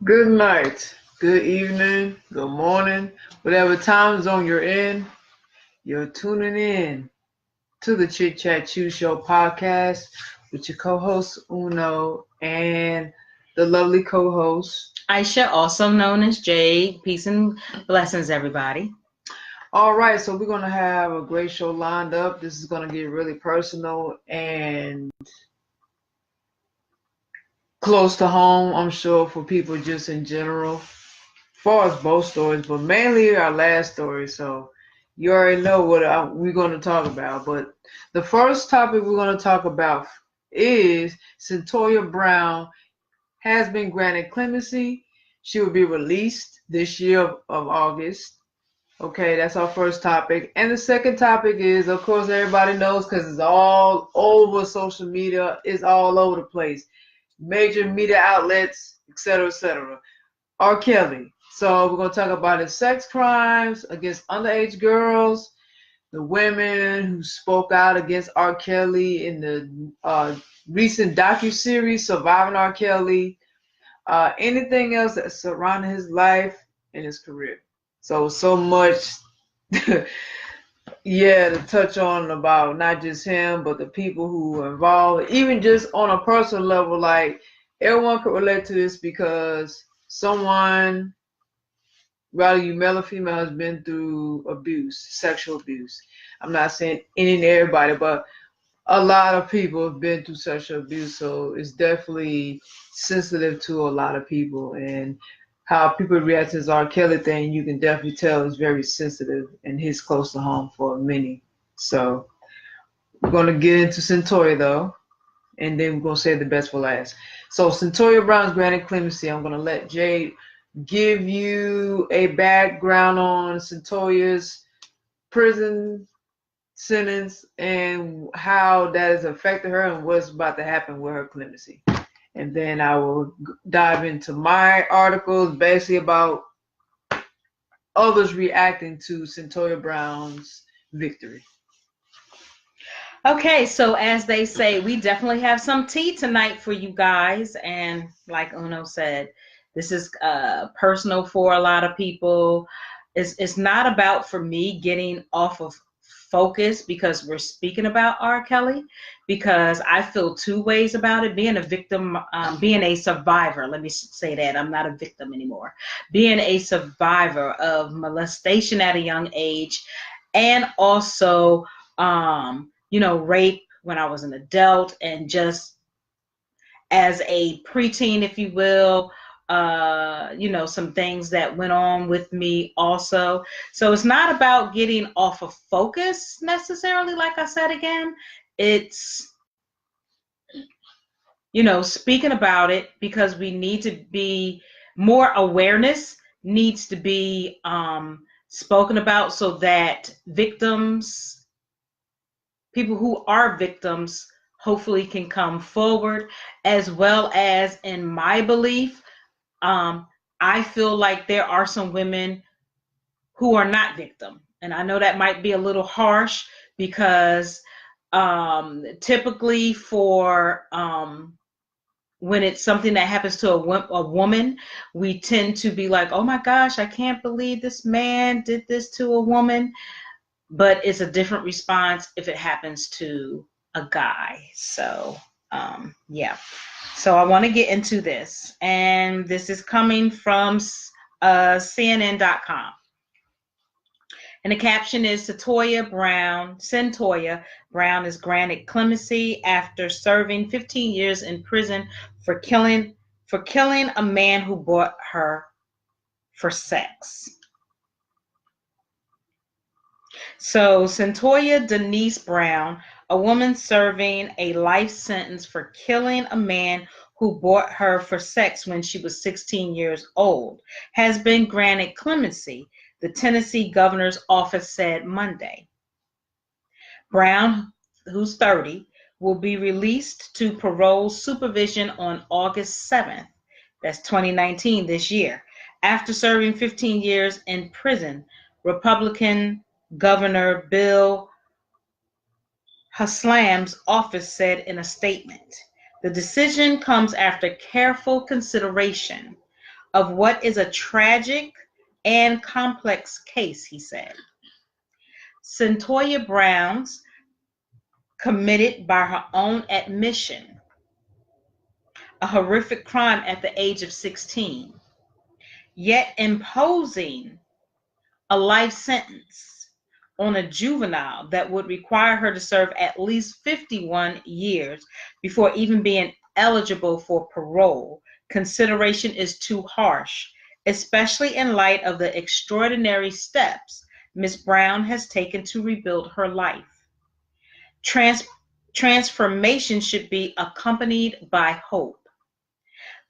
Good night, good evening, good morning, whatever time zone you're in, you're tuning in to the Chit Chat Chew Show podcast with your co-host Uno and the lovely co-host. Aisha, also known as Jade. Peace and blessings, everybody. All right, so we're gonna have a great show lined up. This is gonna get really personal and close to home, I'm sure, for people just in general. Far as both stories, but mainly our last story. So you already know what we're going to talk about. But the first topic we're going to talk about is Centoya Brown has been granted clemency. She will be released this year of August. Okay, that's our first topic. And the second topic is, of course, everybody knows because it's all over social media, it's all over the place. Major media outlets, etc., etc. R. Kelly. So we're going to talk about his sex crimes against underage girls, the women who spoke out against R. Kelly in the recent docu-series Surviving R. Kelly, anything else that surrounded his life and his career. So much, yeah, to touch on about not just him, but the people who were involved, even just on a personal level, like everyone could relate to this because someone, whether you male or female, has been through abuse, sexual abuse. I'm not saying any and everybody, but a lot of people have been through sexual abuse, so it's definitely sensitive to a lot of people. And how people react to this R. Kelly thing, you can definitely tell is very sensitive and hits close to home for many. So we're gonna get into Centoria though, and then we're gonna save the best for last. So Centoria Brown's granted clemency. I'm gonna let Jade give you a background on Centoria's prison sentence and how that has affected her and what's about to happen with her clemency. And then I will dive into my articles basically about others reacting to Centoria Brown's victory. Okay, so as they say, we definitely have some tea tonight for you guys. And like Uno said, this is personal for a lot of people. It's not about for me getting off of focus because we're speaking about R. Kelly, because I feel two ways about it. Being a victim, being a survivor, let me say that I'm not a victim anymore. Being a survivor of molestation at a young age, and also rape when I was an adult, and just as a preteen, if you will, some things that went on with me also. So it's not about getting off of focus necessarily, like I said again. It's, speaking about it because we need to be more awareness needs to be spoken about so that victims, people who are victims, hopefully can come forward, as well as, in my belief, um, I feel like there are some women who are not victim. And I know that might be a little harsh because typically for when it's something that happens to a woman, we tend to be like, oh my gosh, I can't believe this man did this to a woman. But it's a different response if it happens to a guy. So, yeah. So I want to get into this. And this is coming from CNN.com. And the caption is Centoya Brown is granted clemency after serving 15 years in prison for killing a man who bought her for sex. So Centoya Denise Brown, a woman serving a life sentence for killing a man who bought her for sex when she was 16 years old, has been granted clemency, the Tennessee governor's office said Monday. Brown, who's 30, will be released to parole supervision on August 7th. That's 2019, this year. After serving 15 years in prison, Republican Governor Bill Haslam's office said in a statement. The decision comes after careful consideration. of what is a tragic and complex case, he said. Cyntoia Brown's committed by her own admission a horrific crime at the age of 16, yet imposing a life sentence on a juvenile that would require her to serve at least 51 years before even being eligible for parole. Consideration is too harsh, especially in light of the extraordinary steps Ms. Brown has taken to rebuild her life. Transformation should be accompanied by hope.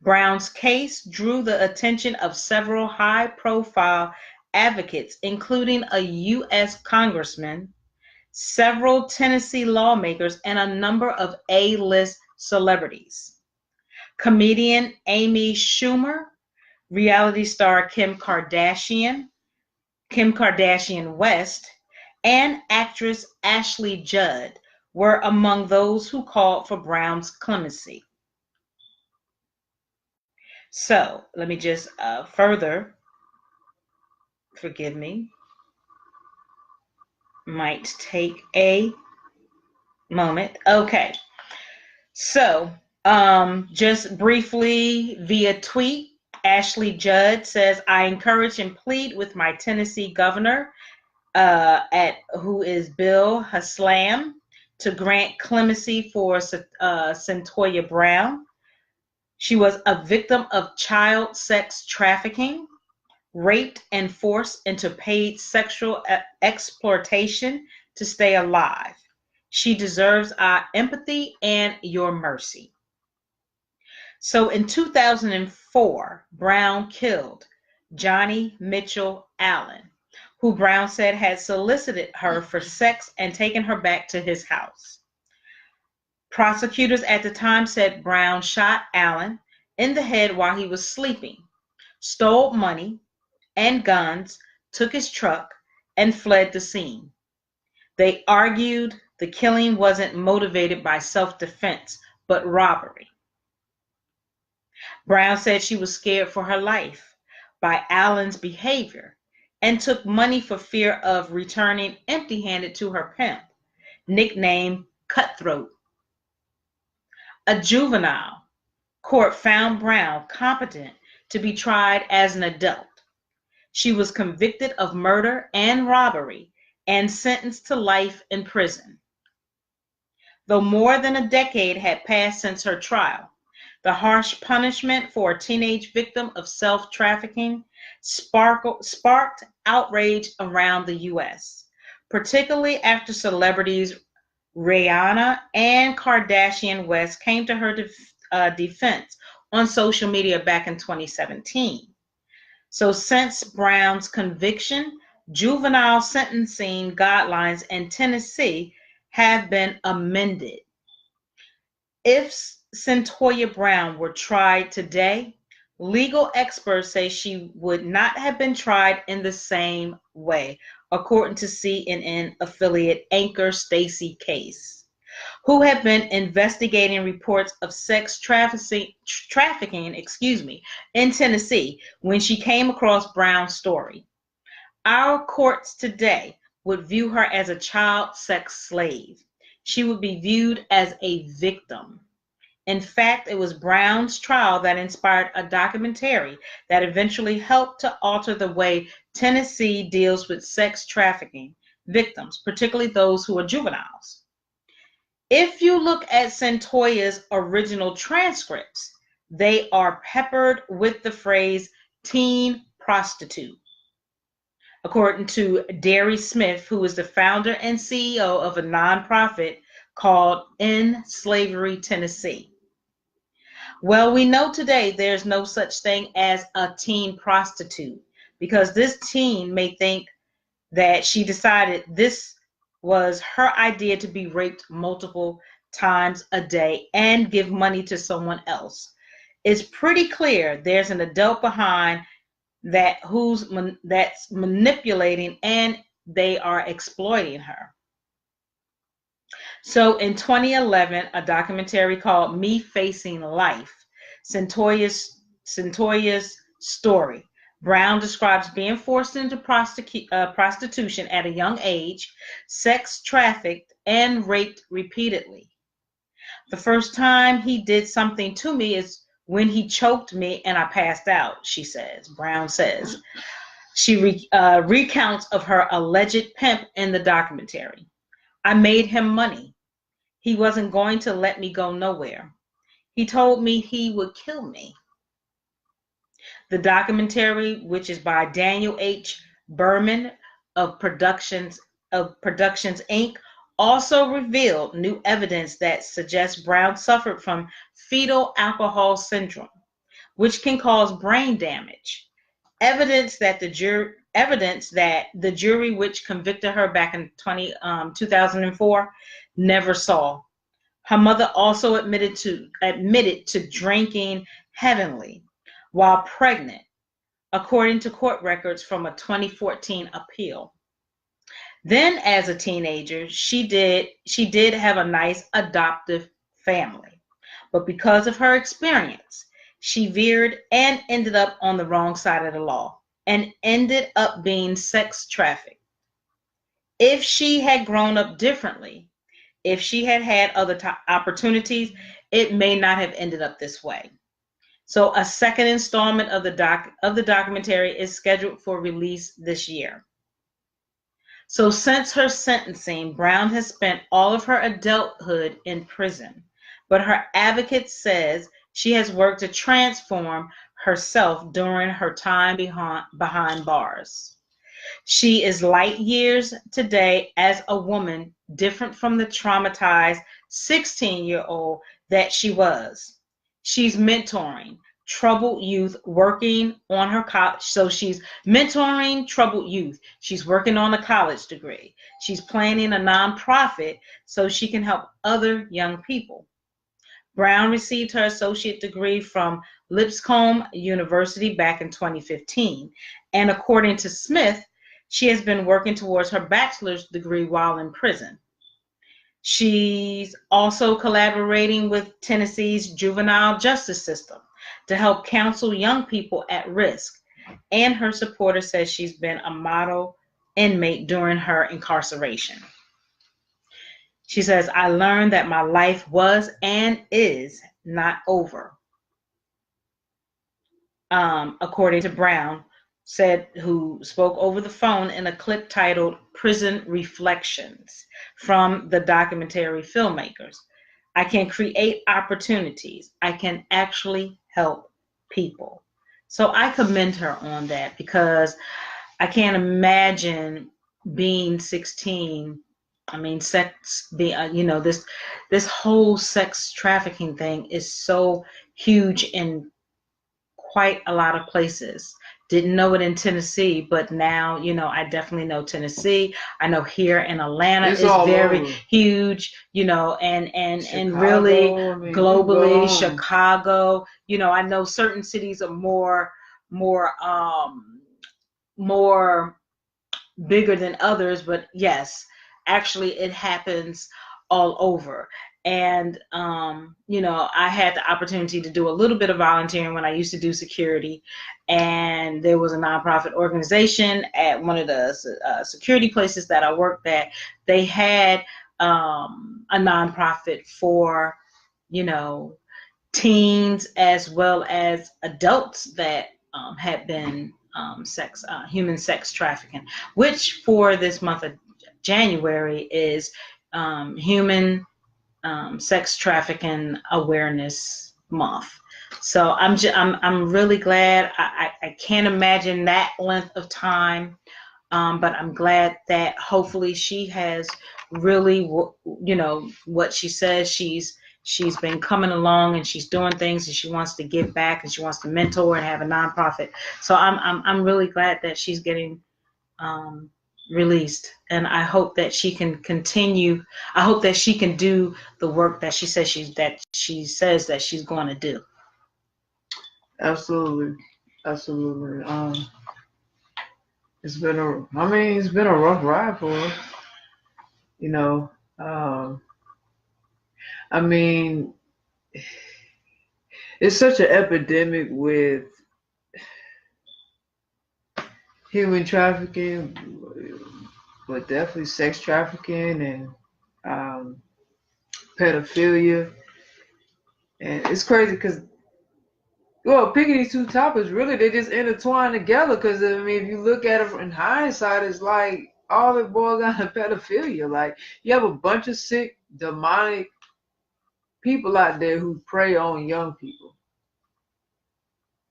Brown's case drew the attention of several high-profile advocates, including a U.S. congressman, several Tennessee lawmakers, and a number of A-list celebrities. Comedian Amy Schumer, reality star Kim Kardashian West, and actress Ashley Judd were among those who called for Brown's clemency. So let me just further, forgive me, might take a moment. Okay, so just briefly via tweet, Ashley Judd says, I encourage and plead with my Tennessee governor, who is Bill Haslam, to grant clemency for Cyntoia Brown. She was a victim of child sex trafficking, raped and forced into paid sexual exploitation to stay alive. She deserves our empathy and your mercy. So in 2004, Brown killed Johnny Mitchell Allen, who Brown said had solicited her for sex and taken her back to his house. Prosecutors at the time said Brown shot Allen in the head while he was sleeping, stole money and guns, took his truck, and fled the scene. They argued the killing wasn't motivated by self-defense, but robbery. Brown said she was scared for her life by Allen's behavior and took money for fear of returning empty-handed to her pimp, nicknamed Cutthroat. A juvenile court found Brown competent to be tried as an adult. She was convicted of murder and robbery and sentenced to life in prison. Though more than a decade had passed since her trial, the harsh punishment for a teenage victim of self-trafficking sparked outrage around the U.S., particularly after celebrities Rihanna and Kardashian West came to her defense on social media back in 2017. So since Brown's conviction, juvenile sentencing guidelines in Tennessee have been amended. If Cyntoia Brown were tried today, legal experts say she would not have been tried in the same way, according to CNN affiliate anchor Stacey Case, who had been investigating reports of sex trafficking in Tennessee when she came across Brown's story. Our courts today would view her as a child sex slave. She would be viewed as a victim. In fact, it was Brown's trial that inspired a documentary that eventually helped to alter the way Tennessee deals with sex trafficking victims, particularly those who are juveniles. If you look at Cyntoia's original transcripts, they are peppered with the phrase teen prostitute. According to Derry Smith, who is the founder and CEO of a nonprofit called End Slavery Tennessee. Well, we know today there's no such thing as a teen prostitute because this teen may think that she decided this was her idea to be raped multiple times a day and give money to someone else. It's pretty clear there's an adult behind that that's manipulating and they are exploiting her. So in 2011, a documentary called Me Facing Life, Cyntoia's story. Brown describes being forced into prostitution at a young age, sex trafficked, and raped repeatedly. The first time he did something to me is when he choked me and I passed out, she says. Brown says. She recounts of her alleged pimp in the documentary. I made him money. He wasn't going to let me go nowhere. He told me he would kill me. The documentary, which is by Daniel H. Berman of Productions Inc., also revealed new evidence that suggests Brown suffered from fetal alcohol syndrome, which can cause brain damage. Evidence that the jury which convicted her back in 2004 never saw. Her mother also admitted to drinking heavily while pregnant, according to court records from a 2014 appeal. Then, as a teenager, she did have a nice adoptive family, but because of her experience, she veered and ended up on the wrong side of the law and ended up being sex trafficked. If she had grown up differently, if she had had other opportunities, it may not have ended up this way. So a second installment of the documentary is scheduled for release this year. So since her sentencing, Brown has spent all of her adulthood in prison, but her advocate says she has worked to transform herself during her time behind bars. She is light years today as a woman, different from the traumatized 16-year-old that she was. She's mentoring troubled youth working on her college. So she's mentoring troubled youth. She's working on a college degree. She's planning a nonprofit so she can help other young people. Brown received her associate degree from Lipscomb University back in 2015. And according to Smith, she has been working towards her bachelor's degree while in prison. She's also collaborating with Tennessee's juvenile justice system to help counsel young people at risk. And her supporter says she's been a model inmate during her incarceration. She says, I learned that my life was and is not over. According to Brown, who spoke over the phone in a clip titled Prison Reflections from the documentary filmmakers. I can create opportunities. I can actually help people. So I commend her on that because I can't imagine being 16. I mean, this whole sex trafficking thing is so huge in quite a lot of places. Didn't know it in Tennessee, but now, I definitely know Tennessee. I know here in Atlanta is very over. Huge, and Chicago, really globally, Chicago, I know certain cities are more bigger than others, but yes, actually it happens all over. And I had the opportunity to do a little bit of volunteering when I used to do security, and there was a nonprofit organization at one of the security places that I worked at. They had a nonprofit for teens as well as adults that had been human sex trafficking, which for this month of January is Human Sex Trafficking Awareness Month. So I'm really glad. I can't imagine that length of time, but I'm glad that hopefully she has really, what she says she's been coming along and she's doing things and she wants to give back and she wants to mentor and have a nonprofit. So I'm really glad that she's getting released, and I hope that she can continue. I hope that she can do the work that she says that she's going to do. Absolutely. It's been a rough ride for her. It's such an epidemic with human trafficking, but definitely sex trafficking and um, pedophilia. And it's crazy because, well, picking these two topics, really, they just intertwine together. Because, I mean, if you look at it in hindsight, it's like all it boils down to pedophilia. Like, you have a bunch of sick, demonic people out there who prey on young people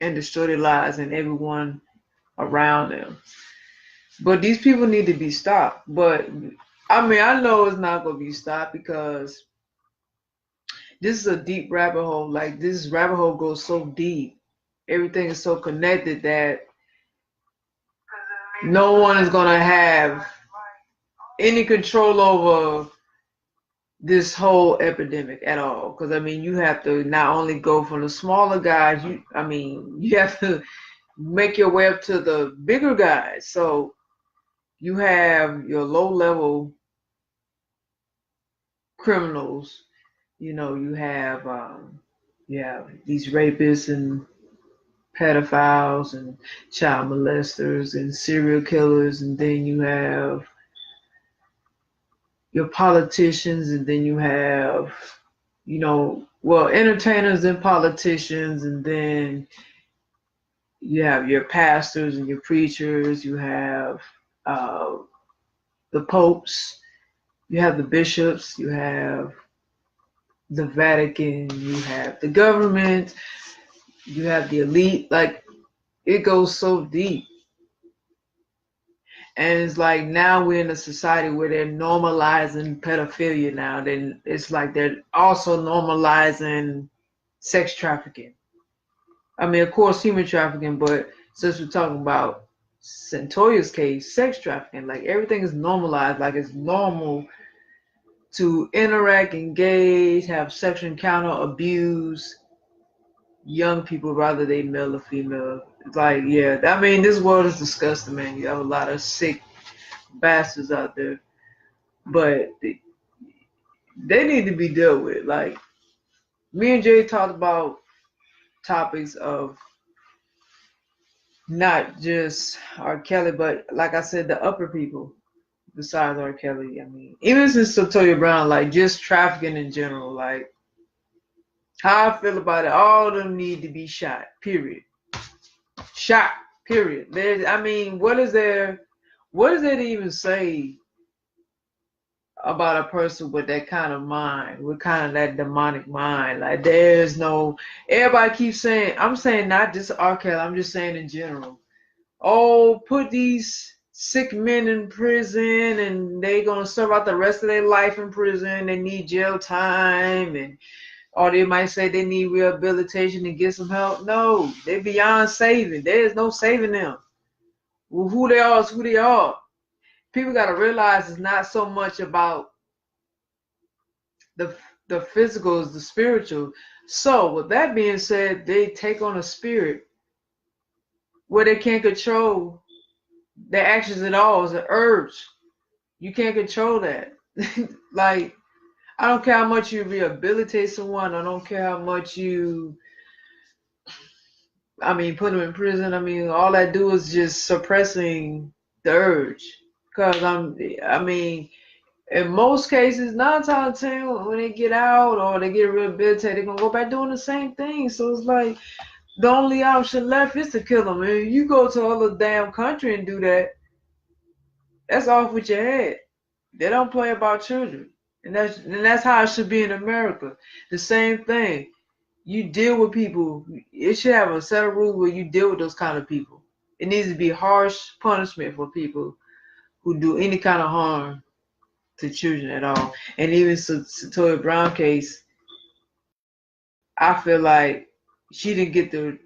and destroy their lives and everyone around them. But these people need to be stopped. But I mean, I know it's not going to be stopped because this is a deep rabbit hole. Like, this rabbit hole goes so deep. Everything is so connected that no one is going to have any control over this whole epidemic at all. Because, I mean, you have to not only go from the smaller guys, you have to make your way up to the bigger guys. So you have your low level criminals, you have these rapists and pedophiles and child molesters and serial killers, and then you have your politicians, and then you have, entertainers and politicians, and then you have your pastors and your preachers, you have uh, the popes, you have the bishops, you have the Vatican, you have the government, you have the elite. Like, it goes so deep. And it's like now we're in a society where they're normalizing pedophilia now. Then it's like they're also normalizing sex trafficking. I mean, of course, human trafficking, but since we're talking about Centoya's case, sex trafficking, like everything is normalized, like it's normal to interact, engage, have sexual encounter, abuse young people, rather they male or female. It's like, yeah, I mean, this world is disgusting, man. You have a lot of sick bastards out there, but they need to be dealt with. Like, me and Jay talked about topics of not just R. Kelly, but like I said, the upper people besides R. Kelly. I mean, even since Latoya Brown, like just trafficking in general, like how I feel about it, all of them need to be shot. Period. Shot. Period. I mean, what is there? What does it even say about a person with that kind of mind, with kind of that demonic mind? Like, there's no. Everybody keeps saying. I'm saying not just R. Kelly. I'm just saying in general. Oh, put these sick men in prison, and they gonna serve out the rest of their life in prison. They need jail time, and or they might say they need rehabilitation and get some help. No, they're beyond saving. There is no saving them. Well, who they are is who they are. People got to realize it's not so much about the the physical as the spiritual. So, with that being said, they take on a spirit where they can't control their actions at all. It's an urge. You can't control that. Like, I don't care how much you rehabilitate someone. I don't care how much put them in prison. I mean, all I do is just suppressing the urge. Because in most cases, 9 times out of 10, when they get out or they get rehabilitated, they're going to go back doing the same thing. So it's like the only option left is to kill them. And if you go to other damn country and do that, that's off with your head. They don't play about children. And that's how it should be in America. The same thing. You deal with people. It should have a set of rules where you deal with those kind of people. It needs to be harsh punishment for people who do any kind of harm to children at all. And even Satoya Brown case, I feel like she didn't get the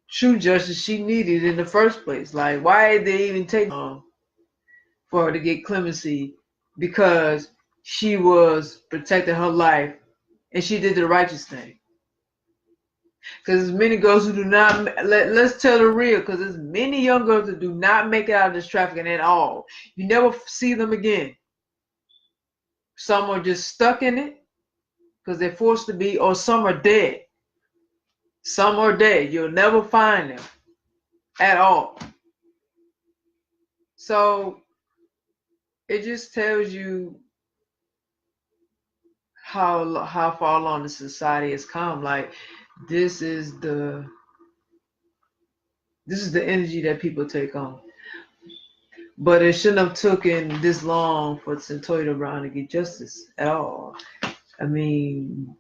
true justice she needed in the first place. Like, why did they even take for her to get clemency? Because she was protecting her life and she did the righteous thing. Because there's many girls who do not, let's tell the real, because there's many young girls that do not make it out of this trafficking at all. You never see them again. Some are just stuck in it because they're forced to be, or some are dead. Some are dead. You'll never find them at all. So it just tells you how far along the society has come. Like this is the energy that people take on. But it shouldn't have taken this long for Centoya Brown to get justice at all. I mean,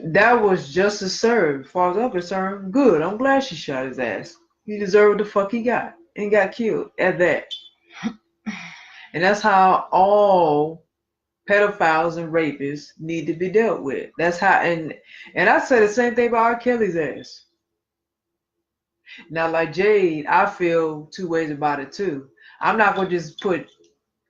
that was justice served. As far as I'm concerned, good. I'm glad she shot his ass. He deserved the fuck he got and got killed at that. And that's how all pedophiles and rapists need to be dealt with. That's how, and I say the same thing about R. Kelly's ass. Now, like Jade, I feel two ways about it too. I'm not gonna just put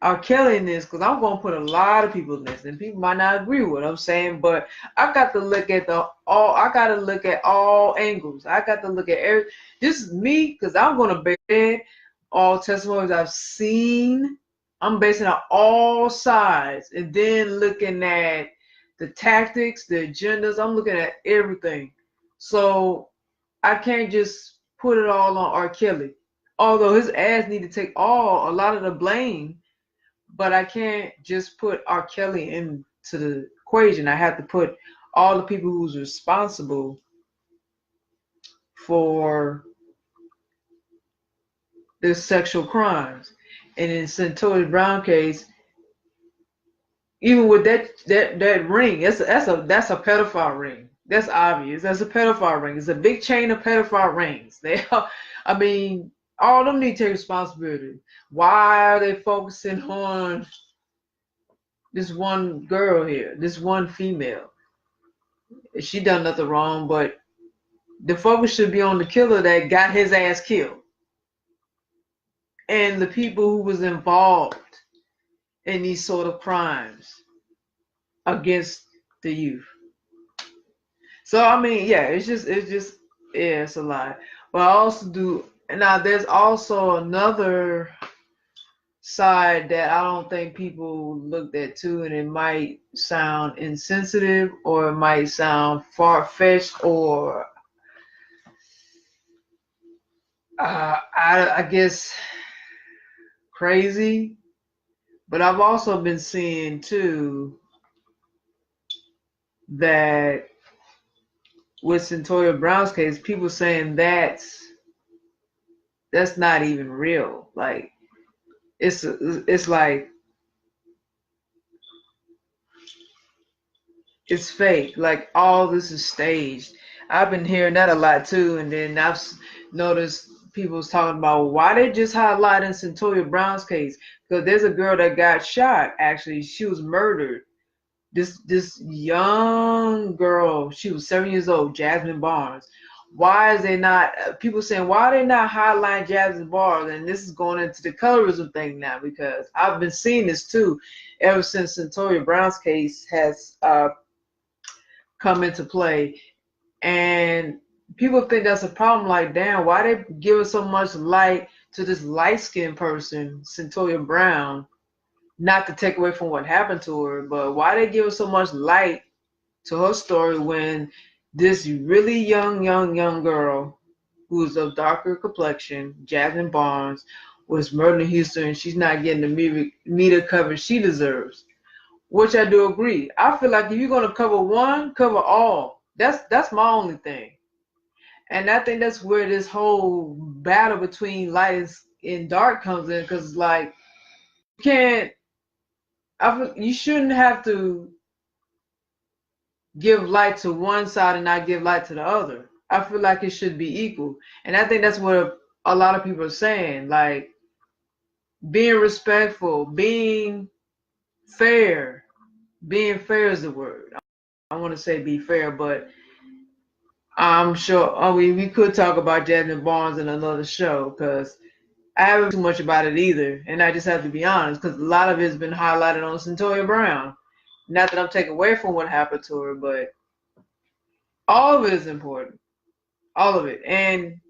R. Kelly in this because I'm gonna put a lot of people in this, and people might not agree with what I'm saying. But I got to look at I got to look at all angles. I got to look at every. This is me because I'm gonna base all testimonies I've seen. I'm basing on all sides, and then looking at the tactics, the agendas. I'm looking at everything. So I can't just put it all on R. Kelly. Although his ass need to take a lot of the blame, but I can't just put R. Kelly into the equation. I have to put all the people who's responsible for the sexual crimes. And in Centoya Brown case, even with that ring, that's a pedophile ring. That's obvious. That's a pedophile ring. It's a big chain of pedophile rings. They are, I mean, all of them need to take responsibility. Why are they focusing on this one girl here, this one female? She done nothing wrong, but the focus should be on the killer that got his ass killed and the people who was involved in these sort of crimes against the youth. So I mean, yeah, yeah, it's a lot. But I also do now. There's also another side that I don't think people looked at too, and it might sound insensitive or it might sound far-fetched or I guess crazy. But I've also been seeing too that with Centoya Brown's case, people saying that's not even real. Like it's like it's fake. Like all this is staged. I've been hearing that a lot too, and then I've noticed people was talking about why they just highlighting Centoya Brown's case because there's a girl that got shot. Actually, she was murdered. This young girl, she was 7 years old, Jasmine Barnes. Why is they not people saying why are they not highlighting Jasmine Barnes? And this is going into the colorism thing now because I've been seeing this too ever since Centoya Brown's case has come into play. And people think that's a problem. Like, damn, why they giving so much light to this light skinned person, Centoya Brown? Not to take away from what happened to her, but why they giving so much light to her story when this really young girl who's of darker complexion, Jasmine Barnes, was murdered in Houston and she's not getting the media coverage she deserves. Which I do agree. I feel like if you're gonna cover one, cover all. That's my only thing. And I think that's where this whole battle between light and dark comes in, because it's like you can't. You shouldn't have to give light to one side and not give light to the other. I feel like it should be equal, and I think that's what a lot of people are saying. Like being respectful, being fair. Being fair is the word. I want to say be fair, but I'm sure. I mean, we could talk about Jasmine Barnes in another show because I haven't too much about it either, and I just have to be honest because a lot of it's been highlighted on Centoya Brown. Not that I'm taking away from what happened to her, but all of it is important, all of it. And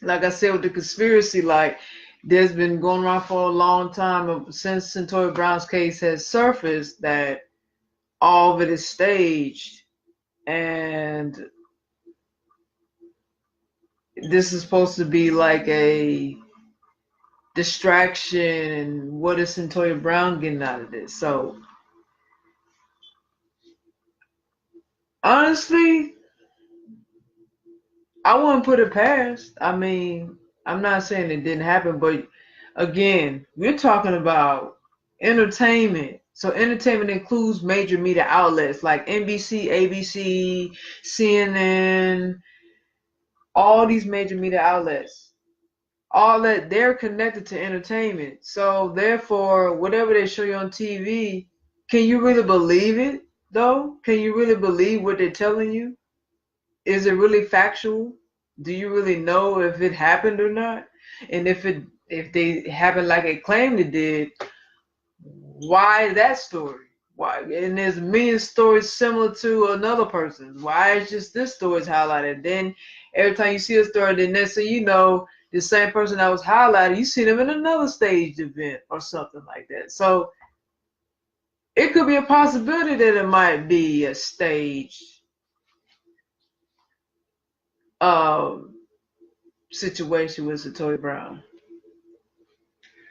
like I said, with the conspiracy, like there's been going around for a long time since Centoya Brown's case has surfaced that all of it is staged, and this is supposed to be like a distraction and what is Centoya Brown getting out of this. So honestly, I wouldn't put it past. I mean, I'm not saying it didn't happen, but again, we're talking about entertainment. So entertainment includes major media outlets like NBC, ABC, CNN, all these major media outlets. All that they're connected to entertainment. So therefore, whatever they show you on TV, can you really believe it though? Can you really believe what they're telling you? Is it really factual? Do you really know if it happened or not? And if they happened like they claimed it did, why that story? Why? And there's a million stories similar to another person's. Why is just this story is highlighted? Then every time you see a story, then next thing you know, the same person that was highlighted, you see them in another staged event or something like that. So it could be a possibility that it might be a staged um, situation with Satoya Brown.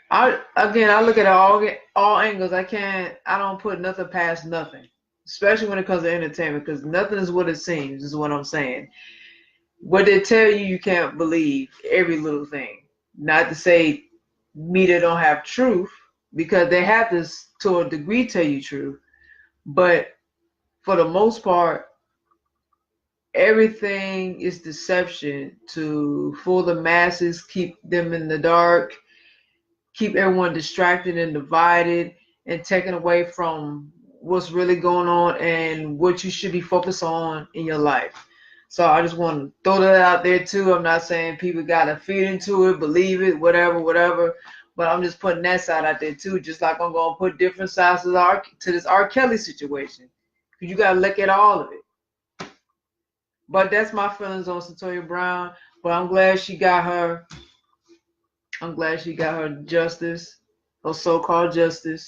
I look at all angles. I don't put nothing past nothing, especially when it comes to entertainment, because nothing is what it seems. Is what I'm saying. What they tell you, you can't believe every little thing. Not to say media don't have truth, because they have to a degree tell you truth, but for the most part, everything is deception to fool the masses, keep them in the dark, keep everyone distracted and divided and taken away from what's really going on and what you should be focused on in your life. So I just want to throw that out there too. I'm not saying people got to feed into it, believe it, whatever. But I'm just putting that side out there too. Just like I'm going to put different sides to this R. Kelly situation. Because you got to look at all of it. But that's my feelings on Satoya Brown. But I'm glad she got her justice, or so-called justice,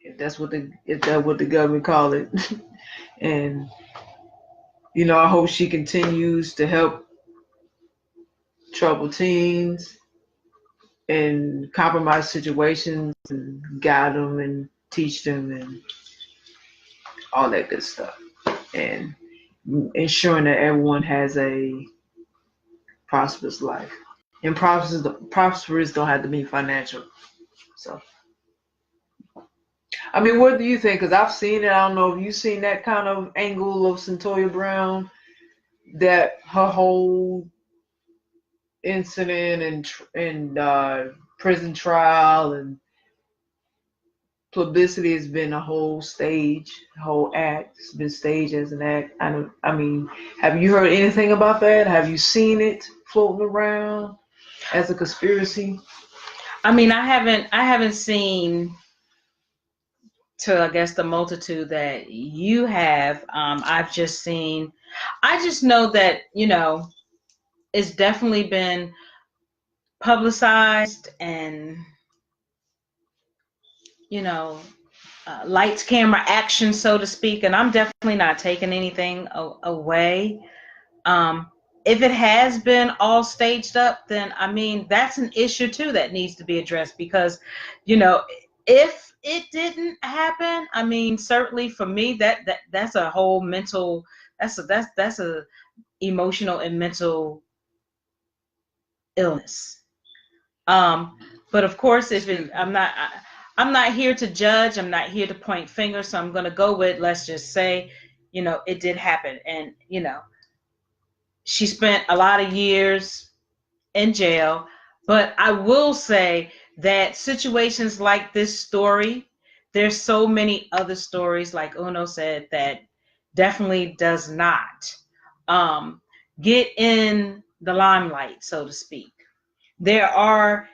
if that's what the government call it. And I hope she continues to help troubled teens and compromised situations and guide them and teach them and all that good stuff. And ensuring that everyone has a prosperous life. And prosperous don't have to be financial. So I mean, what do you think? Because I've seen it. I don't know if you've seen that kind of angle of Centoya Brown, that her whole incident and prison trial and publicity has been a whole act. It's been staged as an act. I mean, have you heard anything about that? Have you seen it floating around as a conspiracy? I mean, I haven't seen, to I guess the multitude that you have. I've just seen. I just know that it's definitely been publicized and you know lights, camera, action, so to speak. And I'm definitely not taking anything away. Um, if it has been all staged up, then I mean that's an issue too that needs to be addressed, because if it didn't happen, I mean certainly for me that's a whole mental, that's a emotional and mental illness. But of course, I'm not here to judge. I'm not here to point fingers. So I'm going to go with, let's just say, it did happen. And, she spent a lot of years in jail. But I will say that situations like this story, there's so many other stories, like Uno said, that definitely does not um, get in the limelight, so to speak. There are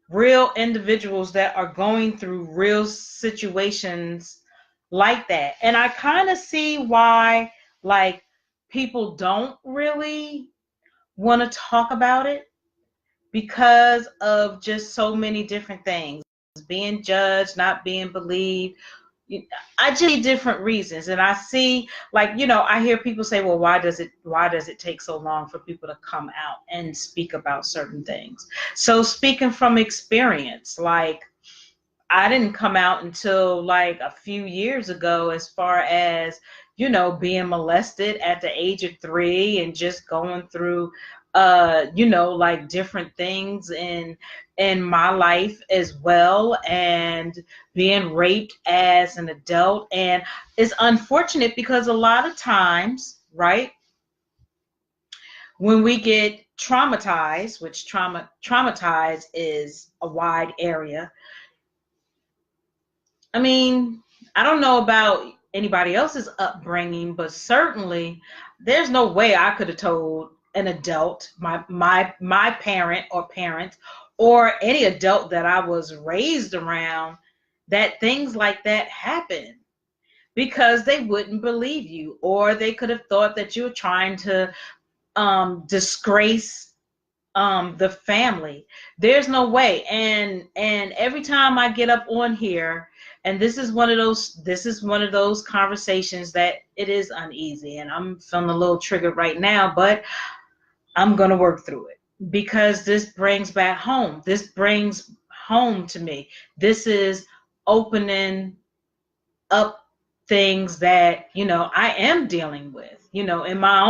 real individuals that are going through real situations like that. And I kind of see why, like, people don't really want to talk about it, because of just so many different things, being judged, not being believed, I just see different reasons, and I see, like, I hear people say, well, why does it take so long for people to come out and speak about certain things? So speaking from experience, like, I didn't come out until like a few years ago, as far as, being molested at the age of 3 and just going through, like different things in my life as well, and being raped as an adult. And it's unfortunate because a lot of times, right, when we get traumatized, which traumatized is a wide area. I mean, I don't know about anybody else's upbringing, but certainly there's no way I could have told an adult, my parent or parents, or any adult that I was raised around, that things like that happen, because they wouldn't believe you, or they could have thought that you were trying to disgrace the family. There's no way. And every time I get up on here, and this is one of those conversations that it is uneasy, and I'm feeling a little triggered right now, but I'm going to work through it, because this brings back home. This brings home to me. This is opening up things that, I am dealing with, in my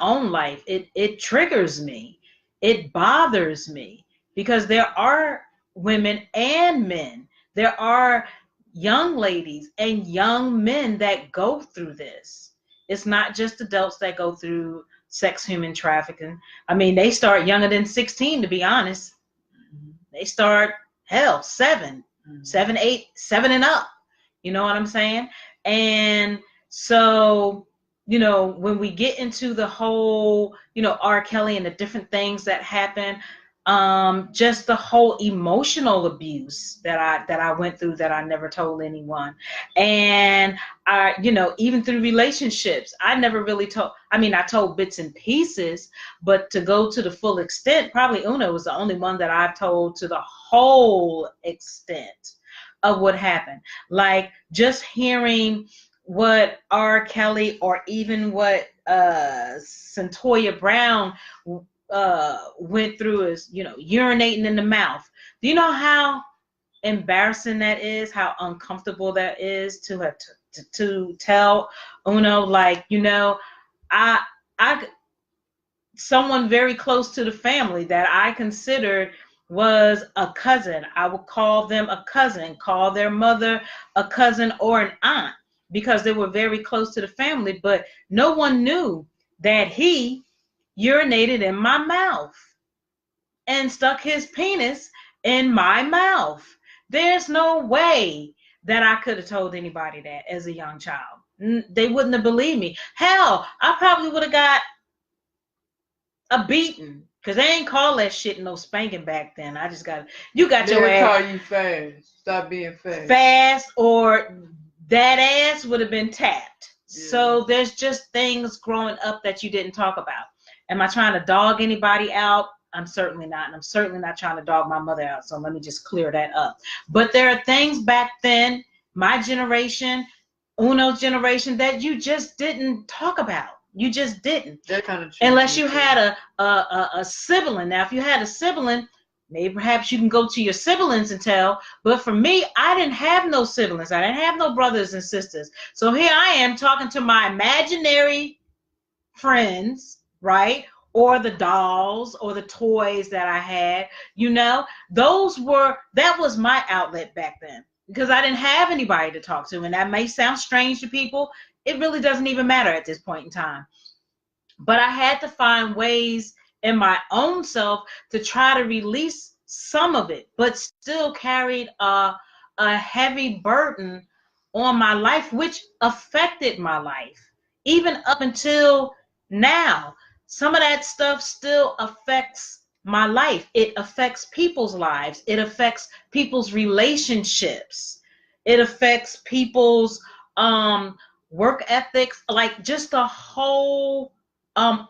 own life. It triggers me. It bothers me, because there are women and men. There are young ladies and young men that go through this. It's not just adults that go through sex human trafficking. I mean, they start younger than 16, to be honest. They start, hell, 7, 7, 8, 7 and up. You know what I'm saying? And so, when we get into the whole, R. Kelly and the different things that happen, just the whole emotional abuse that I went through, that I never told anyone. And even through relationships, I never really told. I mean, I told bits and pieces, but to go to the full extent, probably Una was the only one that I've told to the whole extent of what happened. Like, just hearing what R. Kelly, or even what Centoya Brown went through, is, urinating in the mouth. Do you know how embarrassing that is? How uncomfortable that is to have to tell Uno, like, I I someone very close to the family that I considered was a cousin. I would call them a cousin, call their mother a cousin or an aunt, because they were very close to the family, but no one knew that he urinated in my mouth and stuck his penis in my mouth. There's no way that I could have told anybody that as a young child. They wouldn't have believed me. Hell, I probably would have got a beating, because they ain't call that shit no spanking back then. You got your They'll ass call you fast. Stop being fast. fast, or that ass would have been tapped. Yeah. So there's just things growing up that you didn't talk about. Am I trying to dog anybody out? I'm certainly not. And I'm certainly not trying to dog my mother out. So let me just clear that up. But there are things back then, my generation, Uno's generation, that you just didn't talk about. You just didn't. That kind of Unless you had a sibling. Now, if you had a sibling, maybe perhaps you can go to your siblings and tell. But for me, I didn't have no siblings. I didn't have no brothers and sisters. So here I am talking to my imaginary friends, right? Or the dolls or the toys that I had, that was my outlet back then, because I didn't have anybody to talk to. And that may sound strange to people. It really doesn't even matter at this point in time. But I had to find ways in my own self to try to release some of it, but still carried a heavy burden on my life, which affected my life. Even up until now, some of that stuff still affects my life. It affects people's lives. It affects people's relationships. It affects people's work ethics, like just the whole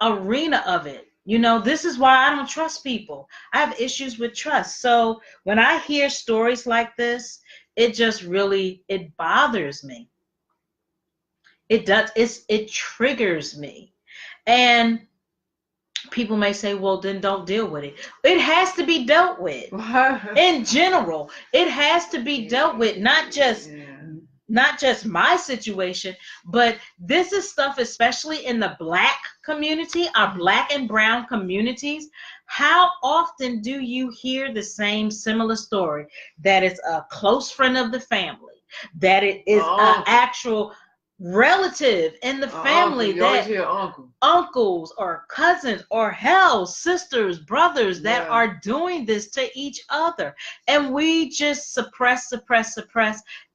arena of it. This is why I don't trust people. I have issues with trust. So when I hear stories like this, it just really, it bothers me. It does. It triggers me. And people may say, well, then don't deal with it. It has to be dealt with. In general, it has to be dealt with, not just my situation, but this is stuff, especially in the Black community, our Black and brown communities. How often do you hear the same similar story, that it's a close friend of the family, that it is an actual relative in the family, that uncles or cousins or hell sisters, brothers that are doing this to each other, and we just suppress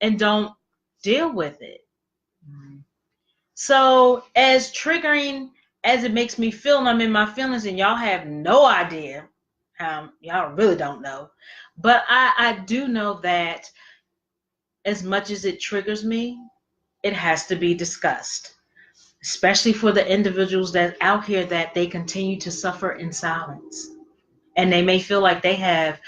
and don't deal with it. So as triggering as it makes me feel, and I'm in my feelings, and y'all have no idea, y'all really don't know, but I do know that as much as it triggers me, it has to be discussed, especially for the individuals that out here that they continue to suffer in silence. And they may feel like they have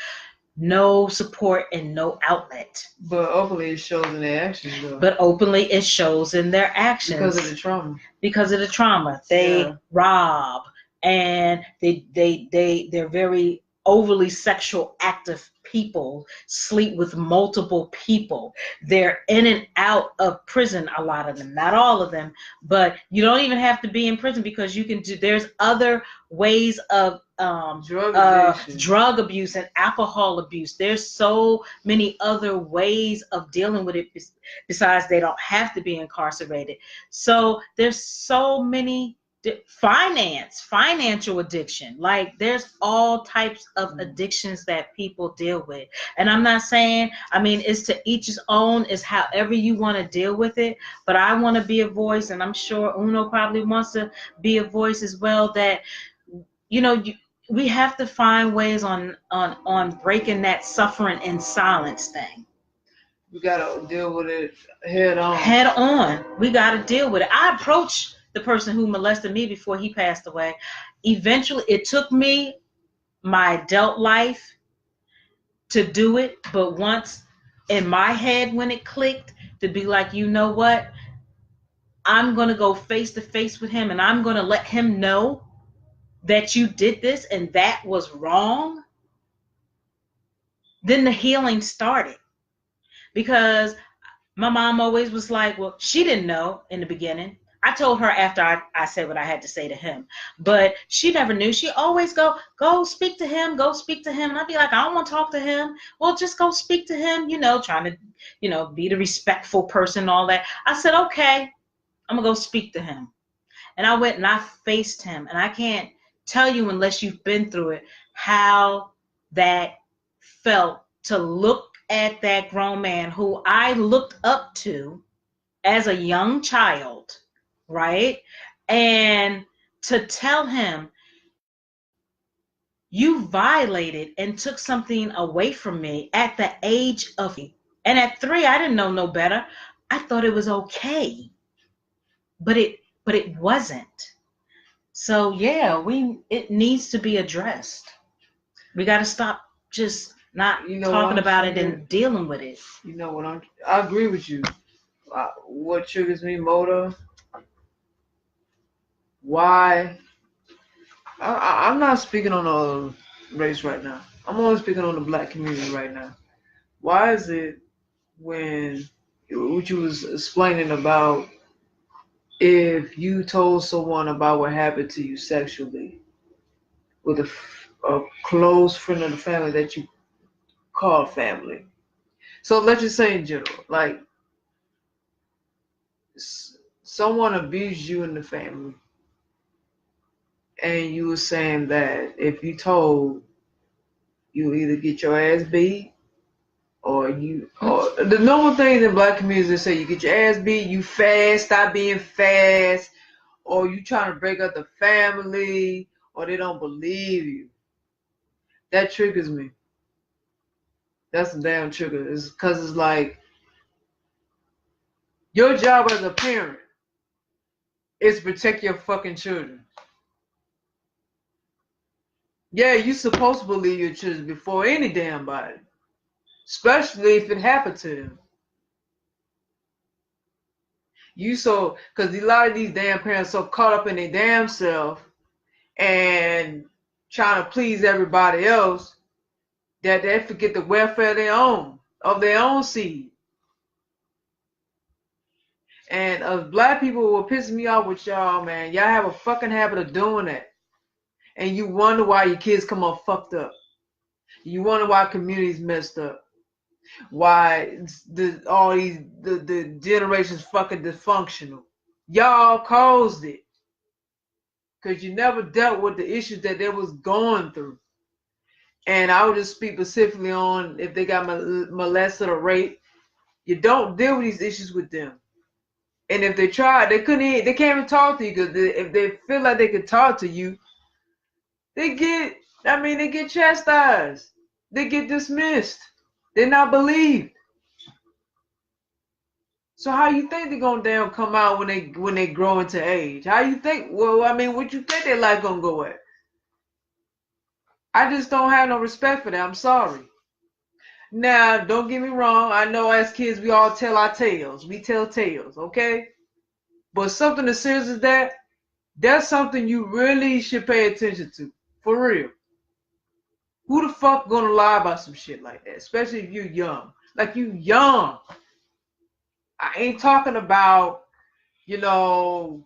no support and no outlet. But openly it shows in their actions, though. But openly it shows in their actions. Because of the trauma. Because of the trauma. They rob, and they're very overly sexual active people, sleep with multiple people. They're in and out of prison, a lot of them, not all of them, but you don't even have to be in prison, because you can do, there's other ways of drug abuse and alcohol abuse. There's so many other ways of dealing with it besides they don't have to be incarcerated. So there's so many financial addiction. Like there's all types of addictions that people deal with. And I'm not saying, I mean, it's to each his own, is however you want to deal with it. But I want to be a voice, and I'm sure Uno probably wants to be a voice as well, that, you know, we have to find ways on breaking that suffering in silence thing. We gotta deal with it head on. Head on. We gotta deal with it. I approached the person who molested me before he passed away. Eventually, it took me my adult life to do it, but once in my head, when it clicked, to be like, you know what? I'm gonna go face to face with him, and I'm gonna let him know that you did this and that was wrong. Then the healing started, because my mom always was like, well, she didn't know in the beginning. I told her after I said what I had to say to him, but she never knew. She always go speak to him, go speak to him. And I'd be like, I don't want to talk to him. Well, just go speak to him, trying to, be the respectful person and all that. I said, okay, I'm going to go speak to him. And I went and I faced him. And I can't tell you, unless you've been through it, how that felt to look at that grown man who I looked up to as a young child, right? And to tell him, you violated and took something away from me at the age of 3. And at 3, I didn't know no better. I thought it was okay, but it wasn't. So yeah, it needs to be addressed. We got to stop just not talking about it and dealing with it. You know what I agree with you. What triggers me, motor? Why? I'm not speaking on a race right now. I'm only speaking on the Black community right now. Why is it when what you was explaining about, if you told someone about what happened to you sexually with a close friend of the family that you call family? So let's just say in general, like someone abused you in the family, and you were saying that if you told, you either get your ass beat, or the normal things in Black communities, they say you get your ass beat, you fast, stop being fast, or you trying to break up the family, or they don't believe you. That triggers me. That's a damn trigger. It's because it's like, your job as a parent is to protect your fucking children. Yeah, you supposed to believe your children before any damn body. especially if it happened to them. Because a lot of these damn parents so caught up in their damn self and trying to please everybody else that they forget the welfare of their own seed. And black people were pissing me off with y'all, man. Y'all have a fucking habit of doing that. And you wonder why your kids come up fucked up. You wonder why communities messed up. Why the generations fucking dysfunctional. Y'all caused it. Because you never dealt with the issues that they was going through. And I would just speak specifically on if they got molested or raped. You don't deal with these issues with them. And if they tried, they can't even talk to you because if they feel like they could talk to you, they get chastised. They get dismissed. They're not believed. So how you think they're gonna damn come out when they grow into age? How you think? Well, I mean, what you think their life gonna go at? I just don't have no respect for that. I'm sorry. Now, don't get me wrong. I know as kids we all tell our tales. We tell tales, okay? But something as serious as that, that's something you really should pay attention to. For real. Who the fuck gonna lie about some shit like that? Especially if you're young. Like you young. I ain't talking about, 18,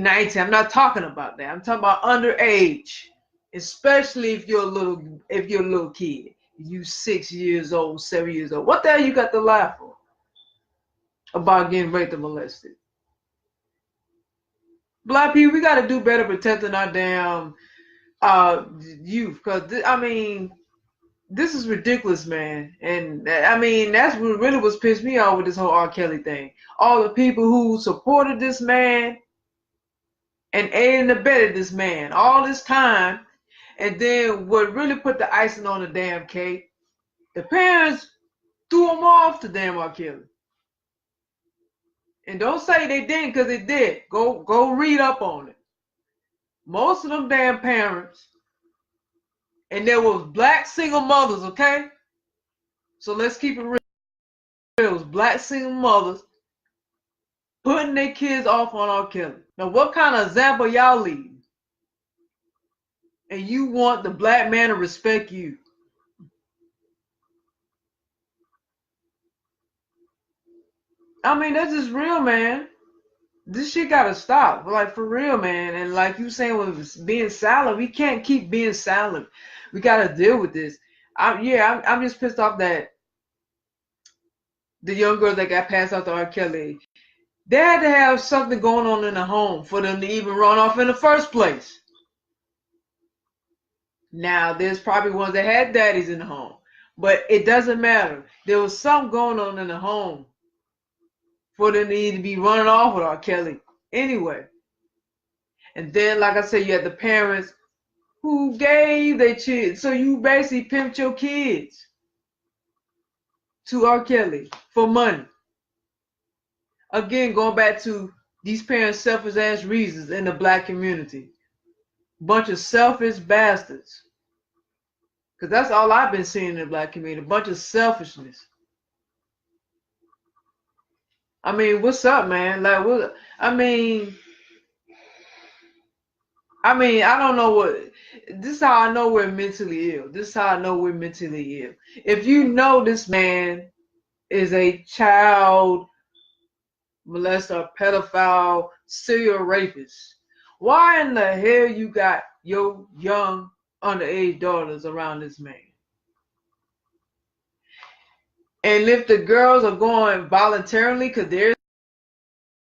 19. I'm not talking about that. I'm talking about underage. Especially if you're a little kid. You 6 years old, 7 years old. What the hell you got to lie for? About getting raped and molested. Black people, we gotta do better protecting our damn youth. Cause this is ridiculous, man. And that's what really was pissed me off with this whole RKelly thing. All the people who supported this man and aided and abetted this man all this time. And then what really put the icing on the damn cake, the parents threw him off the damn RKelly. And don't say they didn't, because they did. Go read up on it. Most of them damn parents, and there was black single mothers, okay? So let's keep it real. There was black single mothers putting their kids off on RKelly. Now, what kind of example y'all leave? And you want the black man to respect you. That's just real, man. This shit gotta stop. Like, for real, man. And like you saying with being silent, we can't keep being silent. We gotta deal with this. I'm just pissed off that the young girls that got passed out to RKelly, they had to have something going on in the home for them to even run off in the first place. Now, there's probably ones that had daddies in the home, but it doesn't matter. There was something going on in the home for them to even be running off with RKelly anyway. And then, like I said, you had the parents who gave their kids. So you basically pimped your kids to RKelly for money. Again, going back to these parents' selfish ass reasons in the black community. Bunch of selfish bastards. Because that's all I've been seeing in the black community. A bunch of selfishness. What's up, man? Like, what? I don't know what. This is how I know we're mentally ill. This is how I know we're mentally ill. If you know this man is a child molester, pedophile, serial rapist, why in the hell you got your young underage daughters around this man? And if the girls are going voluntarily, because there's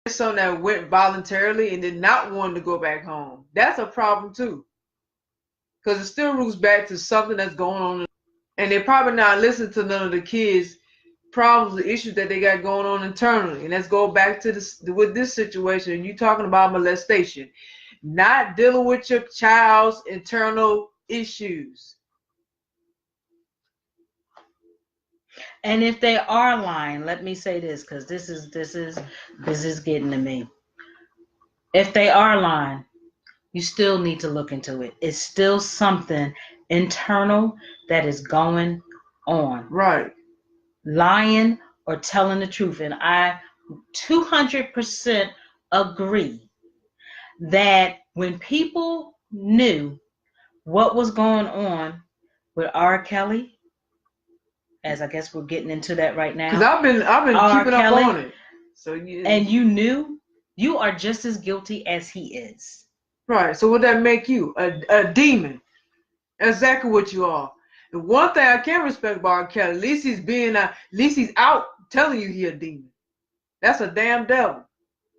some that went voluntarily and did not want to go back home, that's a problem too. Because it still roots back to something that's going on. And they're probably not listening to none of the kids' problems, the issues that they got going on internally. And let's go back to with this situation. You talking about molestation, not dealing with your child's internal issues. And if they are lying, let me say this, because this is getting to me. If they are lying, you still need to look into it. It's still something internal that is going on. Right. Lying or telling the truth. And I 200% agree that when people knew what was going on with R. Kelly, as I guess we're getting into that right now. Because I've been R. keeping Kelly, up on it. So yeah. And you knew, you are just as guilty as he is. Right. So would that make you a demon? Exactly what you are. The one thing I can respect about R. Kelly, at least he's out telling you he a demon. That's a damn devil.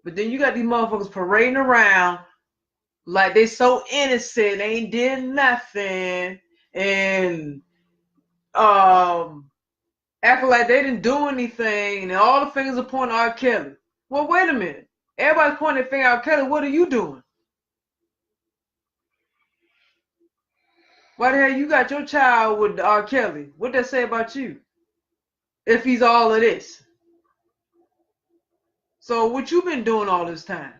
But then you got these motherfuckers parading around like they so innocent, they ain't did nothing, and acting like they didn't do anything, and all the fingers are pointing at R. Kelly. Well, wait a minute. Everybody's pointing their finger at R. Kelly. What are you doing? Why the hell you got your child with R. Kelly? What'd that say about you? If he's all of this. So what you been doing all this time?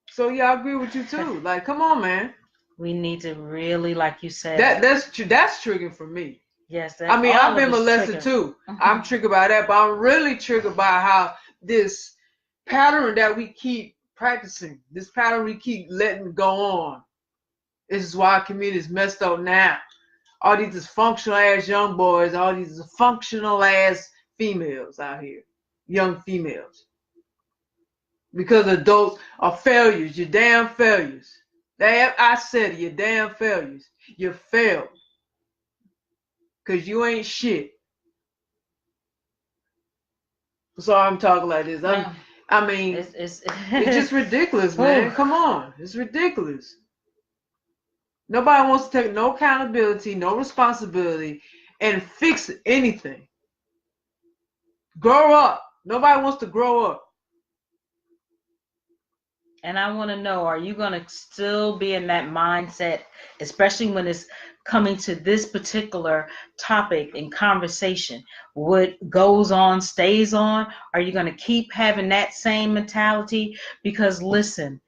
So yeah, I agree with you too. Like, come on, man. We need to really, like you said. That's triggering for me. Yes. I mean, I've been molested too. I'm triggered by that, but I'm really triggered by how this pattern that we keep practicing, this pattern we keep letting go on. This is why our community is messed up now. All these dysfunctional ass young boys, all these dysfunctional ass females out here, young females. Because adults are failures. You're damn failures. I said it, you're damn failures. You failed. Because you ain't shit. Sorry I'm talking like this. I mean, it's just ridiculous, man. Come on. It's ridiculous. Nobody wants to take no accountability, no responsibility, and fix anything. Grow up. Nobody wants to grow up. And I want to know, are you going to still be in that mindset, especially when it's coming to this particular topic and conversation? What goes on stays on? Are you going to keep having that same mentality? Because listen,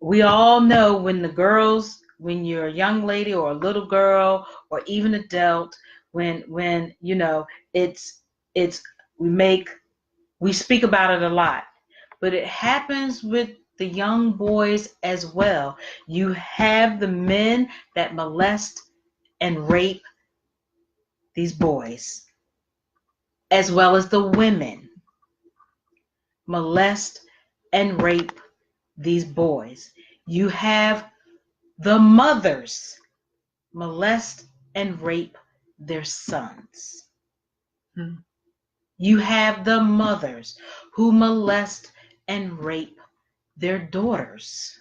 we all know when you're a young lady or a little girl or even adult, when you know, we speak about it a lot, but it happens with the young boys as well. You have the men that molest and rape these boys, as well as the women molest and rape these boys. You have the mothers molest and rape their sons. You have the mothers who molest and rape their daughters.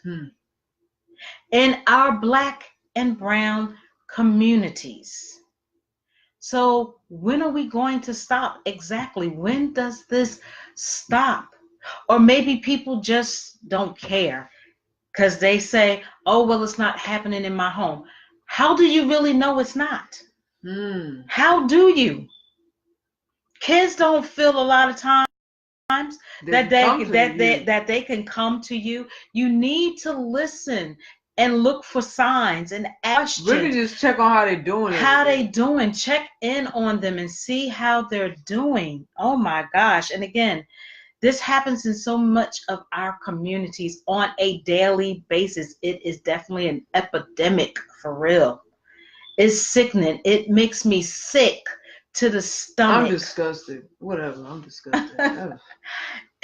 In our Black and brown communities. So when are we going to stop? Exactly. When does this stop? Or maybe people just don't care because they say, oh, well, it's not happening in my home. How do you really know it's not? How do you? Kids don't feel a lot of times that they can come to you. You need to listen and look for signs and questions. Really just check on how they're doing. How they doing. Check in on them and see how they're doing. Oh my gosh. And again, this happens in so much of our communities on a daily basis. It is definitely an epidemic for real. It's sickening. It makes me sick to the stomach. I'm disgusted. Whatever. I'm disgusted.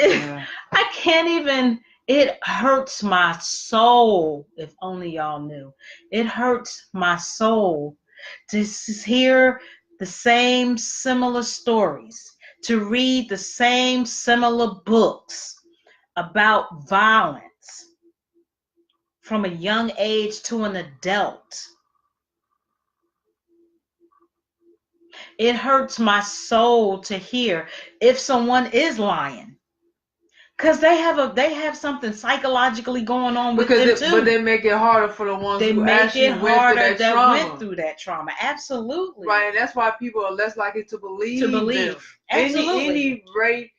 I can't even. It hurts my soul. If only y'all knew. It hurts my soul to hear the same similar stories, to read the same similar books about violence from a young age to an adult. It hurts my soul to hear if someone is lying. Because they have something psychologically going on with them too. But they make it harder for the ones who actually went through that trauma. Absolutely. Right, and that's why people are less likely to believe them. Absolutely. Any rape,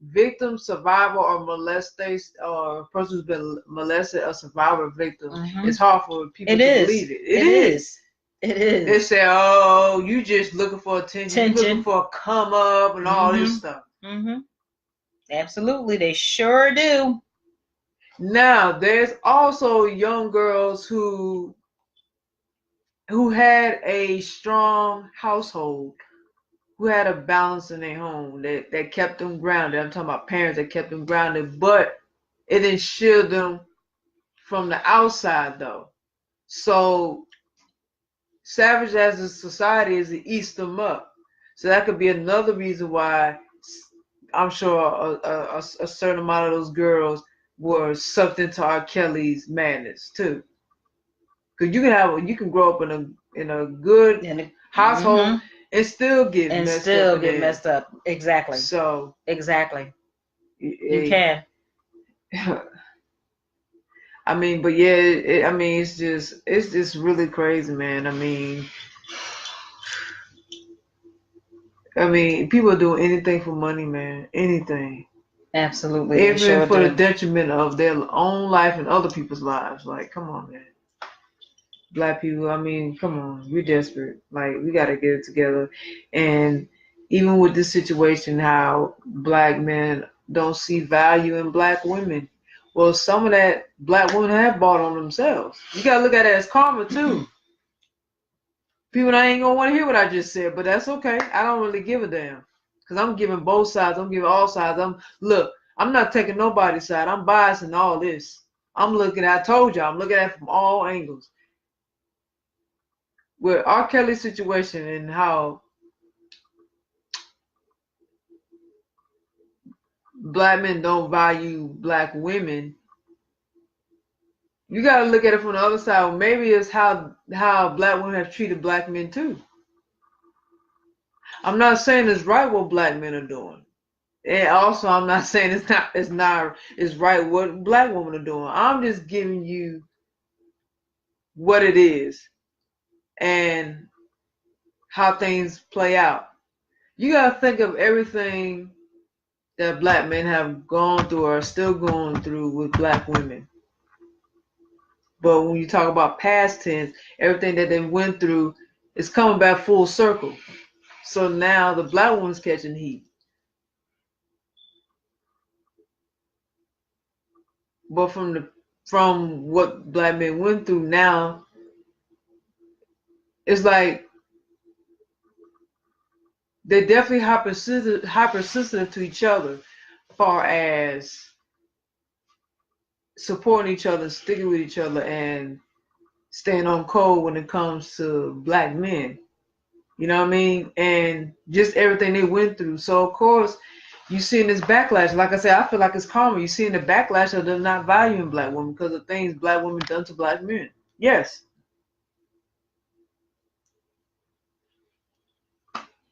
victim, survivor, or molestation, or a person who's been molested, a survivor, victim, it's hard for people to believe it. It is. It is. They say, oh, you just looking for attention. You looking for a come up and all this stuff. Absolutely, they sure do. Now, there's also young girls who had a strong household, who had a balance in their home that kept them grounded. I'm talking about parents that kept them grounded, but it didn't shield them from the outside though. So savage as a society is to eat them up. So that could be another reason why I'm sure a certain amount of those girls were sucked into R. Kelly's madness too. Because you can grow up in a good household and still get messed up. Exactly. So exactly. You can. I mean, but yeah, I mean, it's just really crazy, man. I mean, people are doing anything for money, man. Anything. Absolutely. Even for the detriment of their own life and other people's lives. Like, come on, man. Black people, I mean, come on. We're desperate. Like, we got to get it together. And even with this situation, how black men don't see value in black women. Well, some of that black women have bought on themselves. You got to look at it as karma, too. People ain't going to want to hear what I just said, but that's okay. I don't really give a damn. Because I'm giving both sides. I'm giving all sides. I'm not taking nobody's side. I'm biased in all this. I told y'all, I'm looking at it from all angles. With R. Kelly's situation and how black men don't value black women, you got to look at it from the other side. Maybe it's how black women have treated black men too. I'm not saying it's right what black men are doing. And also, I'm not saying it's right what black women are doing. I'm just giving you what it is and how things play out. You got to think of everything that black men have gone through or are still going through with black women. But when you talk about past tense, everything that they went through is coming back full circle. So now the black woman's catching heat. But from what black men went through now, it's like they're definitely hypersensitive to each other, as far as supporting each other, sticking with each other, and staying on code when it comes to black men. You know what I mean? And just everything they went through. So of course, you seeing this backlash. Like I said, I feel like it's karma. You seeing the backlash of them not valuing black women because of things black women done to black men. Yes.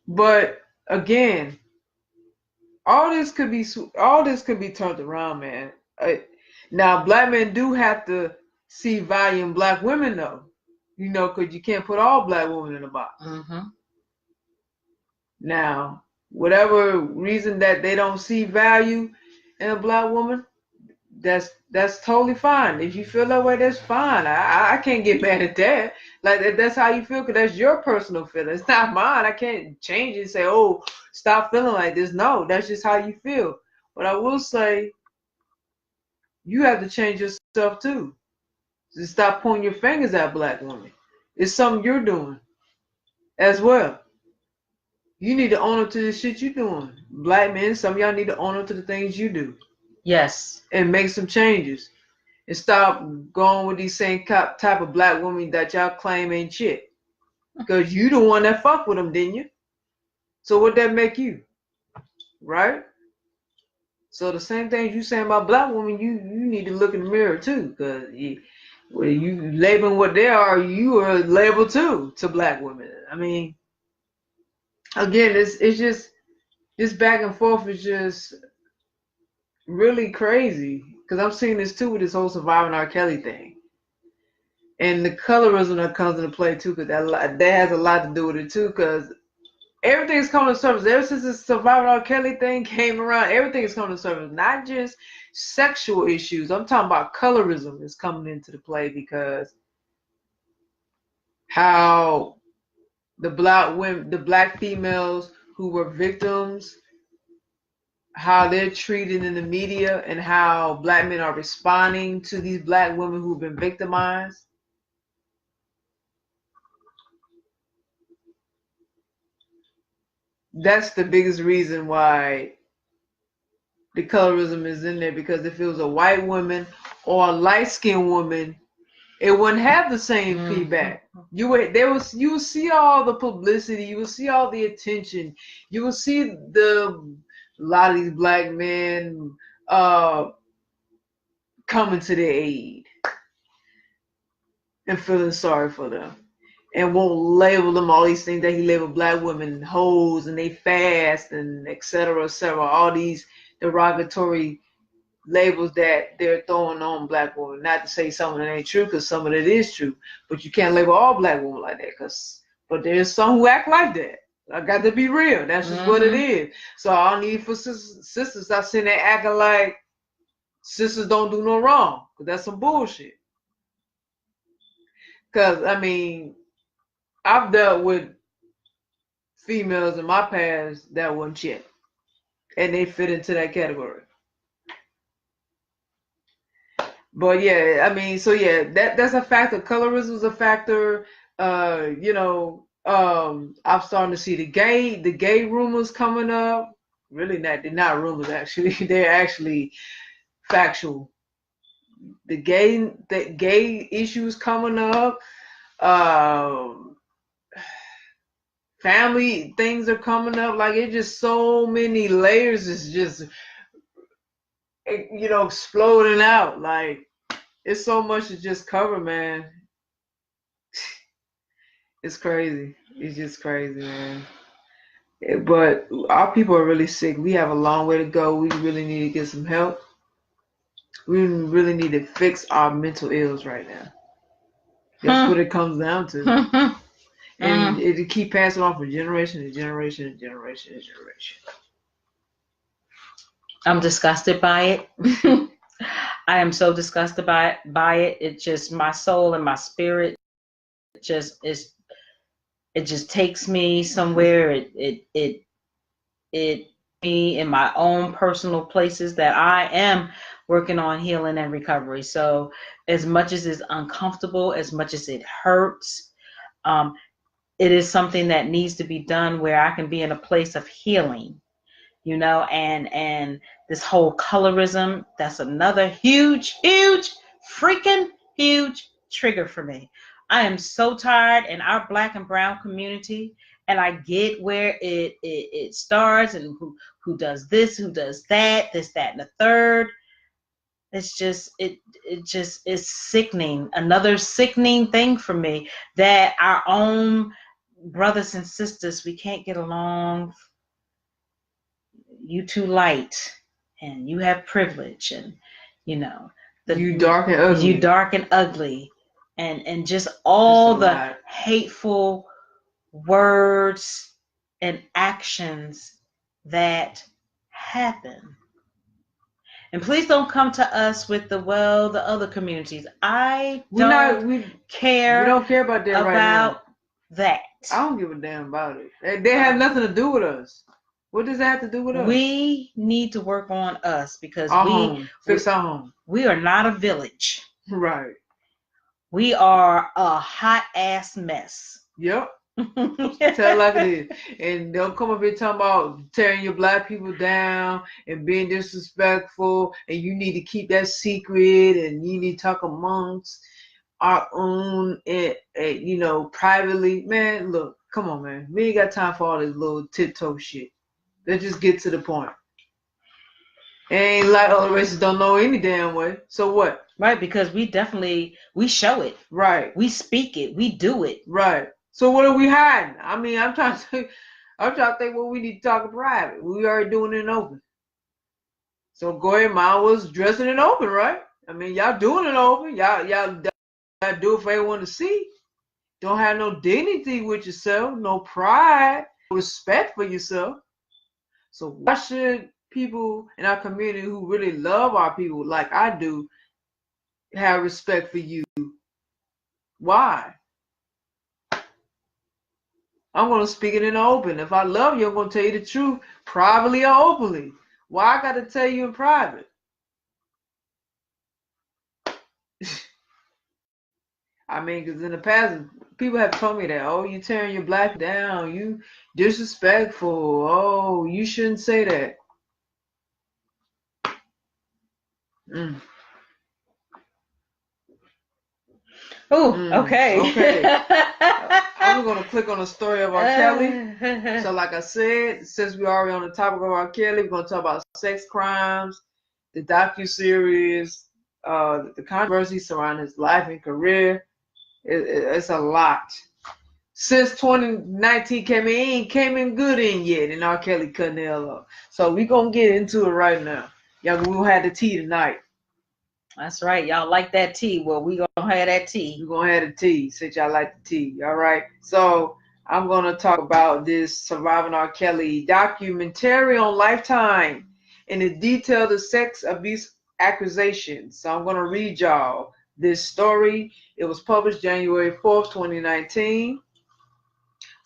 But again, all this could be turned around, man. Now, black men do have to see value in black women, though. You know, because you can't put all black women in a box. Now, whatever reason that they don't see value in a black woman, that's totally fine. If you feel that way, that's fine. I can't get mad at that. Like, that's how you feel, because that's your personal feeling. It's not mine. I can't change it and say, oh, stop feeling like this. No, that's just how you feel. But I will say, you have to change yourself too. Just stop pointing your fingers at black women. It's something you're doing as well. You need to own up to the shit you're doing. Black men, some of y'all need to own up to the things you do. Yes. And make some changes. And stop going with these same type of black women that y'all claim ain't shit. Because you the one that fucked with them, didn't you? So what that make you? Right? So the same thing you saying about black women, you need to look in the mirror too. Because you labeling what they are, you are labeled too to black women. I mean, again, it's just this back and forth is just really crazy. Because I'm seeing this too with this whole surviving R. Kelly thing. And the colorism that comes into play too, because that has a lot to do with it too. Because everything's coming to surface. Ever since the surviving R. Kelly thing came around, everything is coming to surface. Not just sexual issues. I'm talking about colorism is coming into the play because how the black women, the black females who were victims, how they're treated in the media, and how black men are responding to these black women who've been victimized. That's the biggest reason why the colorism is in there, because if it was a white woman or a light-skinned woman, it wouldn't have the same feedback. You would see all the publicity, you would see all the attention, you would see a lot of these black men coming to their aid and feeling sorry for them, and won't label them all these things that he labeled black women hoes and they fast and etc. all these derogatory labels that they're throwing on black women. Not to say some of it ain't true, because some of it is true, but you can't label all black women like that, but there's some who act like that. I got to be real. That's just what it is. So I don't need for sisters stop sitting there acting like sisters don't do no wrong, because that's some bullshit. Because I mean, I've dealt with females in my past that weren't shit, and they fit into that category. But yeah, I mean, so yeah, that's a factor. Colorism is a factor. I'm starting to see the gay rumors coming up. Really, they're not rumors. Actually, they're actually factual. The gay issues coming up. Family things are coming up. Like, it's just so many layers. It's just exploding out. Like, it's so much to just cover, man. It's crazy. It's just crazy, man. But our people are really sick. We have a long way to go. We really need to get some help. We really need to fix our mental ills right now. That's what it comes down to. And it keep passing on from generation to generation to generation to generation. I'm disgusted by it. I am so disgusted by it. It just, my soul and my spirit just is. It just takes me somewhere. It me in my own personal places that I am working on healing and recovery. So as much as it's uncomfortable, as much as it hurts, it is something that needs to be done where I can be in a place of healing, and this whole colorism, that's another huge freaking huge trigger for me. I am so tired in our black and brown community, and I get where it starts, and who does this, who does that, this, that, and the third. It's just it just is sickening. Another sickening thing for me, that our own brothers and sisters, we can't get along. You too light, and you have privilege, and you dark and ugly. You dark and ugly, and just all the hateful words and actions that happen. And please don't come to us with the other communities. I don't care. We don't care about that right now. That. I don't give a damn about it. They have nothing to do with us. What does that have to do with us? We need to work on us, because fix our home. We are not a village. Right. We are a hot ass mess. Yep. Tell it like it is. And don't come up here talking about tearing your black people down and being disrespectful, and you need to keep that secret, and you need to talk amongst our own, privately. Man, look, come on, man. We ain't got time for all this little tiptoe shit. Let's just get to the point. It ain't like other races don't know any damn way. So what? Right, because we show it. Right. We speak it. We do it. Right. So what are we hiding? I mean, I'm trying to think what we need to talk in private. We already doing it in open. So go ahead, mine was dressing it open, right? I mean, y'all doing it open. Y'all do it for everyone to see. Don't have no dignity with yourself, no pride. respect for yourself. So why should people in our community who really love our people like I do have respect for you? Why? I'm going to speak it in the open. If I love you, I'm going to tell you the truth, privately or openly. Why I got to tell you in private? I mean, because in the past, people have told me that, oh, you tearing your black down, you disrespectful, oh, you shouldn't say that. Mm. Oh, okay. Okay. I'm going to click on the story of RKelly. So like I said, since we're already on the topic of RKelly, we're going to talk about sex crimes, the docuseries, the controversy surrounding his life and career. It's a lot. Since 2019 came in good in yet, and RKelly cutting the hell up. So we're going to get into it right now. Y'all, we'll have the tea tonight. That's right. Y'all like that tea. Well, we going to have that tea. We're going to have the tea since y'all like the tea. All right. So I'm going to talk about this Surviving RKelly documentary on Lifetime and the detail of sex abuse accusations. So I'm going to read y'all this story. It was published January 4th, 2019.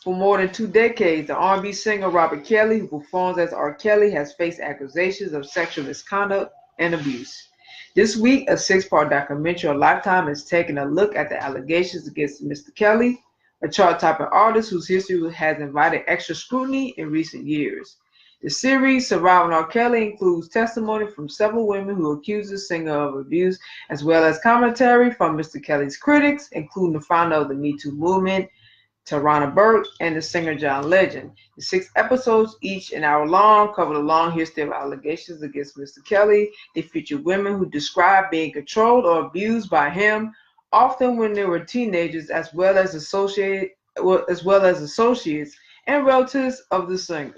For more than 2 decades, the R&B singer Robert Kelly, who performs as R. Kelly, has faced accusations of sexual misconduct and abuse. This week, a 6-part documentary on Lifetime is taking a look at the allegations against Mr. Kelly, a chart-topping artist whose history has invited extra scrutiny in recent years. The series, Surviving R. Kelly, includes testimony from several women who accuse the singer of abuse, as well as commentary from Mr. Kelly's critics, including the founder of the Me Too movement, Tarana Burke, and the singer John Legend. The 6 episodes, each an hour long, cover the long history of allegations against Mr. Kelly. They feature women who describe being controlled or abused by him, often when they were teenagers, as well as associates and relatives of the singer.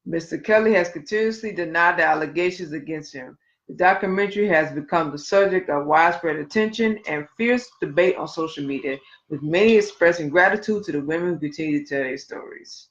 Mr. Kelly has continuously denied the allegations against him. The documentary has become the subject of widespread attention and fierce debate on social media, with many expressing gratitude to the women who continue to tell their stories.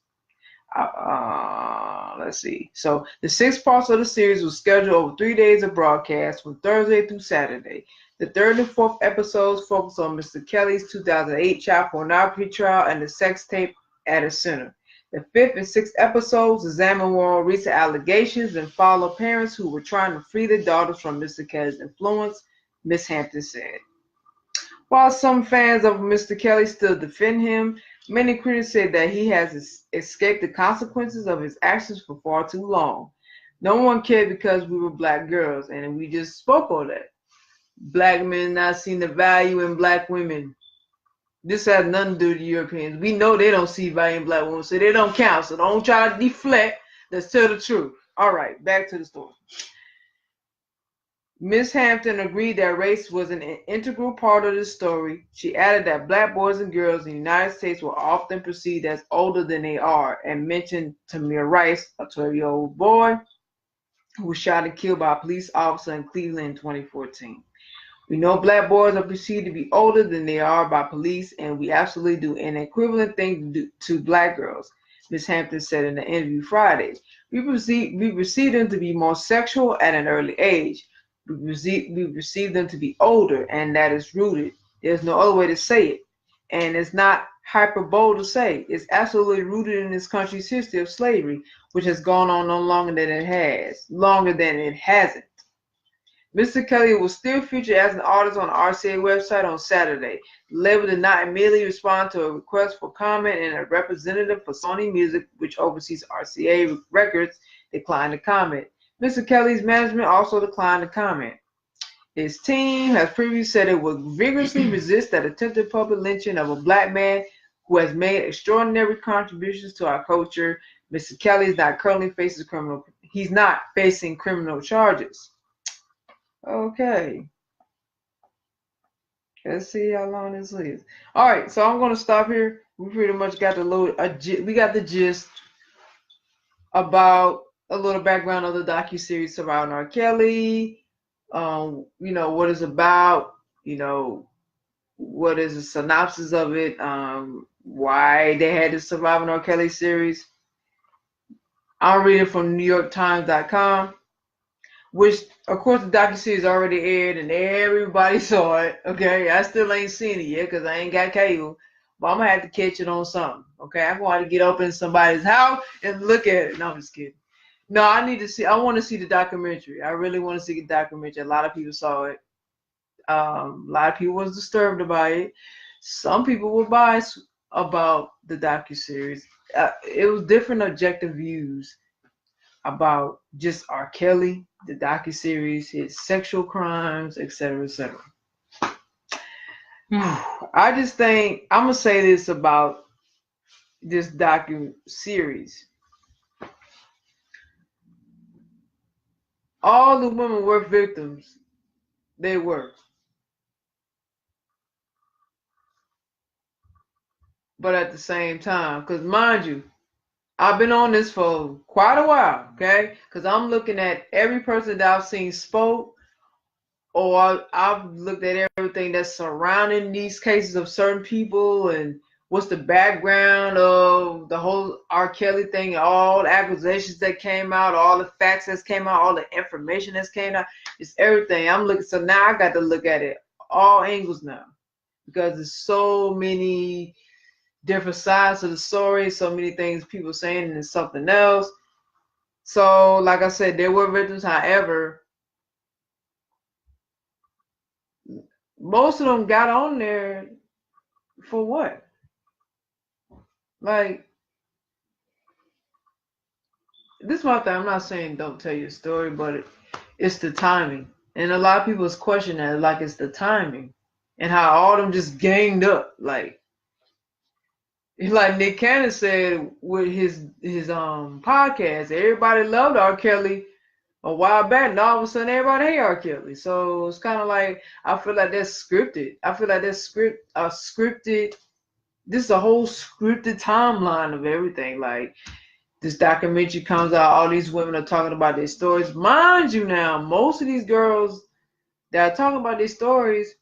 Let's see. So the 6 parts of the series were scheduled over 3 days of broadcast from Thursday through Saturday. The 3rd and 4th episodes focus on Mr. Kelly's 2008 child pornography trial and the sex tape at his center. The 5th and 6th episodes examine more recent allegations and follow parents who were trying to free their daughters from Mr. Kelly's influence, Miss Hampton said. While some fans of Mr. Kelly still defend him, many critics say that he has escaped the consequences of his actions for far too long. No one cared because we were black girls, and we just spoke on that. Black men not seeing the value in black women. This has nothing to do with the Europeans. We know they don't see value in black women, so they don't count. So don't try to deflect. Let's tell the truth. All right, back to the story. Miss Hampton agreed that race was an integral part of the story. She added that black boys and girls in the United States were often perceived as older than they are, and mentioned Tamir Rice, a 12-year-old boy who was shot and killed by a police officer in Cleveland in 2014. We know black boys are perceived to be older than they are by police, and we absolutely do an equivalent thing to black girls, Ms. Hampton said in an interview Friday. We perceive them to be more sexual at an early age. We perceive them to be older, and that is rooted. There's no other way to say it. And it's not hyperbole to say. It's absolutely rooted in this country's history of slavery, which has gone on no longer than it hasn't. Mr. Kelly was still featured as an artist on the RCA website on Saturday. The label did not immediately respond to a request for comment, and a representative for Sony Music, which oversees RCA Records, declined to comment. Mr. Kelly's management also declined to comment. His team has previously said it would vigorously resist that attempted public lynching of a black man who has made extraordinary contributions to our culture. Mr. Kelly is not currently facing criminal charges. Okay. Let's see how long this is. All right, so I'm going to stop here. We pretty much got the gist about a little background of the docuseries Surviving R. Kelly. What it's about. What is the synopsis of it? why they had the Surviving R. Kelly series. I'll read it from NewYorkTimes.com, which, of course, the docuseries already aired and everybody saw it. Okay, I still ain't seen it yet because I ain't got cable, but I'm gonna have to catch it on something. Okay, I'm gonna have to get up in somebody's house and look at it. No, I'm just kidding. No, I need to see. I want to see the documentary. I really want to see the documentary. A lot of people saw it. A lot of people was disturbed about it. Some people were biased about the docuseries. It was different objective views about just R. Kelly, the docuseries, his sexual crimes, etc., etc. I just think I'm gonna say this about this docu-series. All the women were victims. They were. But at the same time, because mind you, I've been on this for quite a while, okay? Because I'm looking at every person that I've seen spoke, or I've looked at everything that's surrounding these cases of certain people and what's the background of the whole R. Kelly thing, all the accusations that came out, all the facts that came out, all the information that's came out. It's everything. I'm looking, so now I got to look at it all angles now because there's so many different sides of the story, so many things people saying and it's something else. So, like I said, there were victims. However, most of them got on there for what? Like, this is my thing. I'm not saying don't tell your story, but it's the timing. And a lot of people's question that, like, it's the timing and how all of them just ganged up. Like Nick Cannon said with his podcast, everybody loved R. Kelly a while back, and all of a sudden everybody hate R. Kelly. So it's kind of like I feel like that's scripted. I feel like that's scripted. This is a whole scripted timeline of everything. Like this documentary comes out, all these women are talking about their stories. Mind you, now most of these girls that are talking about their stories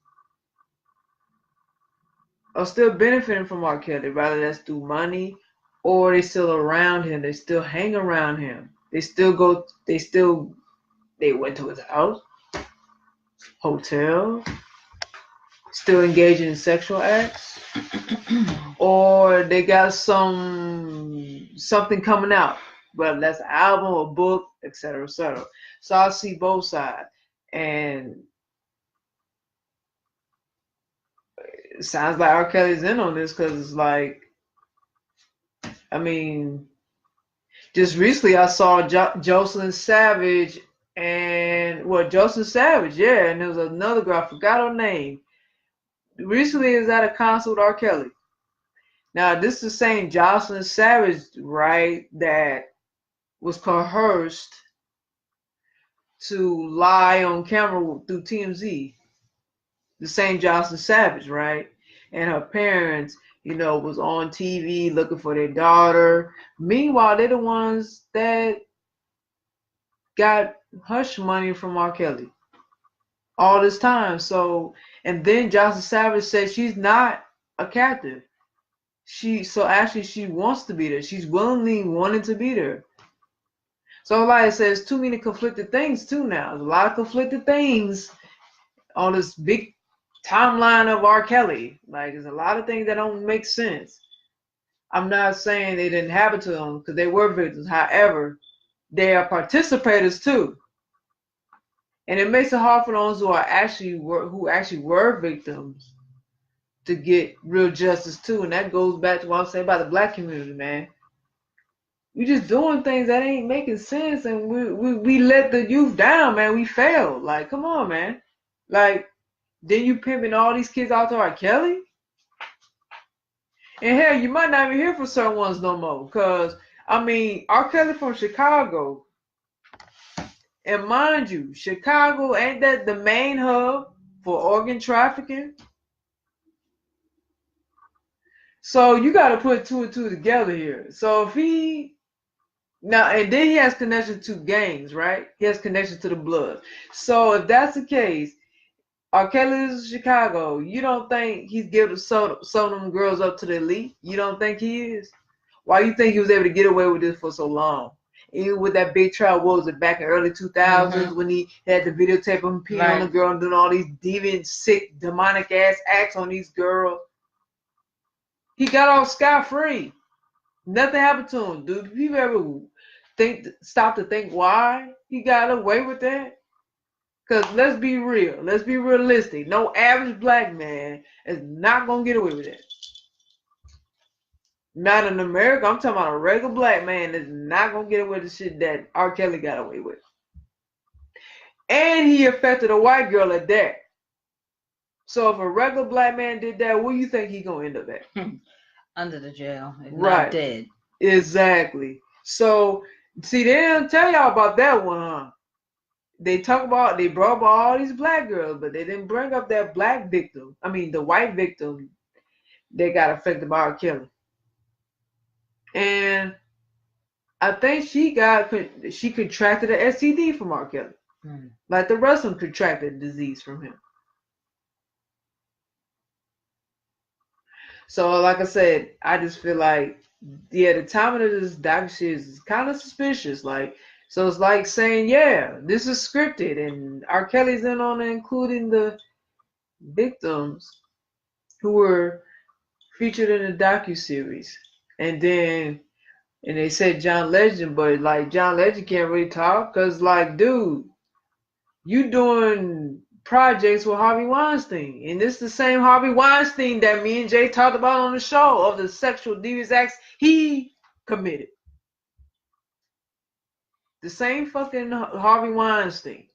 are still benefiting from R. Kelly, whether that's through money or they still around him. They still hang around him. They went to his house, hotel, still engaging in sexual acts, or they got something coming out, whether that's an album or book, etc., etc. So I see both sides, and it sounds like R. Kelly's in on this because it's like, I mean, just recently I saw Jocelyn Savage Jocelyn Savage, yeah, and there was another girl, I forgot her name. Recently is at a concert with R. Kelly. Now, this is the same Jocelyn Savage, right, that was coerced to lie on camera through TMZ. The same Jocelyn Savage, right? And her parents, was on TV looking for their daughter. Meanwhile, they're the ones that got hush money from R. Kelly all this time. So, and then Jocelyn Savage said she's not a captive. She wants to be there. She's willingly wanting to be there. So like I said, there's too many conflicted things too now. There's a lot of conflicted things on this big timeline of R. Kelly. Like there's a lot of things that don't make sense. I'm not saying they didn't happen to them because they were victims. However, they are participators too. And it makes it hard for those who actually were victims to get real justice too. And that goes back to what I'm saying about the black community, man. We just doing things that ain't making sense, and we let the youth down, man. We failed. Like, come on, man. Like, then you pimping all these kids out to R. Kelly? And hell, you might not even hear from certain ones no more. Cause I mean, R. Kelly from Chicago. And mind you, Chicago ain't that the main hub for organ trafficking? So you gotta put two and two together here. So if and then he has connection to gangs, right? He has connection to the blood. So if that's the case, R. Kelly is Chicago. You don't think he's giving some of them girls up to the elite? You don't think he is? Why you think he was able to get away with this for so long? Even with that big trial, what was it, back in early 2000s when he had the videotape of him peeing on the girl and doing all these deviant, sick, demonic ass acts on these girls? He got off scot-free. Nothing happened to him, dude. If you ever stop to think why he got away with that? Because let's be real. Let's be realistic. No average black man is not going to get away with that. Not in America. I'm talking about a regular black man is not going to get away with the shit that R. Kelly got away with. And he affected a white girl at that. So if a regular black man did that, where do you think he going to end up at? Under the jail. Right. Not dead. Exactly. So, see, they didn't tell y'all about that one, huh? They brought up all these black girls, but they didn't bring up that black victim. I mean, the white victim that got affected by R. Kelly. And I think she contracted an STD from R. Kelly. Like the rest of them contracted disease from him. So, like I said, I just feel like, yeah, the timing of this docu series is kind of suspicious. Like, so it's like saying, yeah, this is scripted, and R. Kelly's in on it, including the victims who were featured in the docuseries. And they said John Legend, but like John Legend can't really talk because, like, dude, you doing projects with Harvey Weinstein, and this is the same Harvey Weinstein that me and Jay talked about on the show of the sexual devious acts he committed. The same fucking Harvey Weinstein.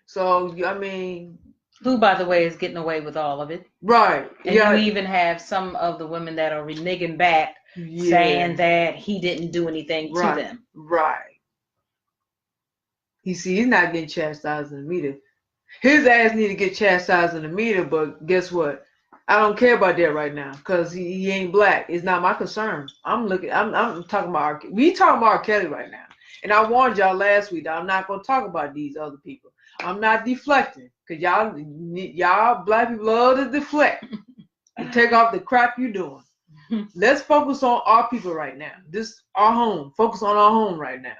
So, I mean... Who, by the way, is getting away with all of it. Right. And you even have some of the women that are reneging back, saying that he didn't do anything to them. Right. He's not getting chastised in the media. His ass need to get chastised in the media, but guess what? I don't care about that right now because he ain't black. It's not my concern. I'm talking about we talking about R. Kelly right now. And I warned y'all last week that I'm not going to talk about these other people. I'm not deflecting because y'all black people love to deflect and take off the crap you're doing. Let's focus on our people right now. This our home. Focus on our home right now.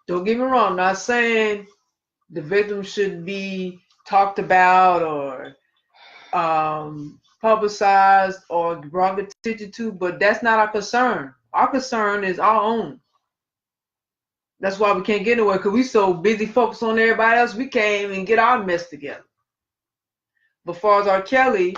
Don't get me wrong. I'm not saying the victim should be talked about or publicized or brought attention to, but that's not our concern. Our concern is our own. That's why we can't get nowhere because we so busy focused on everybody else, we can't even get our mess together. But as far as R. Kelly,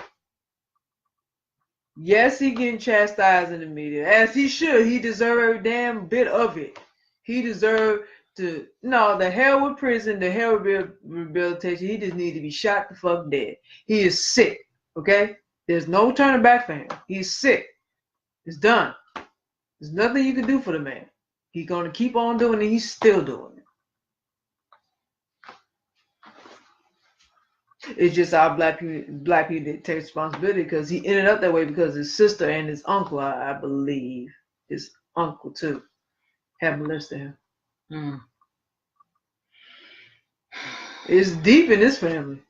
yes, he getting chastised in the media, as he should. He deserved every damn bit of it. He deserved the hell with prison, the hell with rehabilitation. He just needs to be shot the fuck dead. He is sick, okay? There's no turning back for him. He's sick. It's done. There's nothing you can do for the man. He's going to keep on doing it. He's still doing it. It's just our black people that take responsibility because he ended up that way because his sister and his uncle, I believe, his uncle too, have molested him. It's deep in his family.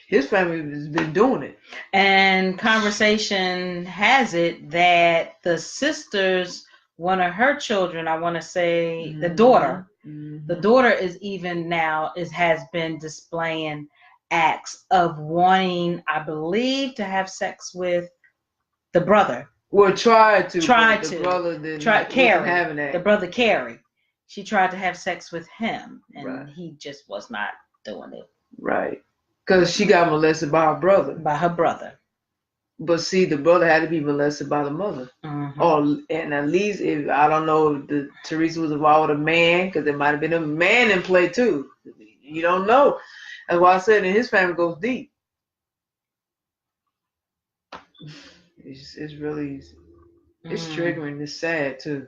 His family has been doing it. And conversation has it that the sisters, one of her children, I want to say the daughter, the daughter is even now has been displaying acts of wanting, I believe, to have sex with the brother. Well, tried to. The brother didn't. Carrie, the brother Carrie. She tried to have sex with him, and he just was not doing it. Right. Because she got molested by her brother. By her brother. But see, the brother had to be molested by the mother. And at least, if I don't know if Teresa was involved with a man, because there might have been a man in play too. You don't know. That's why I said that his family goes deep. It's really, it's triggering. It's sad too.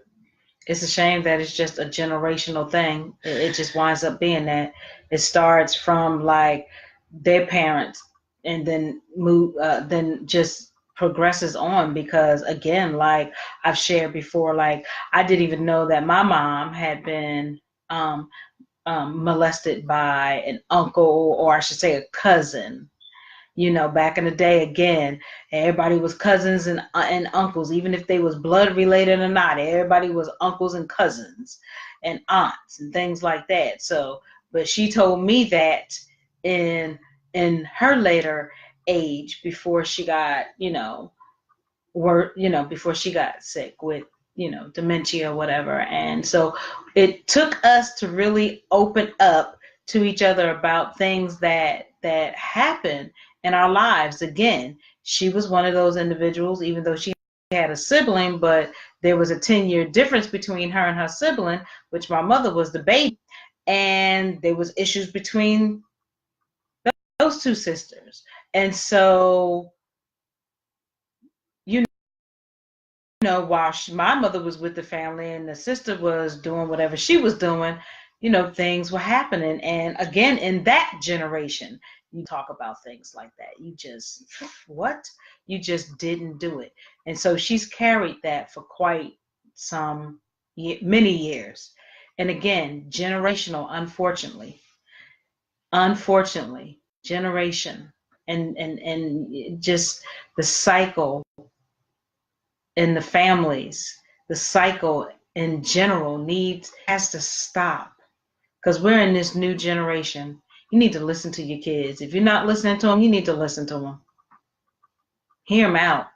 It's a shame that it's just a generational thing. It just winds up being that. It starts from like their parents and then then just progresses on because again, like I've shared before, like I didn't even know that my mom had been molested by an uncle, or I should say a cousin. You know, back in the day, again, everybody was cousins and uncles, even if they was blood related or not. Everybody was uncles and cousins and aunts and things like that. So, but she told me that in her later age, before she got, before she got sick with, dementia or whatever. And so it took us to really open up to each other about things that happen in our lives. Again, she was one of those individuals, even though she had a sibling, but there was a 10-year difference between her and her sibling, which my mother was the baby, and there was issues between those two sisters. And so, while my mother was with the family and the sister was doing whatever she was doing, things were happening. And again, in that generation, you talk about things like that. You just, what? You just didn't do it. And so she's carried that for quite many years. And again, generational, unfortunately, generation, and just the cycle in the families, the cycle in general has to stop, because we're in this new generation. You need to listen to your kids. If you're not listening to them, you need to listen to them. Hear them out.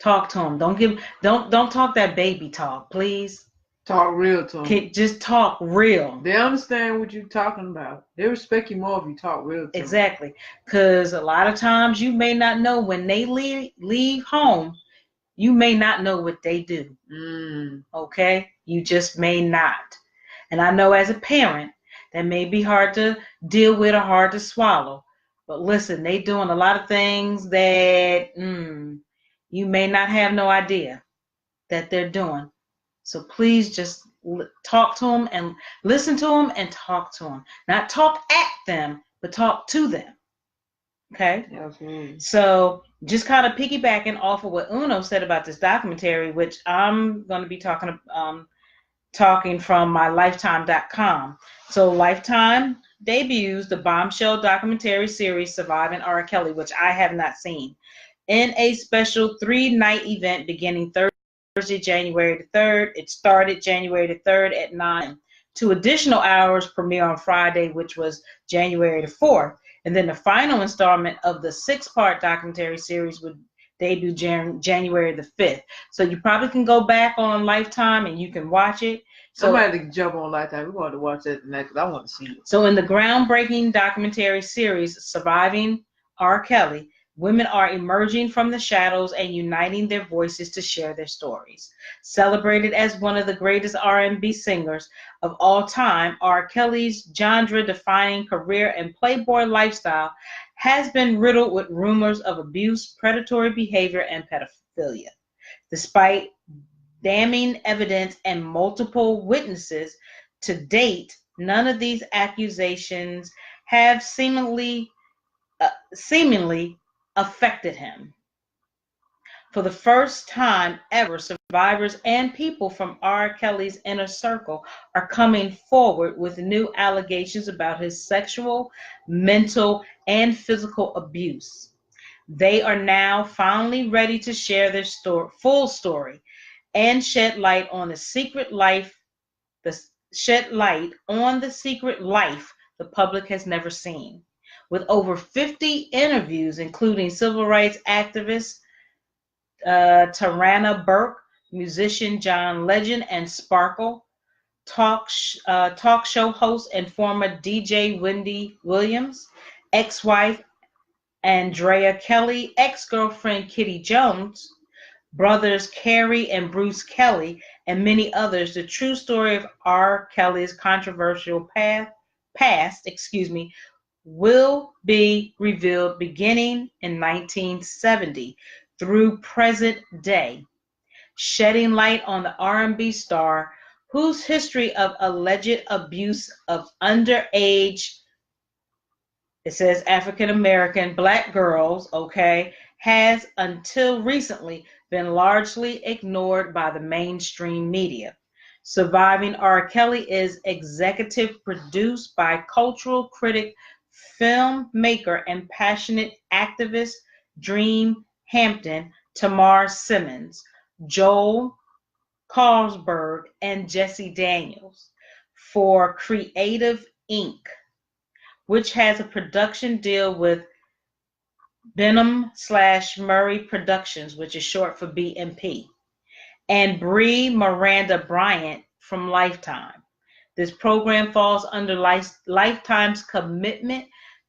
Talk to them. Don't talk that baby talk, please. Talk real to them. Just talk real. They understand what you're talking about. They respect you more if you talk real to them. Exactly. Because a lot of times you may not know when they leave home. You may not know what they do. Okay? You just may not. And I know as a parent, that may be hard to deal with or hard to swallow. But listen, they doing a lot of things that you may not have no idea that they're doing. So please just talk to them and listen to them and talk to them. Not talk at them, but talk to them. Okay? Okay. So just kind of piggybacking off of what Uno said about this documentary, which I'm going to be talking from my Lifetime.com. So Lifetime debuts the bombshell documentary series Surviving RKelly, which I have not seen, in a special 3-night event beginning Thursday, January the 3rd. It started January the 3rd at 9. 2 additional hours premiere on Friday, which was January the 4th. And then the final installment of the 6-part documentary series would debut January the 5th. So you probably can go back on Lifetime and you can watch it. So somebody to jump on Lifetime. We want to watch that next. I want to see it. So in the groundbreaking documentary series Surviving RKelly, women are emerging from the shadows and uniting their voices to share their stories. Celebrated as one of the greatest R&B singers of all time, RKelly's genre-defining career and playboy lifestyle has been riddled with rumors of abuse, predatory behavior, and pedophilia. Despite damning evidence and multiple witnesses, to date, none of these accusations have seemingly affected him. For the first time ever, survivors and people from RKelly's inner circle are coming forward with new allegations about his sexual, mental, and physical abuse. They are now finally ready to share their full story and shed light on the secret life the public has never seen. With over 50 interviews, including civil rights activist Tarana Burke, musician John Legend, and Sparkle, talk show host and former DJ Wendy Williams, ex-wife Andrea Kelly, ex-girlfriend Kitty Jones, brothers Carrie and Bruce Kelly, and many others, the true story of RKelly's controversial past, will be revealed beginning in 1970 through present day, shedding light on the R&B star whose history of alleged abuse of underage, it says African American Black girls, has until recently been largely ignored by the mainstream media. Surviving R. Kelly is executive produced by cultural critic, filmmaker, and passionate activist Dream Hampton, Tamar Simmons, Joel Carlsberg, and Jesse Daniels for Creative Inc., which has a production deal with Benham/Murray Productions, which is short for BMP, and Bree Miranda Bryant from Lifetime. This program falls under Lifetime's commitment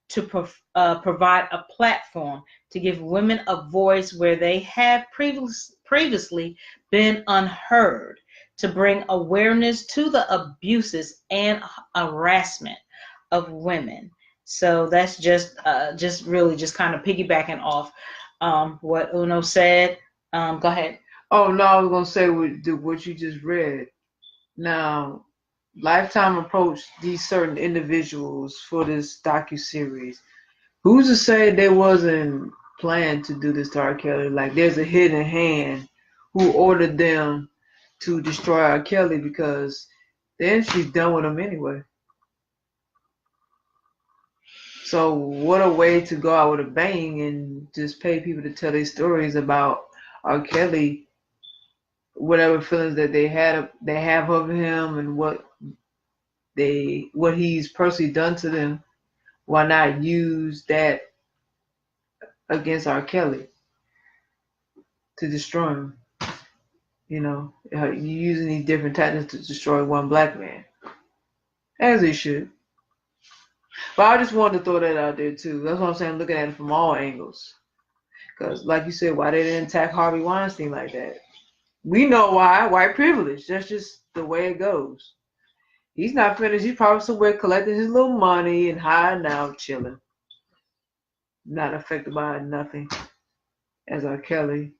to provide a platform to give women a voice where they have previously been unheard, to bring awareness to the abuses and harassment of women. So that's just really just kind of piggybacking off what Uno said. Go ahead. Oh no, I was gonna say what you just read. Now, Lifetime approached these certain individuals for this docu-series. Who's to say they wasn't planned to do this to R. Kelly? Like, there's a hidden hand who ordered them to destroy R. Kelly because then she's done with him anyway. So what a way to go out with a bang and just pay people to tell their stories about R. Kelly, whatever feelings that they have of him and what he's personally done to them. Why not use that against R. Kelly to destroy him? You know, you're using these different tactics to destroy one black man, as they should. But I just wanted to throw that out there too. That's what I'm saying. I'm looking at it from all angles. Because, like you said, why they didn't attack Harvey Weinstein like that? We know why. White privilege. That's just the way it goes. He's not finished. He's probably somewhere collecting his little money and hiding out, chilling. Not affected by nothing. As R. Kelly.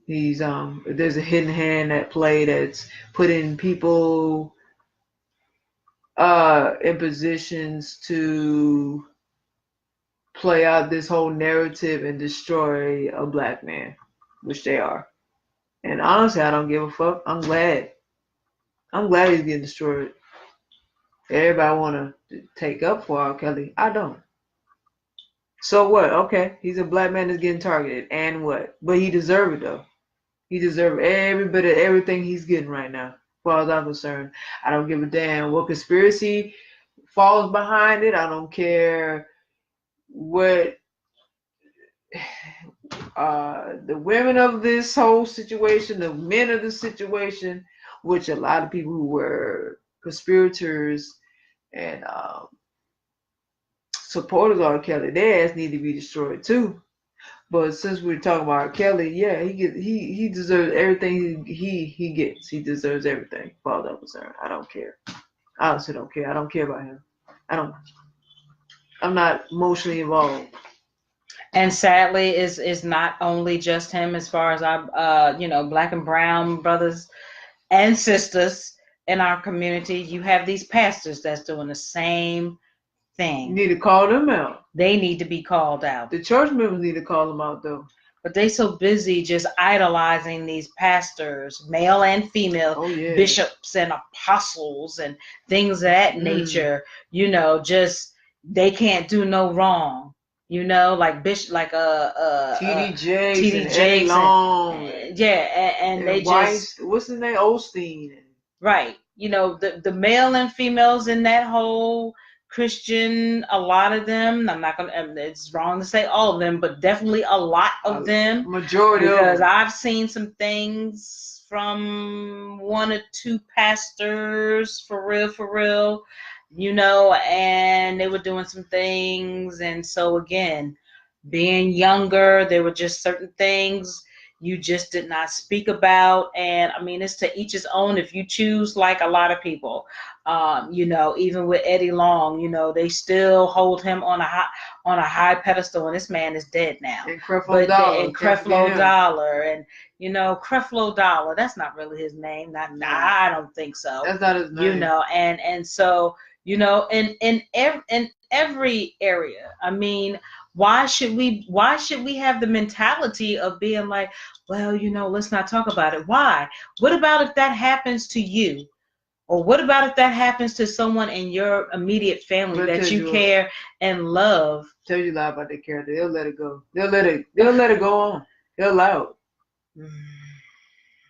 He's there's a hidden hand at play that's putting people in positions to play out this whole narrative and destroy a black man, which they are. And honestly, I don't give a fuck. I'm glad he's getting destroyed. Everybody want to take up for R. Kelly. I don't. So what? Okay, he's a black man that's getting targeted. And what? But he deserved it, though. He deserved every bit of everything he's getting right now, as far as I'm concerned. I don't give a damn what conspiracy falls behind it. I don't care what the women of this whole situation, the men of the situation, which a lot of people who were conspirators and supporters of R. Kelly, their ass need to be destroyed too. But since we're talking about R. Kelly, yeah, he deserves everything he gets. He deserves everything. As far as I'm concerned, I don't care. I honestly don't care. I don't care about him. I'm not emotionally involved. And sadly, it's not only just him. As far as our black and brown brothers and sisters in our community, you have these pastors that's doing the same thing. You need to call them out. They need to be called out. The church members need to call them out, though. But they so busy just idolizing these pastors, male and female, bishops and apostles and things of that nature. Just they can't do no wrong. Like Bishop, like T.D. Jakes, Long, and they just what's his name, Osteen, right? The male and females in that whole Christian, a lot of them. I'm not gonna. It's wrong to say all of them, but definitely a lot of them. Majority, because I've seen some things from one or two pastors, for real. And they were doing some things. And so again, being younger, there were just certain things you just did not speak about. And I mean, it's to each his own. If you choose, like a lot of people, even with Eddie Long, they still hold him on a high pedestal, and this man is dead now. And Creflo Dollar. And Creflo Dollar. And Creflo Dollar, that's not really his name. I don't think so. That's not his name. And so, in every area. I mean, Why should we have the mentality of being like, well, let's not talk about it? Why? What about if that happens to you? Or what about if that happens to someone in your immediate family that you care and love? Tell you a lot about their character. They'll let it go. They'll let it go on. They'll allow it.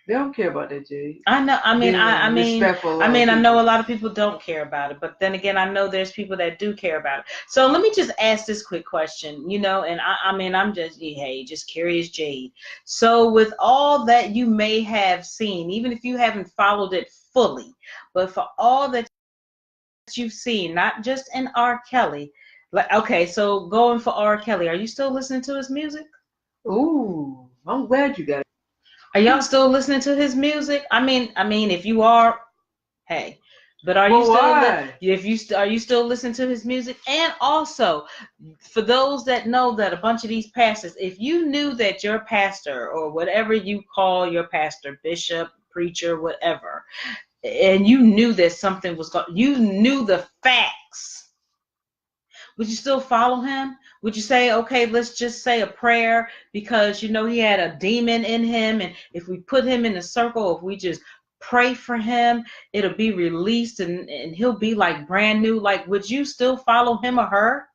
They don't care about that, Jay. I know. I mean, I know a lot of people don't care about it, but then again, I know there's people that do care about it. So let me just ask this quick question, and I'm just, hey, just curious, Jade. So with all that you may have seen, even if you haven't followed it fully, but for all that you've seen, not just in R. Kelly, like, okay, so going for R. Kelly, are you still listening to his music? Ooh, I'm glad you got it. Are y'all still listening to his music? I mean, if you are, hey, but are you still are you still listening to his music? And also, for those that know that a bunch of these pastors, if you knew that your pastor or whatever you call your pastor, bishop, preacher, whatever, and you knew that something was going, you knew the facts, would you still follow him? Would you say, okay, let's just say a prayer because he had a demon in him, and if we put him in a circle, if we just pray for him, it'll be released and he'll be like brand new? Like, would you still follow him or her?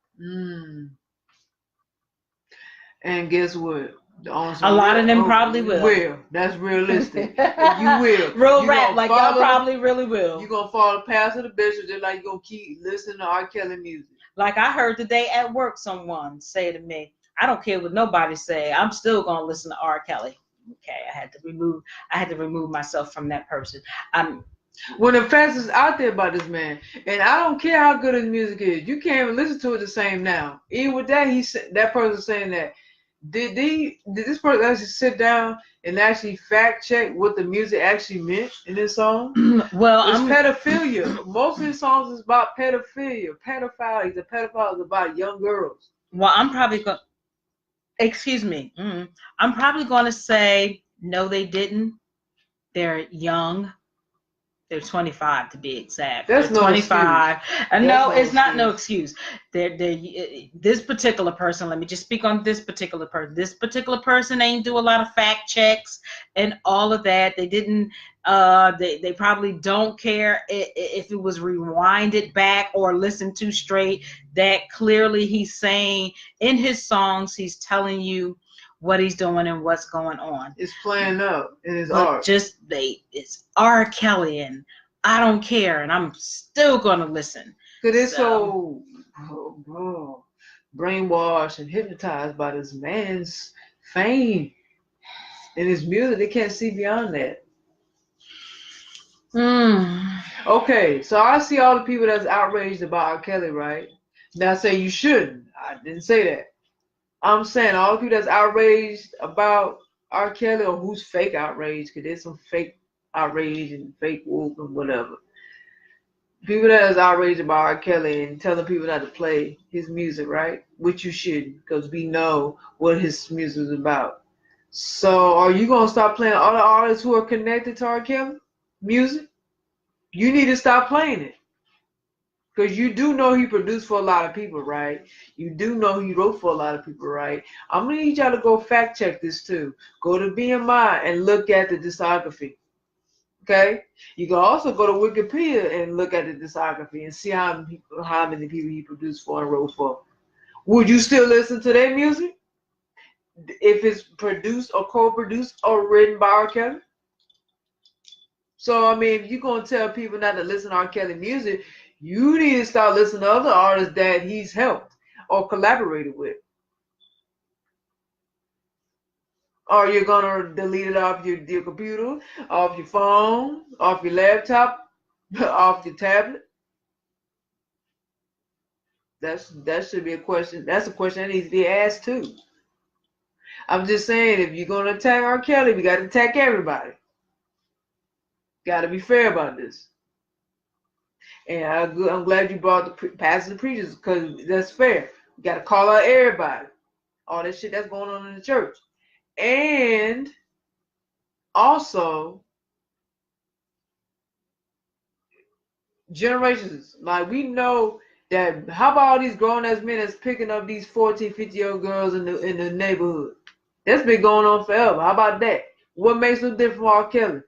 And guess what? A lot of them probably will. That's realistic. You will. Real rap, like y'all probably really will. You're going to follow the pastor, the bishop, just like you're going to keep listening to R. Kelly music. Like I heard today at work someone say to me, I don't care what nobody say, I'm still going to listen to R. Kelly. Okay, I had to remove myself from that person. When the facts is out there about this man, and I don't care how good his music is, you can't even listen to it the same now. Even with that, that person saying that. Did this person actually sit down and actually fact check what the music actually meant in this song? Well, it's pedophilia. Most of his songs is about pedophilia, pedophile. He's a pedophile. Is about young girls. Well, I'm probably going. Excuse me. I'm probably going to say no, they didn't. They're young. They're 25 to be exact. That's They're 25. No, it's not no excuse. They're this particular person, let me just speak on this particular person. This particular person ain't do a lot of fact checks and all of that. They didn't, they probably don't care if it was rewinded back or listened to straight. That clearly he's saying in his songs, he's telling you what he's doing and what's going on. It's playing up in his art. It's R. Kelly, and I don't care, and I'm still gonna listen. Cause it's so brainwashed and hypnotized by this man's fame and his music. They can't see beyond that. Okay, so I see all the people that's outraged about R. Kelly, right? Now say you shouldn't. I didn't say that. I'm saying all the people that's outraged about R. Kelly, or who's fake outraged, because there's some fake outrage and fake woke and whatever. People that is outraged about R. Kelly and telling people not to play his music, right? Which you shouldn't, because we know what his music is about. So are you going to stop playing other artists who are connected to R. Kelly music? You need to stop playing it. Because you do know he produced for a lot of people, right? You do know he wrote for a lot of people, right? I'm going to need y'all to go fact check this too. Go to BMI and look at the discography. Okay? You can also go to Wikipedia and look at the discography and see how many people he produced for and wrote for. Would you still listen to their music if it's produced or co-produced or written by R. Kelly? So, I mean, if you're going to tell people not to listen to R. Kelly music, you need to start listening to other artists that he's helped or collaborated with. Or you're going to delete it off your computer, off your phone, off your laptop, off your tablet. That should be a question. That's a question that needs to be asked too. I'm just saying, if you're going to attack R. Kelly, we got to attack everybody. Got to be fair about this. And I'm glad you brought the pastors and preachers, because that's fair. You got to call out everybody. All that shit that's going on in the church. And also, generations. Like, we know That how about all these grown ass men that's picking up these 14, 50-year-old girls in the neighborhood? That's been going on forever. How about that? What makes them different from R. Kelly?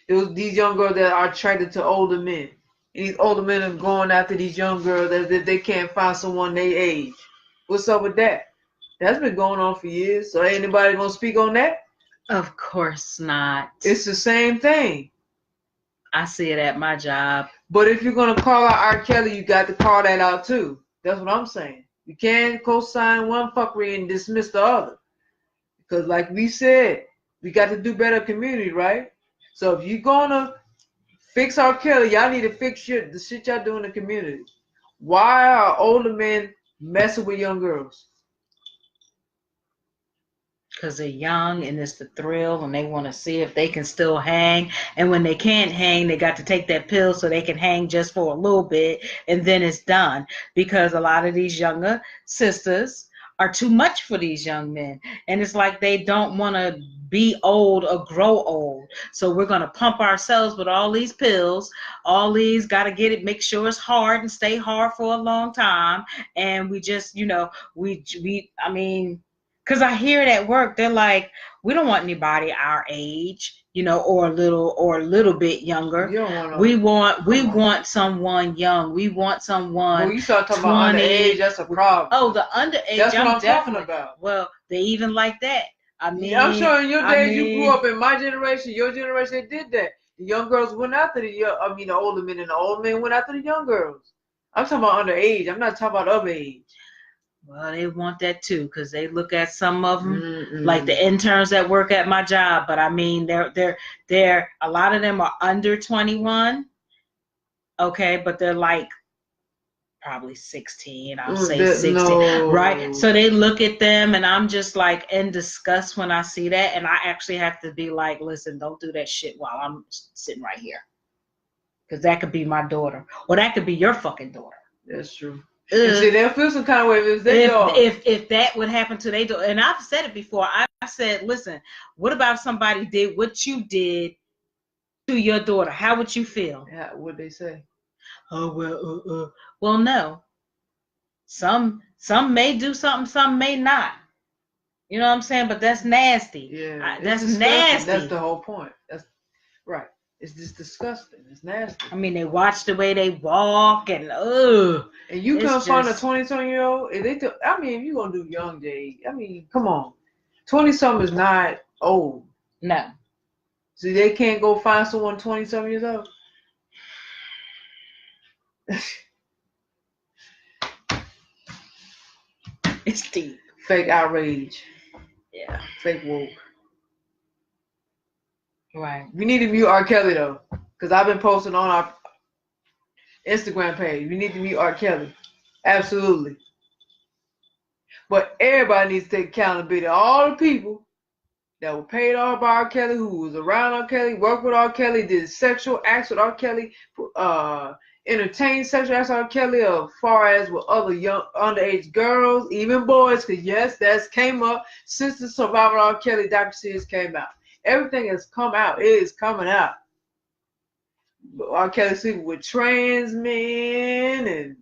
These young girls that are attracted to older men. And these older men are going after these young girls as if they can't find someone their age. What's up with that? That's been going on for years. So ain't anybody gonna speak on that? Of course not. It's the same thing. I see it at my job. But if you're gonna call out R. Kelly, you got to call that out too. That's what I'm saying. You can't co-sign one fuckery and dismiss the other. Because like we said, we got to do better community, right? So if you're gonna fix R. Kelly, y'all need to fix the shit y'all do in the community. Why are older men messing with young girls? Because they're young and it's the thrill and they want to see if they can still hang. And when they can't hang, they got to take that pill so they can hang just for a little bit and then it's done. Because a lot of these younger sisters are too much for these young men. And it's like they don't want to be old or grow old. So we're going to pump ourselves with all these pills. All these got to get it, make sure it's hard and stay hard for a long time. And we just, I mean, because I hear it at work, they're like, we don't want anybody our age, or a little bit younger. We want someone young. We want someone. Well, you start talking about underage, that's a problem. Oh, the underage. That's what I'm talking about. Well, they even like that. I mean, I'm sure in your days you grew up in my generation, your generation, they did that. The young girls went after the older men, and the old men went after the young girls. I'm talking about underage. I'm not talking about of age. Well, they want that too, because they look at some of them, like the interns that work at my job. But I mean, they're a lot of them are under 21. Okay, but they're like probably 16. I'll say 16, no. Right? So they look at them, and I'm just like in disgust when I see that, and I actually have to be like, listen, don't do that shit while I'm sitting right here, because that could be my daughter, or that could be your fucking daughter. That's true. And see, they'll feel some kind of way if that would happen to their daughter. And I've said it before. I said, listen, what about if somebody did what you did to your daughter? How would you feel? Yeah, what'd they say? Oh, well, no. Some may do something, some may not. You know what I'm saying? But that's nasty. Yeah, that's nasty. That's the whole point. That's right. It's just disgusting. It's nasty. I mean, they watch the way they walk and And you come find a 20-something-year-old. If you're gonna do young Jay, I mean, come on. 20-something is not old. No. So they can't go find someone 20-something years old. It's deep. Fake outrage. Yeah. Fake woke. Right. We need to mute R. Kelly though, because I've been posting on our Instagram page. We need to mute R. Kelly. Absolutely. But everybody needs to take accountability. All the people that were paid off by R. Kelly, who was around R. Kelly, worked with R. Kelly, did sexual acts with R. Kelly, entertained sexual acts with R. Kelly, as far as with other young underage girls, even boys, because yes, that's came up since the Survivor R. Kelly docuseries came out. Everything has come out. It is coming out. R. Kelly sleeping with trans men and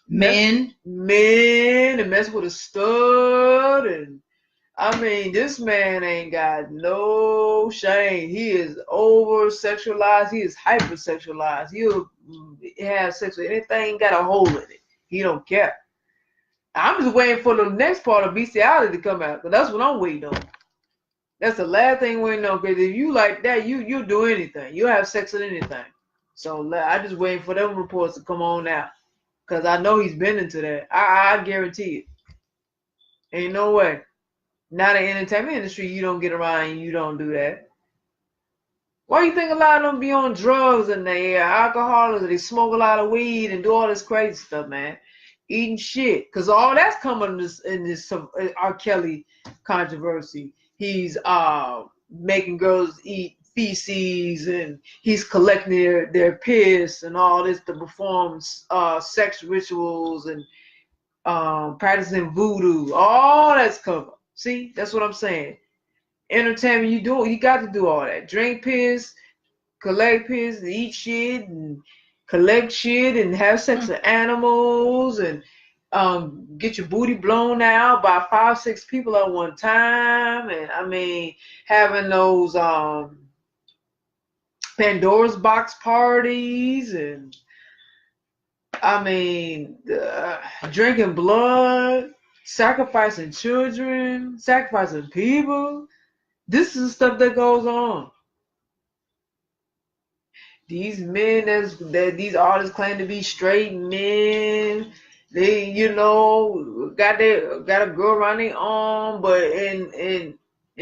men and messing with a stud, and I mean, this man ain't got no shame. He is over sexualized. He is hypersexualized. He'll have sex with anything, got a hole in it. He don't care. I'm just waiting for the next part of bestiality to come out, because that's what I'm waiting on. That's the last thing we know, because if you like that, you do anything. You have sex with anything. So I just waiting for them reports to come on out, because I know he's been into that. I guarantee it. Ain't no way. Not in the entertainment industry, you don't get around and you don't do that. Why do you think a lot of them be on drugs and they are alcoholics, and they smoke a lot of weed and do all this crazy stuff, man? Eating shit. Because all that's coming in this R. Kelly controversy. He's making girls eat feces, and he's collecting their piss and all this to perform sex rituals and practicing voodoo. All that's covered. See, that's what I'm saying. Entertainment, you got to do all that. Drink piss, collect piss, eat shit, and collect shit and have sex with animals and get your booty blown out by 5-6 people at one time, and I mean having those Pandora's box parties, and I mean drinking blood, sacrificing children, sacrificing people. This is the stuff that goes on. These men that these artists claim to be straight men, they got a girl around their arm, but in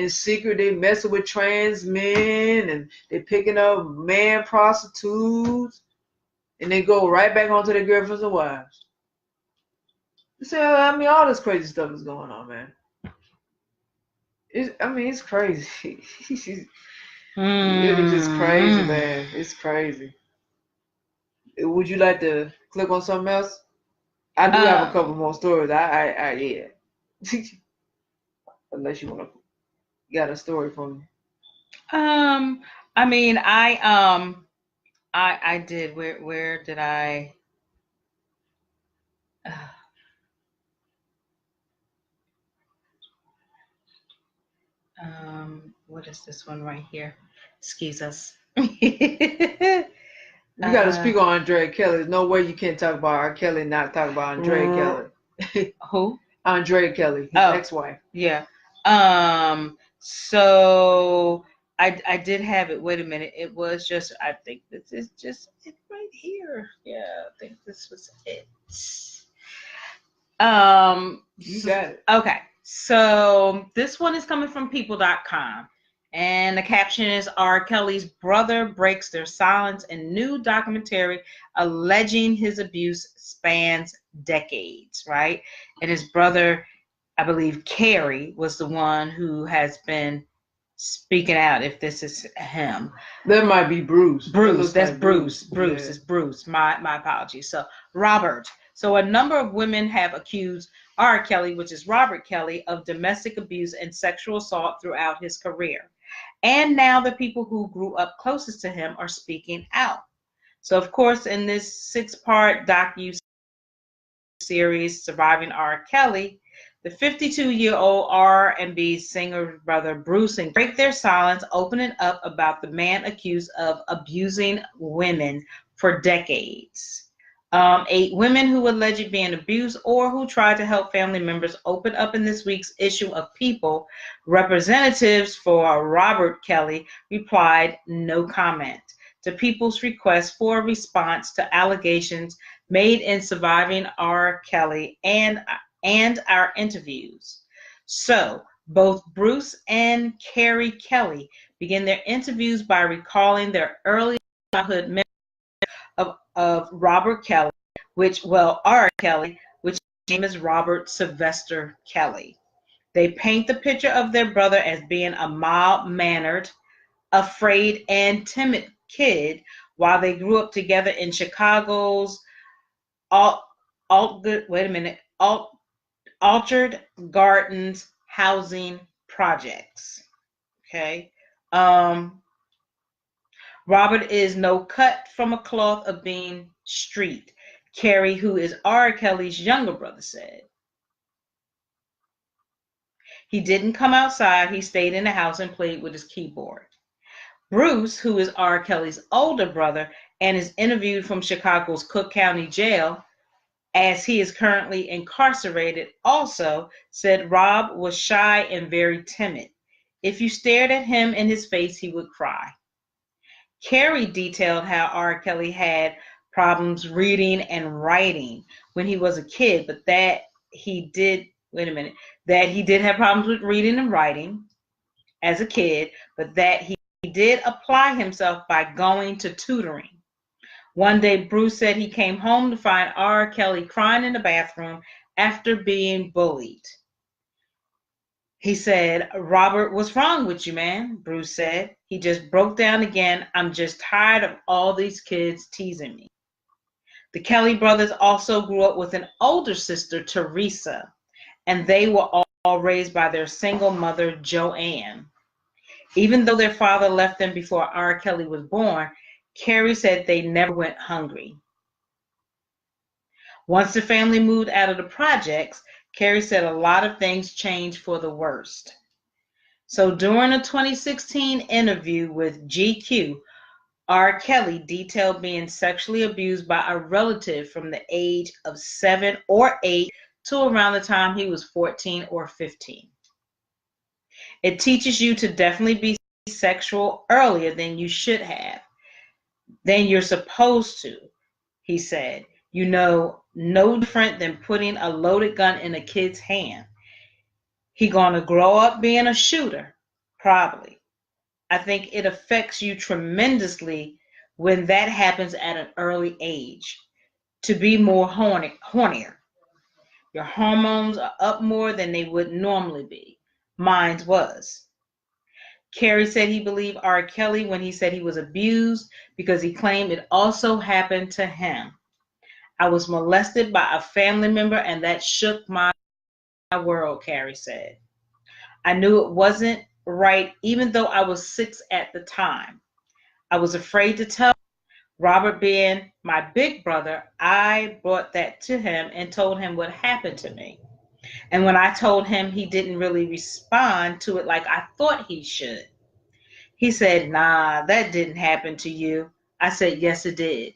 secret they messing with trans men and they picking up man prostitutes and they go right back onto their girlfriends and wives. So I mean all this crazy stuff is going on, man. It's crazy. It's just crazy, man. It's crazy. Would you like to click on something else? I do have a couple more stories. Yeah. Unless you got a story for me. I mean, I did. Where did I? What is this one right here? Excuse us. You got to speak on RKelly. There's no way you can't talk about RKelly and not talk about RKelly. Who? RKelly, his ex-wife. Yeah. So I did have it. Wait a minute. It was just, I think this is just it right here. Yeah, I think this was it. You got it. Okay. So this one is coming from people.com. And the caption is RKelly's brother breaks their silence in new documentary alleging his abuse spans decades, right? And his brother, I believe Carrie, was the one who has been speaking out, if this is him. That might be Bruce. That's like Bruce. Bruce. Yeah. It's Bruce. My apologies. So Robert. So a number of women have accused RKelly, which is Robert Kelly, of domestic abuse and sexual assault throughout his career. And now the people who grew up closest to him are speaking out. So, of course, in this 6-part docu-series, Surviving RKelly, the 52-year-old R&B singer brother Bruce and break their silence, opening up about the man accused of abusing women for decades. 8 women who alleged being abused or who tried to help family members open up in this week's issue of People. Representatives for Robert Kelly replied no comment to People's request for a response to allegations made in Surviving RKelly and our interviews. So both Bruce and Carrie Kelly begin their interviews by recalling their early childhood memories of Robert Kelly, R. Kelly, which his name is Robert Sylvester Kelly. They paint the picture of their brother as being a mild-mannered, afraid, and timid kid while they grew up together in Chicago's Orchard Gardens housing projects. Okay. Robert is no cut from a cloth of being street, Carrie, who is RKelly's younger brother, said. He didn't come outside. He stayed in the house and played with his keyboard. Bruce, who is RKelly's older brother and is interviewed from Chicago's Cook County Jail, as he is currently incarcerated, also said Rob was shy and very timid. If you stared at him in his face, he would cry. Carrie detailed how RKelly had problems reading and writing when he was a kid, but that he did have problems with reading and writing as a kid, but that he did apply himself by going to tutoring. One day, Bruce said he came home to find RKelly crying in the bathroom after being bullied. He said, Robert, what's wrong with you, man? Bruce said. He just broke down again. I'm just tired of all these kids teasing me. The Kelly brothers also grew up with an older sister, Teresa, and they were all raised by their single mother, Joanne. Even though their father left them before RKelly was born, Carrie said they never went hungry. Once the family moved out of the projects, Carrie said a lot of things changed for the worst. So during a 2016 interview with GQ, RKelly detailed being sexually abused by a relative from the age of 7 or 8 to around the time he was 14 or 15. It teaches you to definitely be sexual earlier than you should have, than you're supposed to, he said. You know, no different than putting a loaded gun in a kid's hand. He gonna grow up being a shooter, probably. I think it affects you tremendously when that happens at an early age, to be more hornier. Your hormones are up more than they would normally be. Mine was. Carrie said he believed RKelly when he said he was abused because he claimed it also happened to him. I was molested by a family member and that shook my world, Carrie said. I knew it wasn't right even though I was 6 at the time. I was afraid to tell Robert being my big brother. I brought that to him and told him what happened to me. And when I told him, he didn't really respond to it like I thought he should. He said, "Nah, that didn't happen to you." I said, "Yes, it did."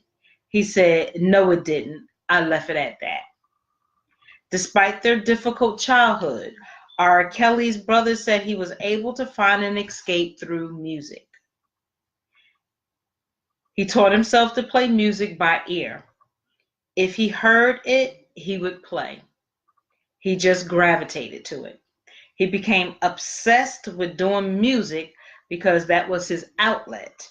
He said, "No, it didn't." I left it at that. Despite their difficult childhood, RKelly's brother said he was able to find an escape through music. He taught himself to play music by ear. If he heard it, he would play. He just gravitated to it. He became obsessed with doing music because that was his outlet.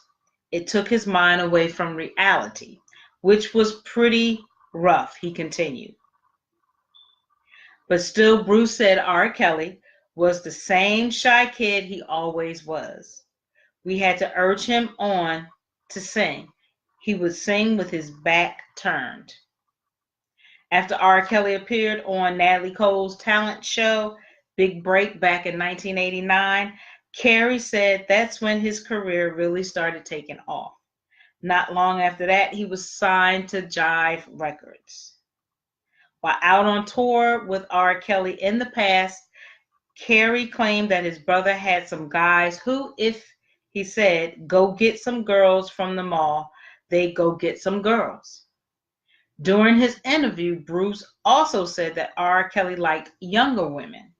It took his mind away from reality, which was pretty rough, he continued. But still, Bruce said RKelly was the same shy kid he always was. We had to urge him on to sing. He would sing with his back turned. After RKelly appeared on Natalie Cole's talent show, Big Break, back in 1989, Carrie said that's when his career really started taking off. Not long after that, he was signed to Jive Records. While out on tour with RKelly in the past, Carrie claimed that his brother had some guys who, if he said, "Go get some girls from the mall," they'd go get some girls. During his interview, Bruce also said that RKelly liked younger women.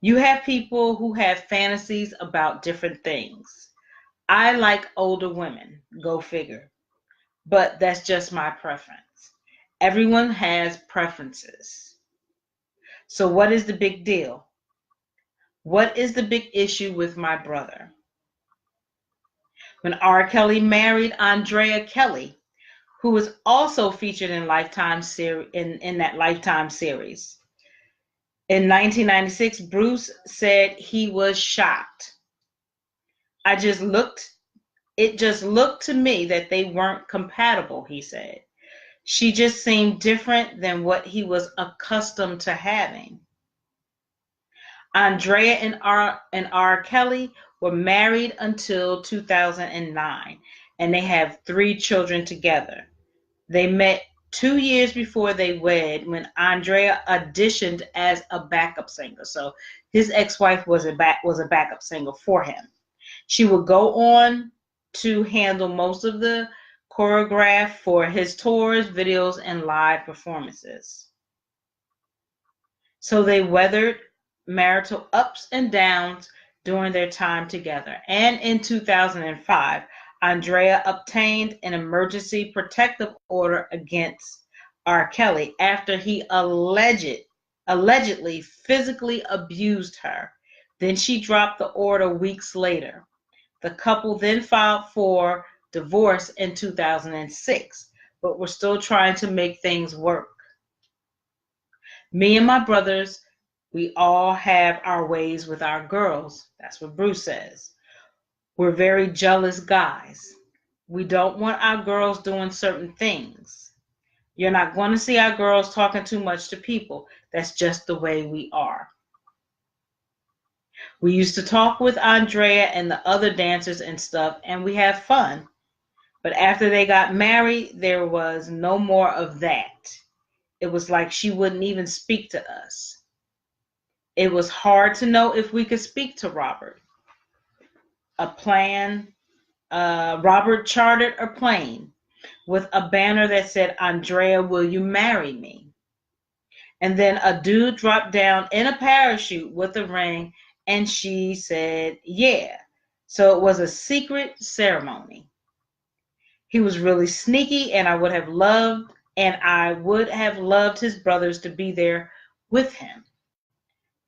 You have people who have fantasies about different things. I like older women, go figure. But that's just my preference. Everyone has preferences. So what is the big deal? What is the big issue with my brother? When RKelly married Andrea Kelly, who was also featured in in that Lifetime series. In 1996, Bruce said he was shocked. It just looked to me that they weren't compatible, he said. She just seemed different than what he was accustomed to having. Andrea and RKelly were married until 2009, and they have 3 children together. They met 2 years before they wed when Andrea auditioned as a backup singer. So his ex-wife was a backup singer for him. She would go on to handle most of the choreograph for his tours, videos, and live performances. So they weathered marital ups and downs during their time together. And in 2005, Andrea obtained an emergency protective order against RKelly after he allegedly physically abused her. Then she dropped the order weeks later. The couple then filed for divorce in 2006, but were still trying to make things work. Me and my brothers, we all have our ways with our girls. That's what Bruce says. We're very jealous guys. We don't want our girls doing certain things. You're not going to see our girls talking too much to people. That's just the way we are. We used to talk with Andrea and the other dancers and stuff, and we have fun. But after they got married, there was no more of that. It was like she wouldn't even speak to us. It was hard to know if we could speak to Robert. Robert chartered a plane with a banner that said, "Andrea, will you marry me?" And then a dude dropped down in a parachute with a ring, and she said, yeah. So it was a secret ceremony. He was really sneaky, and I would have loved his brothers to be there with him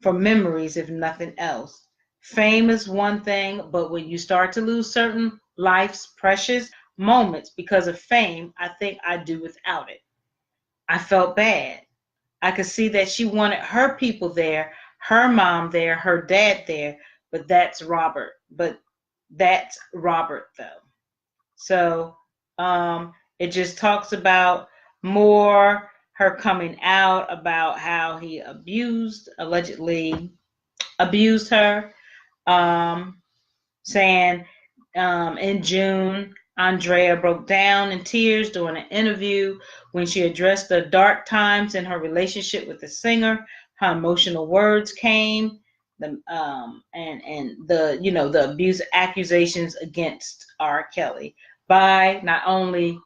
for memories, if nothing else. Fame is one thing, but when you start to lose certain life's precious moments because of fame, I think I'd do without it. I felt bad. I could see that she wanted her people there, her mom there, her dad there, but that's Robert. But that's Robert though. So it just talks about more her coming out about how he allegedly abused her, saying in June, Andrea broke down in tears during an interview when she addressed the dark times in her relationship with the singer. Her emotional words came, and the abuse accusations against R. Kelly by not only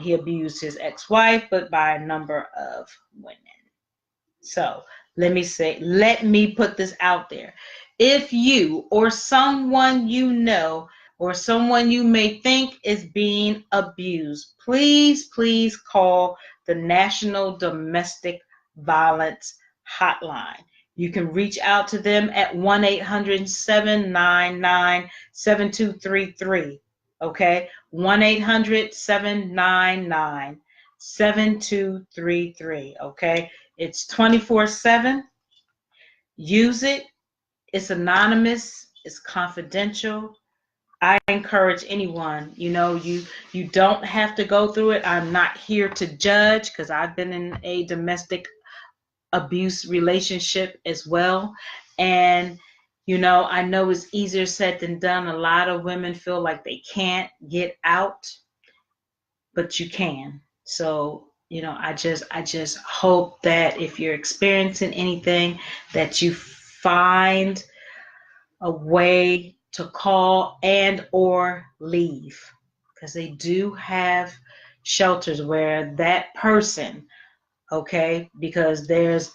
he abused his ex-wife, but by a number of women. So let me put this out there. If you or someone you know or someone you may think is being abused, please call the National Domestic Violence Hotline. You can reach out to them at 1-800-799-7233. Okay? 1-800-799-7233. Okay? It's 24/7. Use it. It's anonymous. It's confidential. I encourage anyone, you don't have to go through it. I'm not here to judge because I've been in a domestic abuse relationship as well. And, I know it's easier said than done. A lot of women feel like they can't get out, but you can. So, I just hope that if you're experiencing anything, that you find a way to call and or leave, because they do have shelters where that person, okay, because there's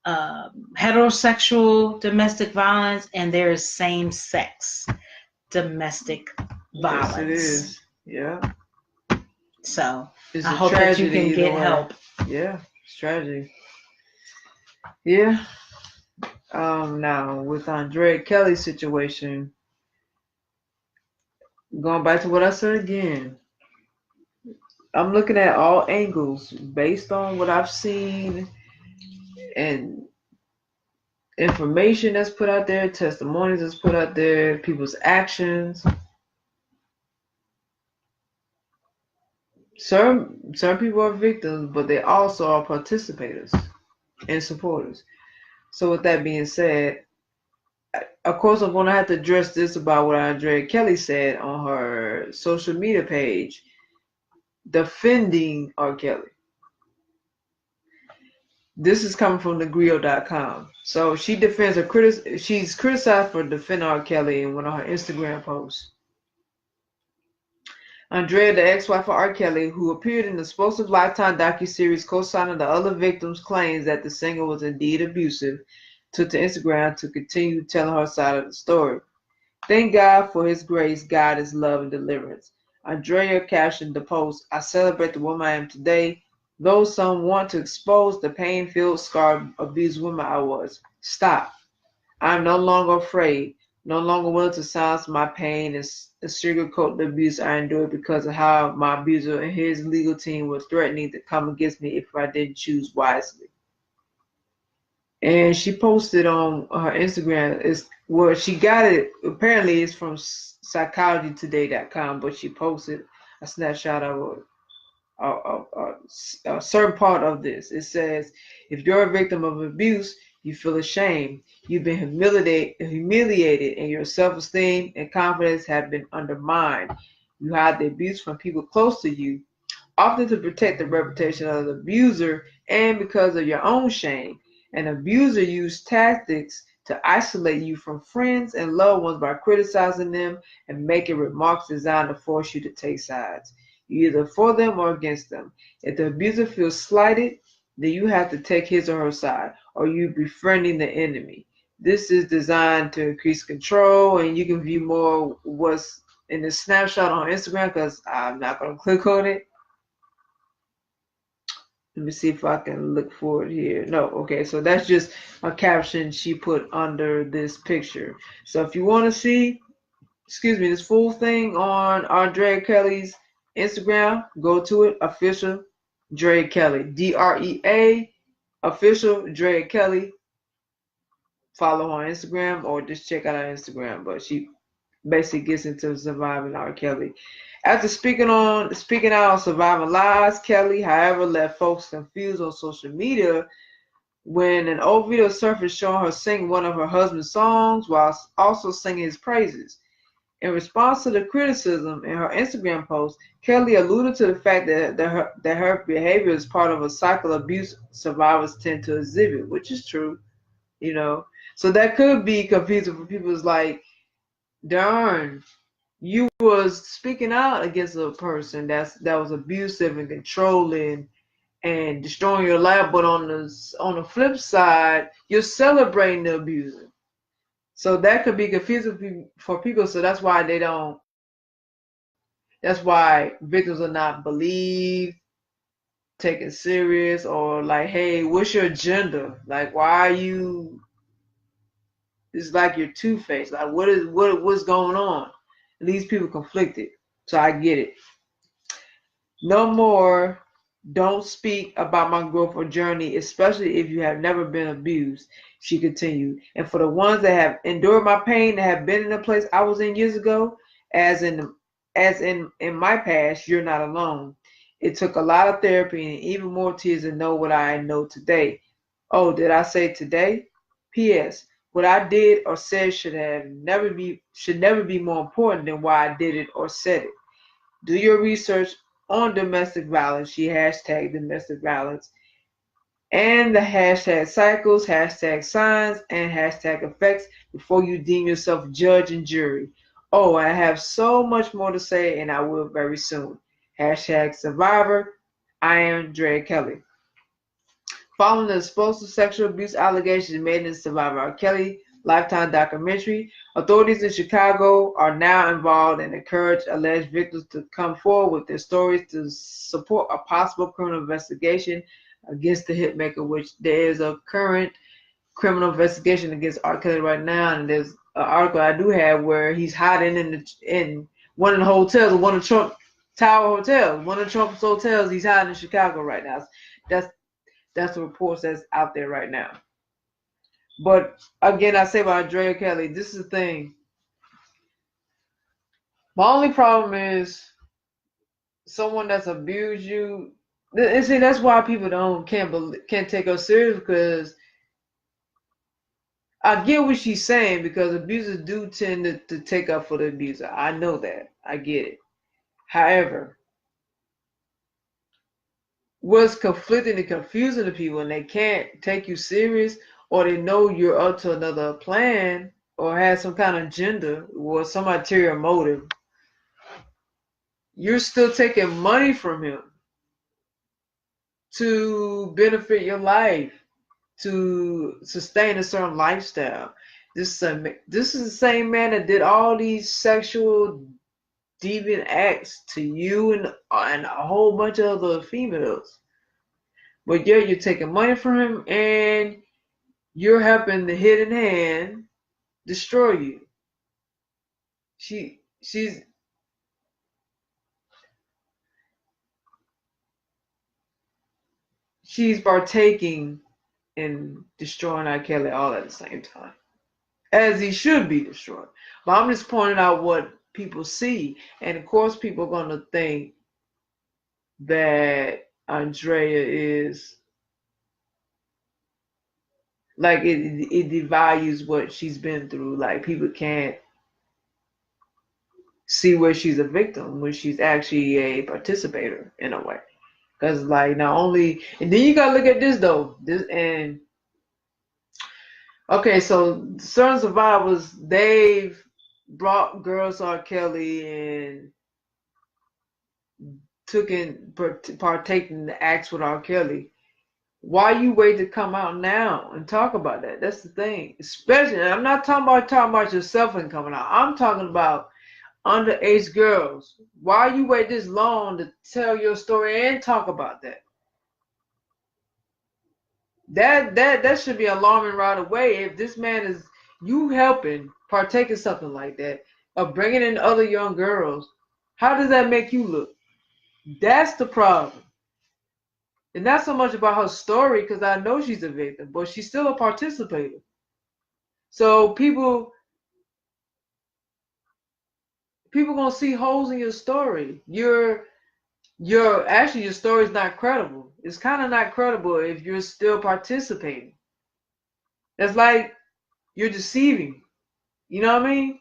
heterosexual domestic violence and there is same-sex domestic violence. Yes, it is. Yeah. So it's I hope that you can get help. Yeah, it's tragic. Yeah. Now with RKelly's situation, going back to what I said again, I'm looking at all angles based on what I've seen and information that's put out there, testimonies that's put out there, people's actions. Some people are victims, but they also are participators and supporters. So with that being said, of course I'm gonna have to address this about what RKelly said on her social media page, defending R. Kelly. This is coming from thegrio.com. So she defends she's criticized for defending R. Kelly in one of her Instagram posts. Andrea, the ex-wife of R. Kelly, who appeared in the explosive Lifetime docuseries co-signing the other victims' claims that the singer was indeed abusive, took to Instagram to continue telling her side of the story. Thank God for his grace, God is love and deliverance. Andrea captioned the post, I celebrate the woman I am today. Though some want to expose the pain-filled, scarred, abused woman I was. Stop. I am no longer afraid, no longer willing to silence my pain and sugarcoat the abuse I endured because of how my abuser and his legal team were threatening to come against me if I didn't choose wisely. And she posted on her Instagram, is where she got it. Apparently, it's from psychologytoday.com, but she posted a snapshot of a certain part of this. It says, if you're a victim of abuse, you feel ashamed. You've been humiliated, and your self-esteem and confidence have been undermined. You hide the abuse from people close to you, often to protect the reputation of the abuser and because of your own shame. An abuser used tactics to isolate you from friends and loved ones by criticizing them and making remarks designed to force you to take sides. You're either for them or against them. If the abuser feels slighted, then you have to take his or her side, or you befriending the enemy. This is designed to increase control, and you can view more what's in the snapshot on Instagram because I'm not going to click on it. Let me see if I can look for it here. No, okay, so that's just a caption she put under this picture. So if you want to see, this full thing on our RKelly's Instagram, go to it, official RKelly, DREA, official RKelly. Follow on Instagram or just check out our Instagram. But she basically gets into surviving RKelly. After speaking out on surviving lies, Kelly, however, left folks confused on social media when an old video surfaced showing her sing one of her husband's songs while also singing his praises. In response to the criticism in her Instagram post, Kelly alluded to the fact that her behavior is part of a cycle abuse survivors tend to exhibit, which is true, you know. So that could be confusing for people. It's like, darn, you was speaking out against a person that was abusive and controlling and destroying your life, but on the flip side, you're celebrating the abuser. So that could be confusing for people. So that's why they don't. That's why victims are not believed, taken serious, or like, hey, what's your agenda? Like, why are you? It's like you're two-faced. Like, what's going on? And these people conflicted. So I get it. No more. Don't speak about my growth or journey, especially if you have never been abused, she continued. And for the ones that have endured my pain, that have been in the place I was in years ago, as in my past, you're not alone. It took a lot of therapy and even more tears to know what I know today. Oh, did I say today? P.S. What I did or said should never be more important than why I did it or said it. Do your research on domestic violence. She hashtag domestic violence and the hashtag cycles, hashtag signs, and hashtag effects before you deem yourself judge and jury. Oh, I have so much more to say, and I will very soon. Hashtag survivor. I am RKelly. Following the explosive sexual abuse allegations made in Survivor RKelly Lifetime documentary, authorities in Chicago are now involved and encourage alleged victims to come forward with their stories to support a possible criminal investigation against the hitmaker, which there is a current criminal investigation against RKelly right now, and there's an article I do have where he's hiding in one of the hotels, one of Trump Tower hotels, one of Trump's hotels. He's hiding in Chicago right now. That's that's the reports that's out there right now. But again, I say about RKelly, this is the thing. My only problem is someone that's abused you. And see, that's why people can't take her serious because I get what she's saying because abusers do tend to take up for the abuser. I know that. I get it. However, what's conflicting and confusing to people and they can't take you serious or they know you're up to another plan or have some kind of agenda or some ulterior motive, you're still taking money from him to benefit your life, to sustain a certain lifestyle. This is the same man that did all these sexual deviant acts to you and a whole bunch of other females. But yeah, you're taking money from him and you're helping the hidden hand destroy you. She's she's partaking in destroying RKelly all at the same time, as he should be destroyed. But I'm just pointing out what people see, and of course, people are gonna think that Andrea is like it devalues what she's been through. Like people can't see where she's a victim when she's actually a participator in a way. Because like not only, and then you gotta look at this though. This and okay, so certain survivors they've brought girls to R. Kelly and partaken in the acts with R. Kelly. Why you wait to come out now and talk about that? That's the thing. Especially, I'm not talking about yourself and coming out. I'm talking about underage girls. Why you wait this long to tell your story and talk about that? That should be alarming right away. If this man is you helping partake in something like that, of bringing in other young girls, how does that make you look? That's the problem. And not so much about her story, because I know she's a victim, but she's still a participator. So people gonna see holes in your story. Your actually your story is not credible. It's kind of not credible if you're still participating. That's like you're deceiving. You know what I mean?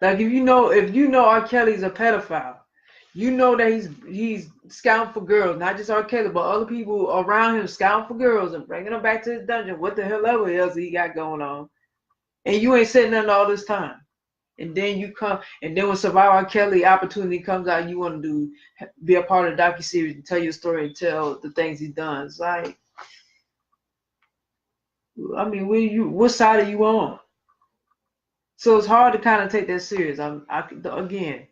Like if you know R. Kelly's a pedophile, you know that he's scouting for girls, not just R. Kelly, but other people around him scouting for girls and bringing them back to his dungeon. What the hell ever else he got going on? And you ain't said nothing all this time. And then you come, and then when Survivor R. Kelly opportunity comes out, you want to be a part of the docuseries and tell your story and tell the things he's done. It's like, I mean, what side are you on? So it's hard to kind of take that serious. Again,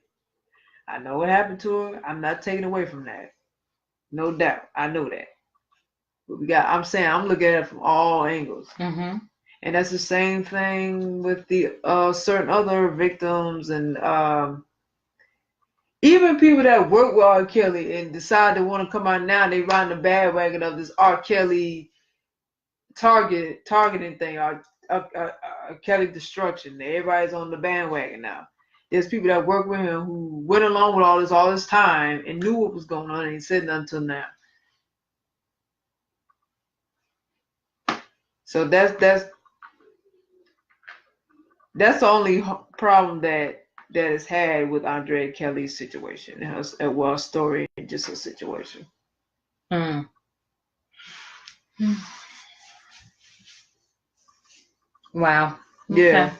I know what happened to her. I'm not taking away from that. No doubt. I know that. But I'm looking at it from all angles. Mm-hmm. And that's the same thing with the certain other victims and even people that work with R. Kelly and decide they want to come out now, they ride the bandwagon of this R. Kelly targeting thing, R. Kelly destruction. Everybody's on the bandwagon now. There's people that work with him who went along with all this time and knew what was going on and he said nothing until now. So that's the only problem that is had with Andre Kelly's situation, her story, and just her situation. Mm. Wow. Yeah. Okay.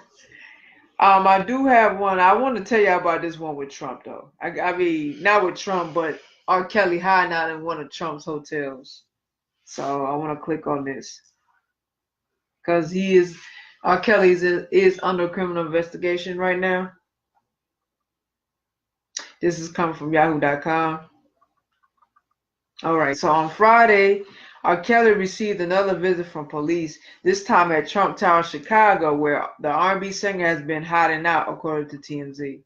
I do have one. I want to tell you about this one with Trump, though. I mean, not with Trump, but R. Kelly hiding out in one of Trump's hotels. So I want to click on this because R. Kelly is under criminal investigation right now. This is coming from Yahoo.com. All right. So on Friday, R. Kelly received another visit from police, this time at Trump Tower, Chicago, where the R&B singer has been hiding out, according to TMZ.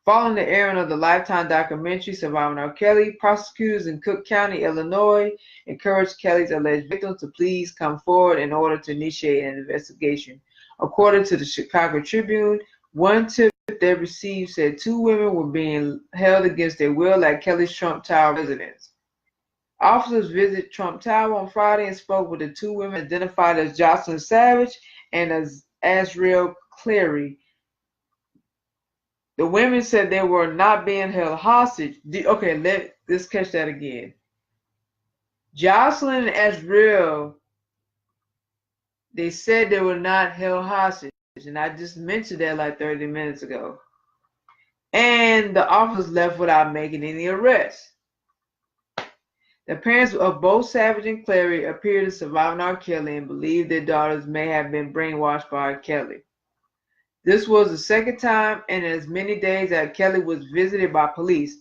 Following the airing of the Lifetime documentary Surviving R. Kelly, prosecutors in Cook County, Illinois, encouraged Kelly's alleged victims to please come forward in order to initiate an investigation. According to the Chicago Tribune, one tip they received said 2 women were being held against their will at Kelly's Trump Tower residence. Officers visited Trump Tower on Friday and spoke with the 2 women identified as Jocelyn Savage and as Azriel Clary. The women said they were not being held hostage. Okay, let's catch that again. Jocelyn and Azriel, they said they were not held hostage, and I just mentioned that like 30 minutes ago. And the officers left without making any arrests. The parents of both Savage and Clary appear to survive R. Kelly and believe their daughters may have been brainwashed by R. Kelly. This was the second time in as many days that Kelly was visited by police.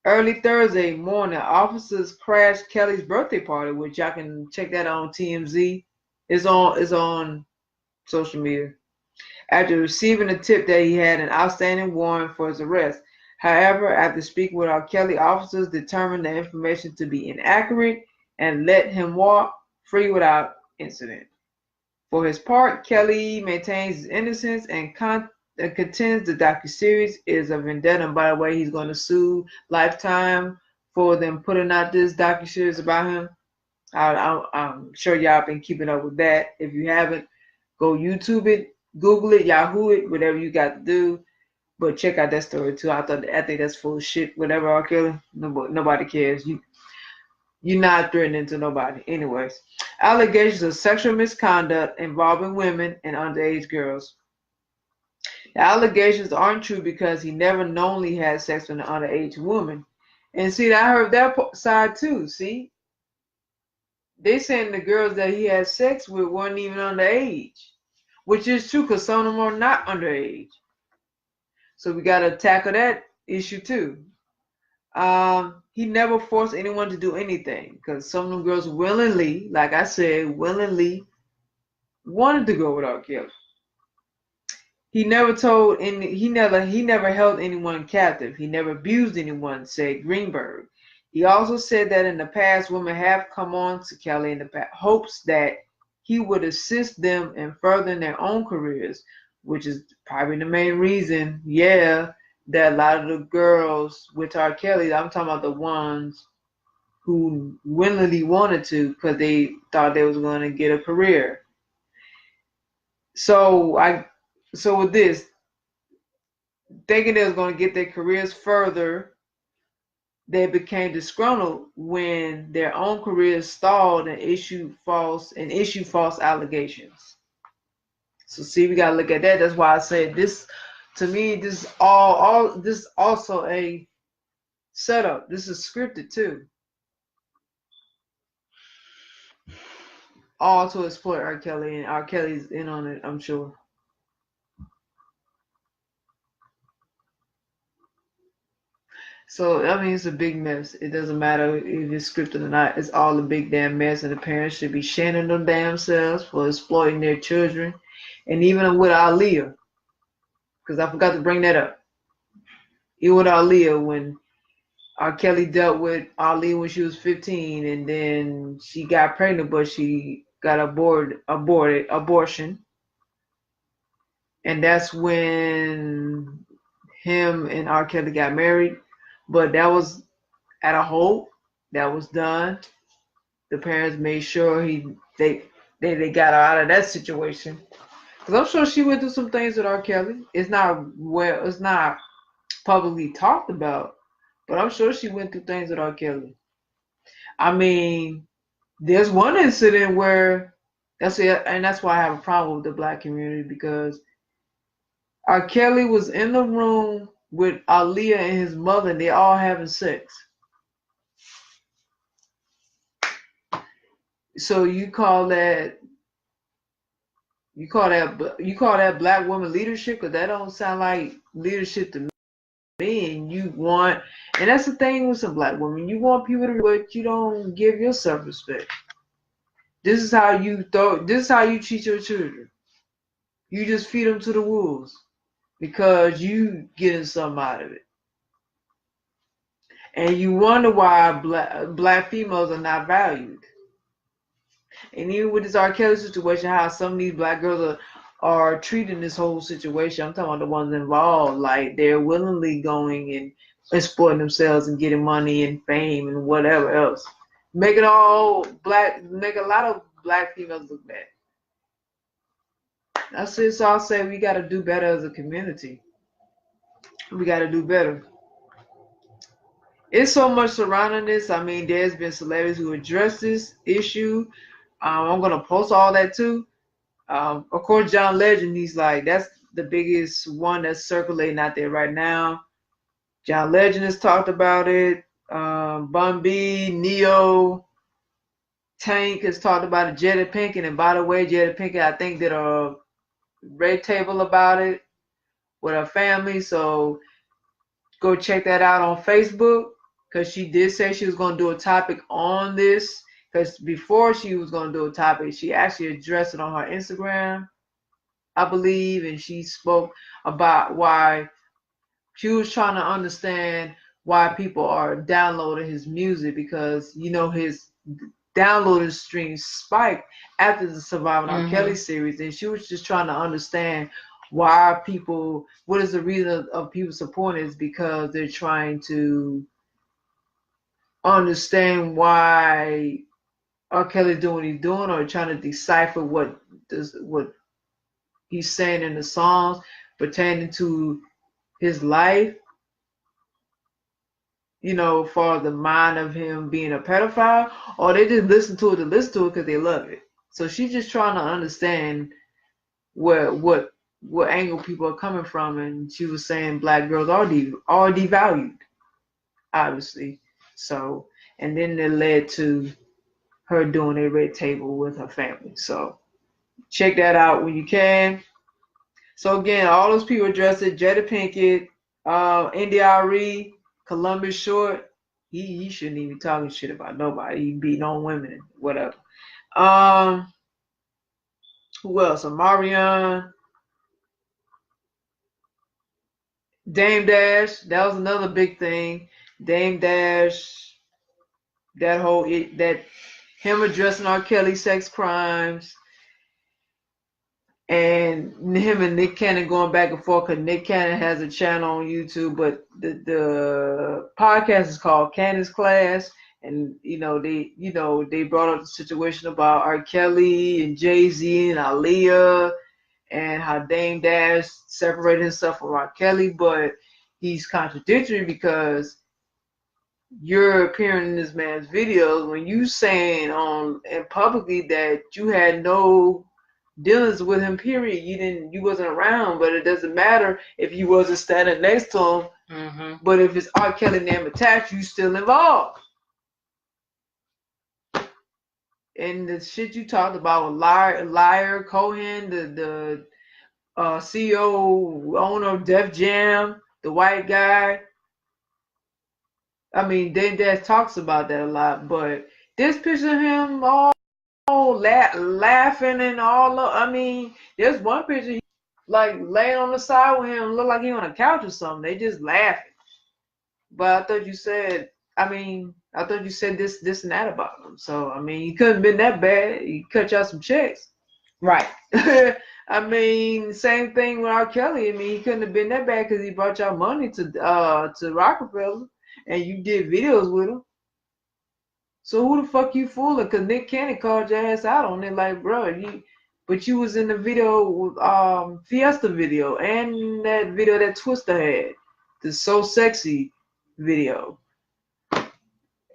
Early Thursday morning, officers crashed Kelly's birthday party, which y'all can check that on TMZ. It's on social media. After receiving a tip that he had an outstanding warrant for his arrest. However, after speaking with R. Kelly, officers determined the information to be inaccurate and let him walk free without incident. For his part, Kelly maintains his innocence and contends the docuseries is a vendetta. And by the way, he's going to sue Lifetime for them putting out this docuseries about him. I'm sure y'all been keeping up with that. If you haven't, go YouTube it, Google it, Yahoo it, whatever you got to do. But check out that story too. I think that's full of shit. Whatever, R. Kelly, nobody cares. You're not threatening to nobody. Anyways, allegations of sexual misconduct involving women and underage girls. The allegations aren't true because he never knowingly had sex with an underage woman. And see, I heard that side too. See, they saying the girls that he had sex with weren't even underage, which is true because some of them are not underage. So we got to tackle that issue too. He never forced anyone to do anything because some of them girls willingly, like I said, willingly wanted to go with R. Kelly. He never told any. He never held anyone captive. He never abused anyone, said Greenberg. He also said that in the past, women have come on to Kelly in the hopes that he would assist them in furthering their own careers, which is probably the main reason. Yeah, that a lot of the girls with R. Kelly, I'm talking about the ones who willingly wanted to because they thought they was going to get a career. So so with this, thinking they was going to get their careers further, they became disgruntled when their own careers stalled and issued false allegations. So see, we gotta look at that. That's why I said this. To me, this is all this is also a setup. This is scripted too, all to exploit R. Kelly, and R. Kelly's in on it, I'm sure. So I mean, it's a big mess. It doesn't matter if it's scripted or not. It's all a big damn mess, and the parents should be shaming them damn selves for exploiting their children, and even with Aaliyah, because I forgot to bring that up. Even with Aaliyah, when R. Kelly dealt with Aaliyah when she was 15, and then she got pregnant, but she got abortion, and that's when him and R. Kelly got married. But that was at a hope. That was done. The parents made sure they got her out of that situation. Cause I'm sure she went through some things with R. Kelly. It's not publicly talked about, but I'm sure she went through things with R. Kelly. I mean, there's one incident where that's it, and that's why I have a problem with the black community because R. Kelly was in the room with Aaliyah and his mother, and they all having sex. So you call that black woman leadership? Because that don't sound like leadership to me. And and that's the thing with some black women. You want people to, but you don't give yourself respect. This is how you treat your children. You just feed them to the wolves because you getting something out of it, and you wonder why black females are not valued. And even with this R. Kelly situation, how some of these black girls are treating this whole situation. I'm talking about the ones involved, like they're willingly going and exploiting themselves and getting money and fame and whatever else. Make a lot of black females look bad. That's it. So I'll say we got to do better as a community. We got to do better. It's so much surrounding this. I mean, there's been celebrities who address this issue. I'm gonna post all that too. Of course, John Legend, that's the biggest one that's circulating out there right now. John Legend has talked about it. Bun B, Neo, Tank has talked about it. Jada Pinkett, and by the way, Jada Pinkett, I think, did a red table about it with her family. So go check that out on Facebook because she did say she was going to do a topic on this. Because before she was going to do a topic, she actually addressed it on her Instagram, I believe, and she spoke about why she was trying to understand why people are downloading his music because his downloading streams spiked after the Surviving R. Kelly series, and she was just trying to understand what is the reason of people supporting is because they're trying to understand why R. Kelly's doing what he's doing, or trying to decipher what he's saying in the songs pertaining to his life, you know, for the mind of him being a pedophile, or they just listen to it because they love it. So she's just trying to understand what angle people are coming from, and she was saying black girls are devalued, obviously. So, and then it led to her doing a red table with her family. So check that out when you can. So again, all those people addressed it: Jada Pinkett, NDRE, Columbus Short. He shouldn't even be talking shit about nobody. He beating on women, whatever. Um, who else? Amarion, Dame Dash. That was another big thing. Dame Dash, that him addressing R. Kelly sex crimes, and him and Nick Cannon going back and forth, because Nick Cannon has a channel on YouTube, but the podcast is called Cannon's Class, and they brought up the situation about R. Kelly and Jay-Z and Aaliyah, and how Dame Dash separated himself from R. Kelly, but he's contradictory because you're appearing in this man's videos when you saying and publicly that you had no dealings with him, period. You wasn't around, but it doesn't matter if you wasn't standing next to him. Mm-hmm. But if it's R. Kelly name attached, you still involved. And the shit you talked about with Liar Cohen, the CEO owner of Def Jam, the white guy. I mean, Dad talks about that a lot, but this picture of him all laughing and all. I mean, there's one picture he like laying on the side with him, look like he on a couch or something. They just laughing. But I thought you said, this and that about him. So I mean, he couldn't have been that bad. He cut y'all some checks, right? I mean, same thing with R. Kelly. I mean, he couldn't have been that bad because he brought y'all money to Rockefeller, and you did videos with him. So who the fuck you fooling? Cause Nick Cannon called your ass out on it, like, bro, but you was in the video with Fiesta video and that video that Twister had, the So Sexy video.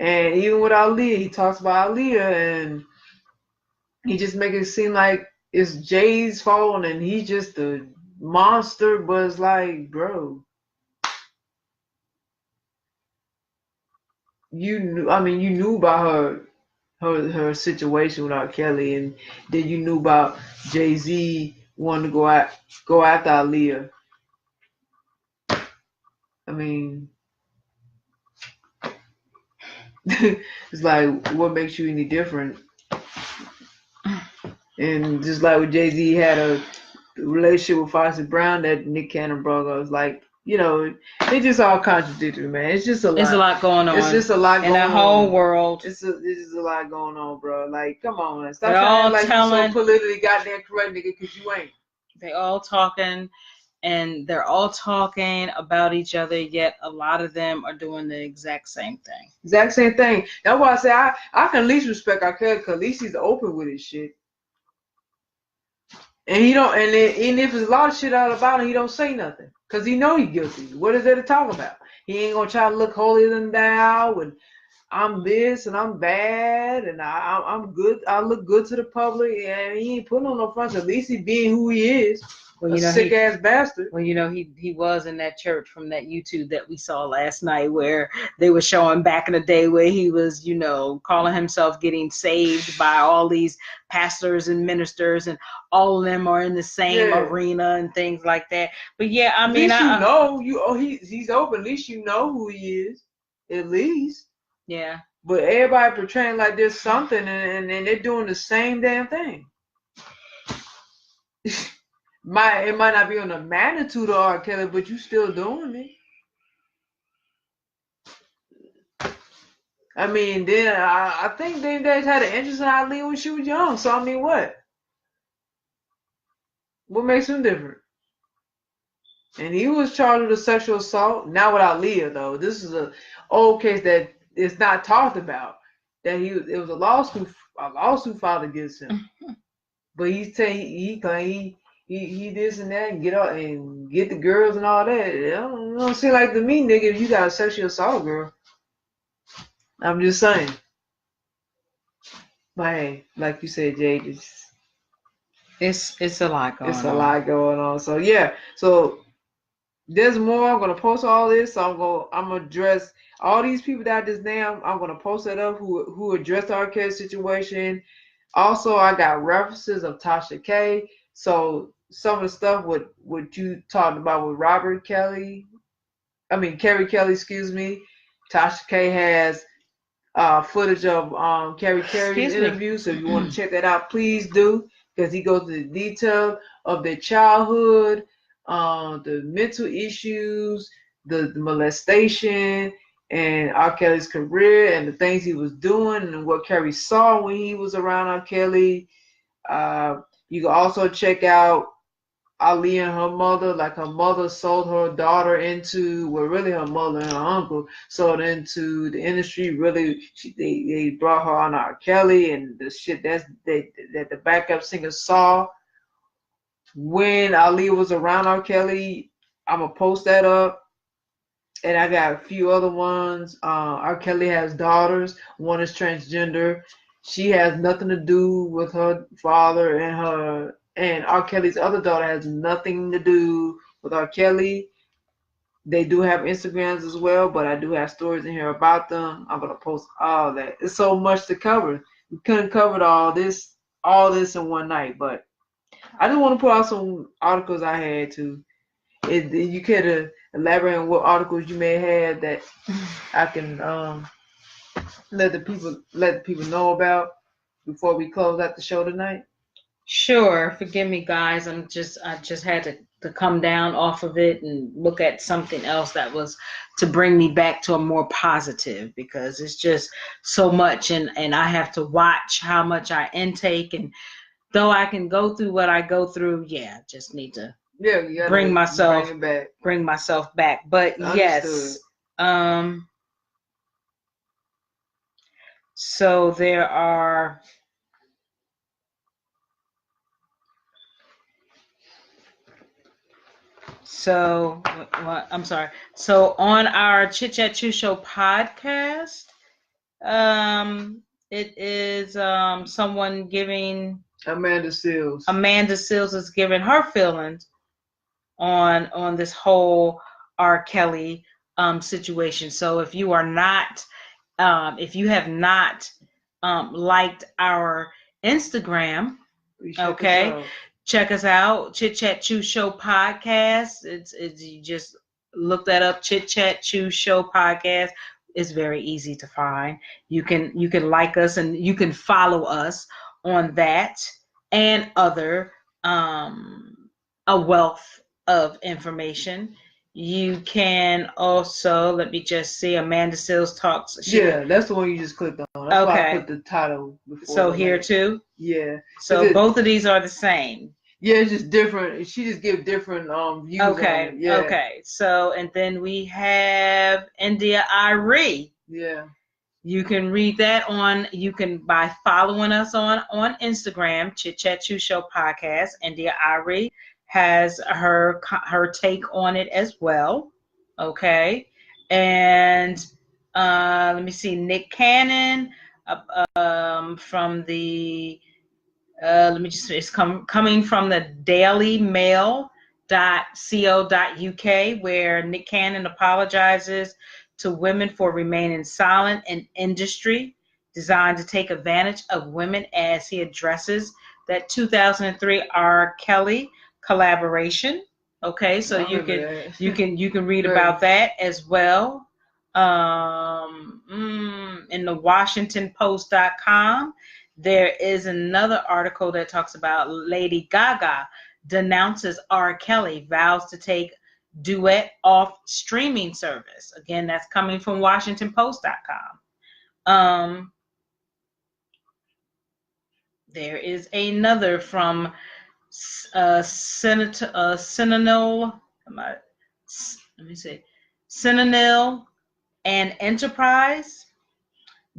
And even with Aaliyah, he talks about Aaliyah, and he just make it seem like it's Jay's fault and he's just a monster. But it's like, bro, you knew about her situation with R. Kelly, and then you knew about Jay-Z wanting to go after Aaliyah. I mean, it's like, what makes you any different? And just like with Jay-Z had a relationship with Foxy Brown that Nick Cannon brought up, it's like, it's just all contradictory, man. It's just a lot. It's a lot going on. It's just a lot going on. In the whole world. It's just a lot going on, bro. Like, come on, man. Stop trying like you're so politically goddamn correct, nigga, because you ain't. They all talking, and they're all talking about each other, yet a lot of them are doing the exact same thing. Exact same thing. That's why I say I can at least respect RKelly, because at least he's open with his shit. And he don't, and if there's a lot of shit out about him, he don't say nothing. Because he know he's guilty. What is there to talk about? He ain't going to try to look holier than thou, and I'm this, and I'm bad, and I'm good. I look good to the public, and he ain't putting on no front. At least he being who he is. Well, a sick ass bastard. Well, he was in that church from that YouTube that we saw last night, where they were showing back in the day where he was, calling himself getting saved by all these pastors and ministers, and all of them are in the same arena and things like that. But yeah, I mean, at least he's open. At least you know who he is. At least. Yeah. But everybody portraying like there's something, and they're doing the same damn thing. It might not be on the magnitude of R. Kelly, but you still doing it. I mean, then I think Dame Dash had an interest in Aaliyah when she was young. So I mean, what? What makes him different? And he was charged with a sexual assault. Not with Aaliyah though. This is a old case that is not talked about. That it was a lawsuit filed against him. But he claimed he this and that and get out and get the girls and all that. It don't seem like to me, nigga, if you got a sexual assault girl. I'm just saying. But hey, like you said, Jade, It's a lot it's going a on. lot going on. So yeah, so there's more. I'm gonna post all this. So I'm gonna address all these people that I just named. I'm gonna post that up who addressed our case situation. Also, I got references of Tasha K. So some of the stuff what you talked about with Robert Kelly, Kerry Kelly, excuse me. Tasha K has footage of Carrie's Excuse me. interview. So if you want to check that out, please do, because he goes into the detail of their childhood, the mental issues, the molestation, and R. Kelly's career and the things he was doing and what Carrie saw when he was around R. Kelly. You can also check out Ali and her mother, like her mother sold her daughter into, well, really her mother and her uncle sold into the industry. Really, they brought her on R. Kelly and the shit that the backup singer saw when Ali was around R. Kelly. I'm gonna post that up. And I got a few other ones. R. Kelly has daughters. One is transgender. She has nothing to do with her father and her. And R. Kelly's other daughter has nothing to do with R. Kelly. They do have Instagrams as well, but I do have stories in here about them. I'm gonna post all that. It's so much to cover. We couldn't cover all this in one night, but I just want to put out some articles I had to. You could elaborate on what articles you may have that I can let the people know about before we close out the show tonight. Sure, forgive me, guys. I just had to come down off of it and look at something else that was to bring me back to a more positive, because it's just so much, and I have to watch how much I intake, and though I can go through what I go through, yeah, just need to Yeah, you gotta bring myself back. But Understood. yes, so there are. So, I'm sorry. So on our Chit Chat Chew Show podcast, it is someone giving. Amanda Seals. Amanda Seals is giving her feelings on this whole R. Kelly situation. So if you are not, if you have not liked our Instagram, okay, check us out. Chit Chat Chew Show podcast. It's you just look that up. Chit Chat Chew Show podcast. It's very easy to find. You can like us and you can follow us on that and other a wealth of information. You can also, let me just see, Amanda Seals talks. Yeah, that's the one you just clicked on. That's why I put the title before. So here too? Yeah. So both of these are the same. Yeah, it's just different. She just gives different views on it. Yeah. Okay. So, and then we have India Irie. Yeah. You can read that you can, by following us on Instagram, Chit Chat Chew Show podcast. India Irie has her take on it as well. Okay. And let me see, Nick Cannon from the it's coming from the dailymail.co.uk, where Nick Cannon apologizes to women for remaining silent in industry designed to take advantage of women, as he addresses that 2003 R. Kelly collaboration. Okay, so you can read about that as well. In the WashingtonPost.com, there is another article that talks about Lady Gaga denounces R. Kelly, vows to take duet off streaming service. Again, that's coming from WashingtonPost.com. There is another from Sentinel. Let me see. Sentinel and Enterprise.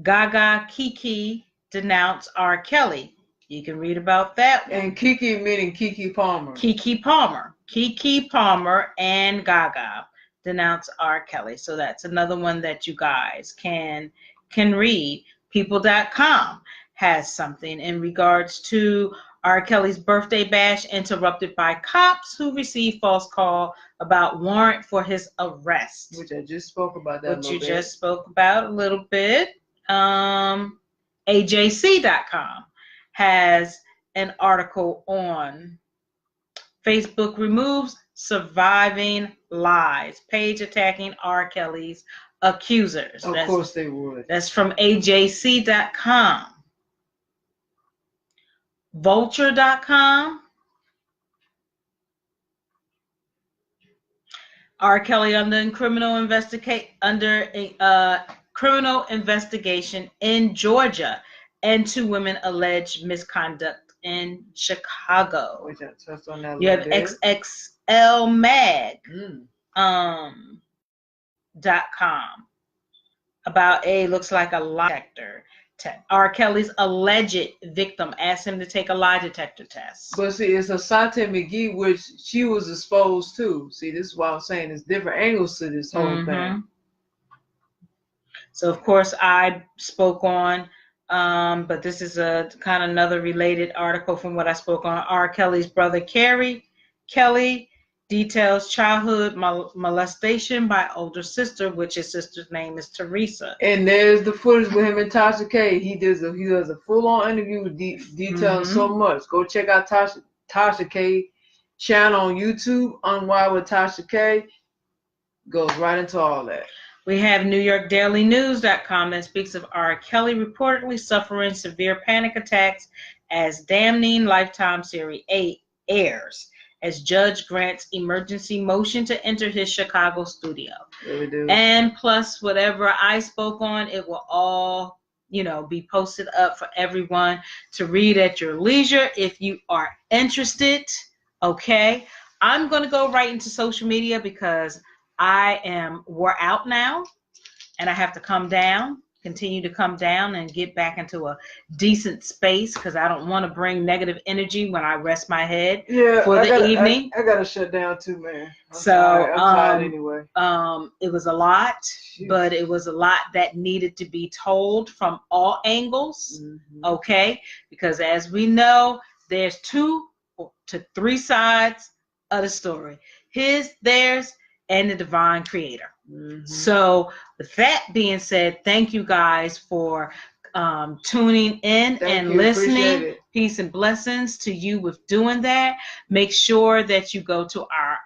Gaga Kiki denounce R. Kelly. You can read about that one. And Kiki meaning Keke Palmer. Keke Palmer and Gaga denounce R. Kelly. So that's another one that you guys can read. People.com has something in regards to R. Kelly's birthday bash interrupted by cops who received false call about warrant for his arrest. Which I just spoke about that a little bit. Just spoke about a little bit. AJC.com has an article on Facebook removes surviving lies, page attacking R. Kelly's accusers. Of course they would. That's from AJC.com. Vulture.com. R. Kelly under criminal investigation in Georgia, and 2 women alleged misconduct in Chicago. Which I touched on that. You have XXLMag.com about looks like a lie detector. R. Kelly's alleged victim asked him to take a lie detector test. But see, it's Asante McGee, which she was exposed to. See, this is why I'm saying there's different angles to this whole thing. So, of course, I spoke on, but this is a kind of another related article from what I spoke on. R. Kelly's brother, Kelly, details childhood molestation by older sister, which his sister's name is Teresa. And there's the footage with him and Tasha K. He does a full-on interview detailing so much. Go check out Tasha K channel on YouTube, Unwired with Tasha K. Goes right into all that. We have NewYorkDailyNews.com that speaks of R. Kelly reportedly suffering severe panic attacks as Damning Lifetime Series 8 airs, as judge grants emergency motion to enter his Chicago studio. Yeah, we do. And plus whatever I spoke on, it will all, be posted up for everyone to read at your leisure if you are interested. Okay. I'm going to go right into social media because I am wore out now and I have to continue to come down and get back into a decent space because I don't want to bring negative energy when I rest my head for the evening. I gotta shut down too, man. I'm tired anyway. It was a lot, but it was a lot that needed to be told from all angles. Okay, because as we know, there's 2 to 3 sides of the story: his, theirs, and the divine creator. So with that being said, thank you guys for tuning in and listening. Peace and blessings to you with doing that. Make sure that you go to our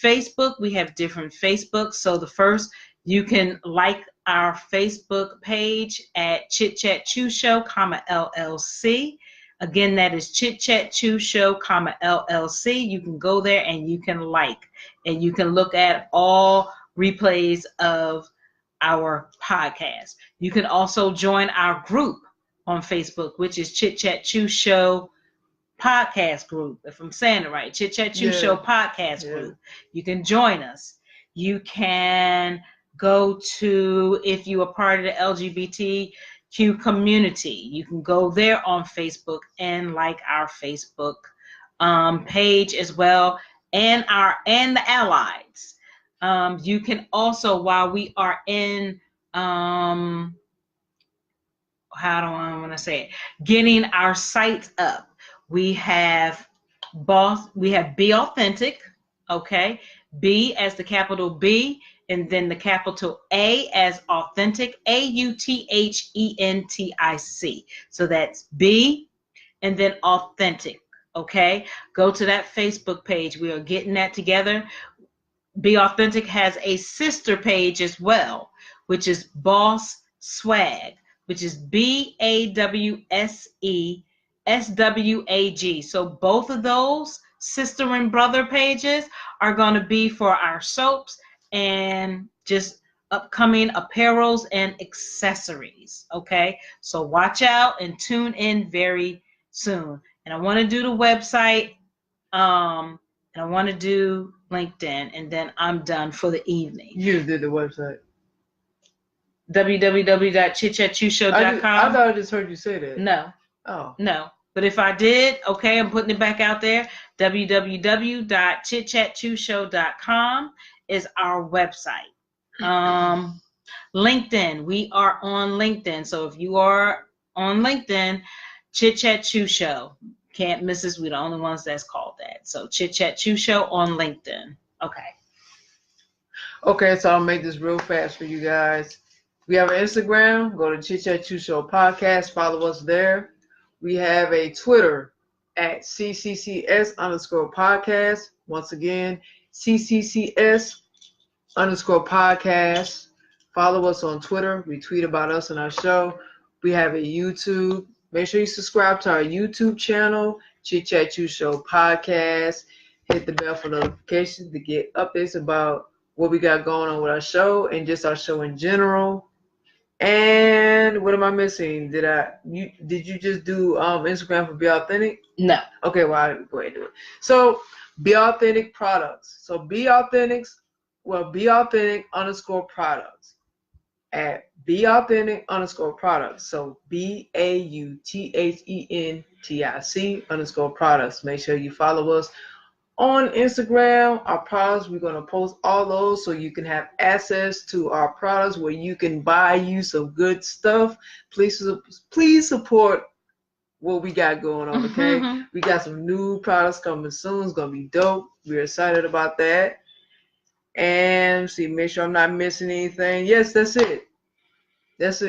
Facebook. We have different Facebooks. So the first, you can like our Facebook page at Chit Chat Chew Show, LLC. Again, that is Chit Chat Chew Show, LLC. You can go there and you can like, and you can look at all replays of our podcast. You can also join our group on Facebook, which is Chit Chat Chew Show Podcast Group. If I'm saying it right, Chit Chat Chew Show Podcast Group. You can join us. You can go to, if you are part of the LGBTQ community, you can go there on Facebook and like our Facebook page as well, and the allies. You can also, while we are in, how do I want to say it, getting our site up, we have Be Authentic, okay? B as the capital B, and then the capital A as Authentic, AUTHENTIC. So that's B and then Authentic, okay? Go to that Facebook page. We are getting that together. Be Authentic has a sister page as well, which is Boss Swag, which is BAWSESWAG. So both of those sister and brother pages are going to be for our soaps and just upcoming apparels and accessories. Okay, so watch out and tune in very soon. And I want to do the website, and I want to do LinkedIn, and then I'm done for the evening. You did the website. www.chitchatchewshow.com. I thought I just heard you say that. No. Oh. No. But if I did, okay, I'm putting it back out there. www.chitchatchushow.com is our website. LinkedIn. We are on LinkedIn. So if you are on LinkedIn, Chit Chat Chew Show. Can't miss us. We're the only ones that's called that. So Chit Chat Chew Show on LinkedIn. Okay. Okay, so I'll make this real fast for you guys. We have an Instagram. Go to Chit Chat Chew Show Podcast. Follow us there. We have a Twitter at cccs_podcast. Once again, cccs_podcast. Follow us on Twitter. We tweet about us and our show. We have a YouTube. Make sure you subscribe to our YouTube channel, Chit Chat Chew Show Podcast. Hit the bell for notifications to get updates about what we got going on with our show and just our show in general. And what am I missing? Did you just do Instagram for Be Authentic? No. Okay, well, I'll go ahead and do it. So Be Authentic products. So Be Authentic _products at Be Authentic _products. So BAUTHENTIC _products. Make sure you follow us on Instagram. Our products, we're going to post all those so you can have access to our products where you can buy you some good stuff. Please support what we got going on, okay? Mm-hmm. We got some new products coming soon. It's going to be dope. We're excited about that. And see, make sure I'm not missing anything. Yes, that's it. That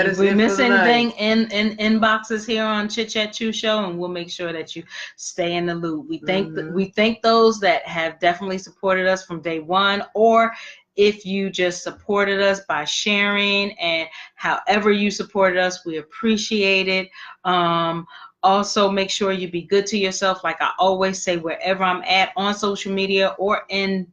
if is we it miss for the anything night. in inboxes here on Chit Chat Chew Show, and we'll make sure that you stay in the loop. We thank those that have definitely supported us from day one, or if you just supported us by sharing and however you supported us, we appreciate it. Also, make sure you be good to yourself. Like I always say, wherever I'm at on social media or in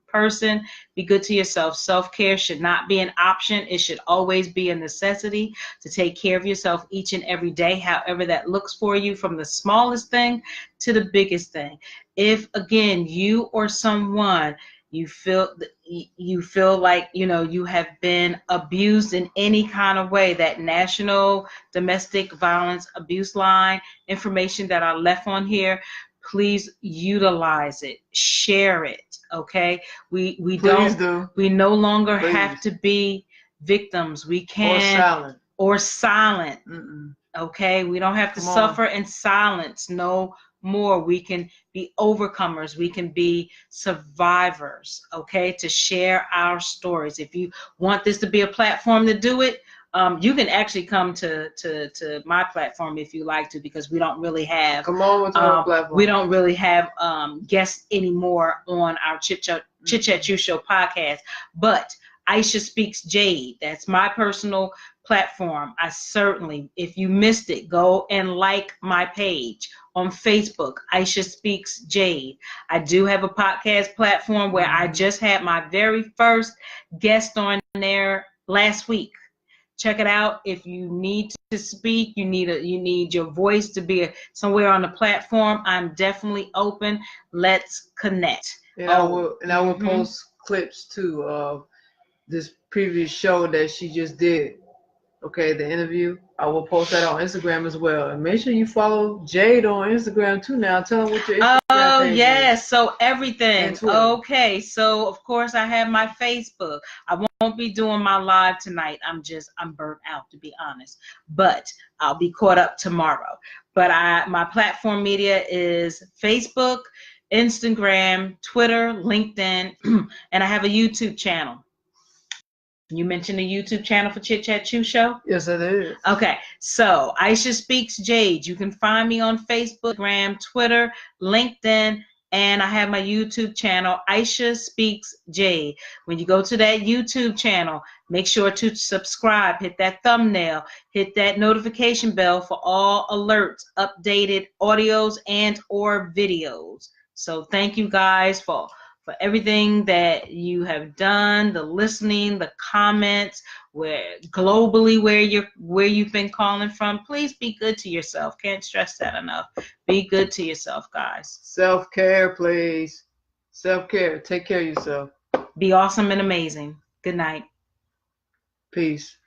person, be good to yourself. Self-care should not be an option. It should always be a necessity to take care of yourself each and every day, however that looks for you, from the smallest thing to the biggest thing. If again you or someone you feel like you have been abused in any kind of way, that National Domestic Violence Abuse Line information that I left on here, please utilize it, share it. Okay, we no longer have to be victims. We can or silent. Okay, we don't have to suffer in silence no more. We can be overcomers. We can be survivors. Okay, to share our stories. If you want this to be a platform to do it, you can actually come to my platform if you like to, because we don't really have platform. We don't really have guests anymore on our Chit Chat Chew Show podcast. But Aisha Speaks Jade, that's my personal platform. I certainly, if you missed it, go and like my page on Facebook, Aisha Speaks Jade. I do have a podcast platform where I just had my very first guest on there last week. Check it out. If you need to speak, you need your voice to be somewhere on the platform, I'm definitely open. Let's connect. And I will post clips too of this previous show that she just did. Okay, the interview. I will post that on Instagram as well. And make sure you follow Jade on Instagram too now. Tell them what your Instagram page yes. So everything. Okay. So of course I have my Facebook. I won't be doing my live tonight. I'm burnt out, to be honest. But I'll be caught up tomorrow. But my platform media is Facebook, Instagram, Twitter, LinkedIn, and I have a YouTube channel. You mentioned the YouTube channel for Chit Chat Chew Show? Yes, it is. Okay, so Aisha Speaks Jade. You can find me on Facebook, Instagram, Twitter, LinkedIn, and I have my YouTube channel, Aisha Speaks Jade. When you go to that YouTube channel, make sure to subscribe, hit that thumbnail, hit that notification bell for all alerts, updated audios and or videos. So thank you guys for everything that you have done, the listening, the comments, where you've been calling from. Please be good to yourself. Can't stress that enough. Be good to yourself, guys. Self-care, please. Self-care. Take care of yourself. Be awesome and amazing. Good night. Peace.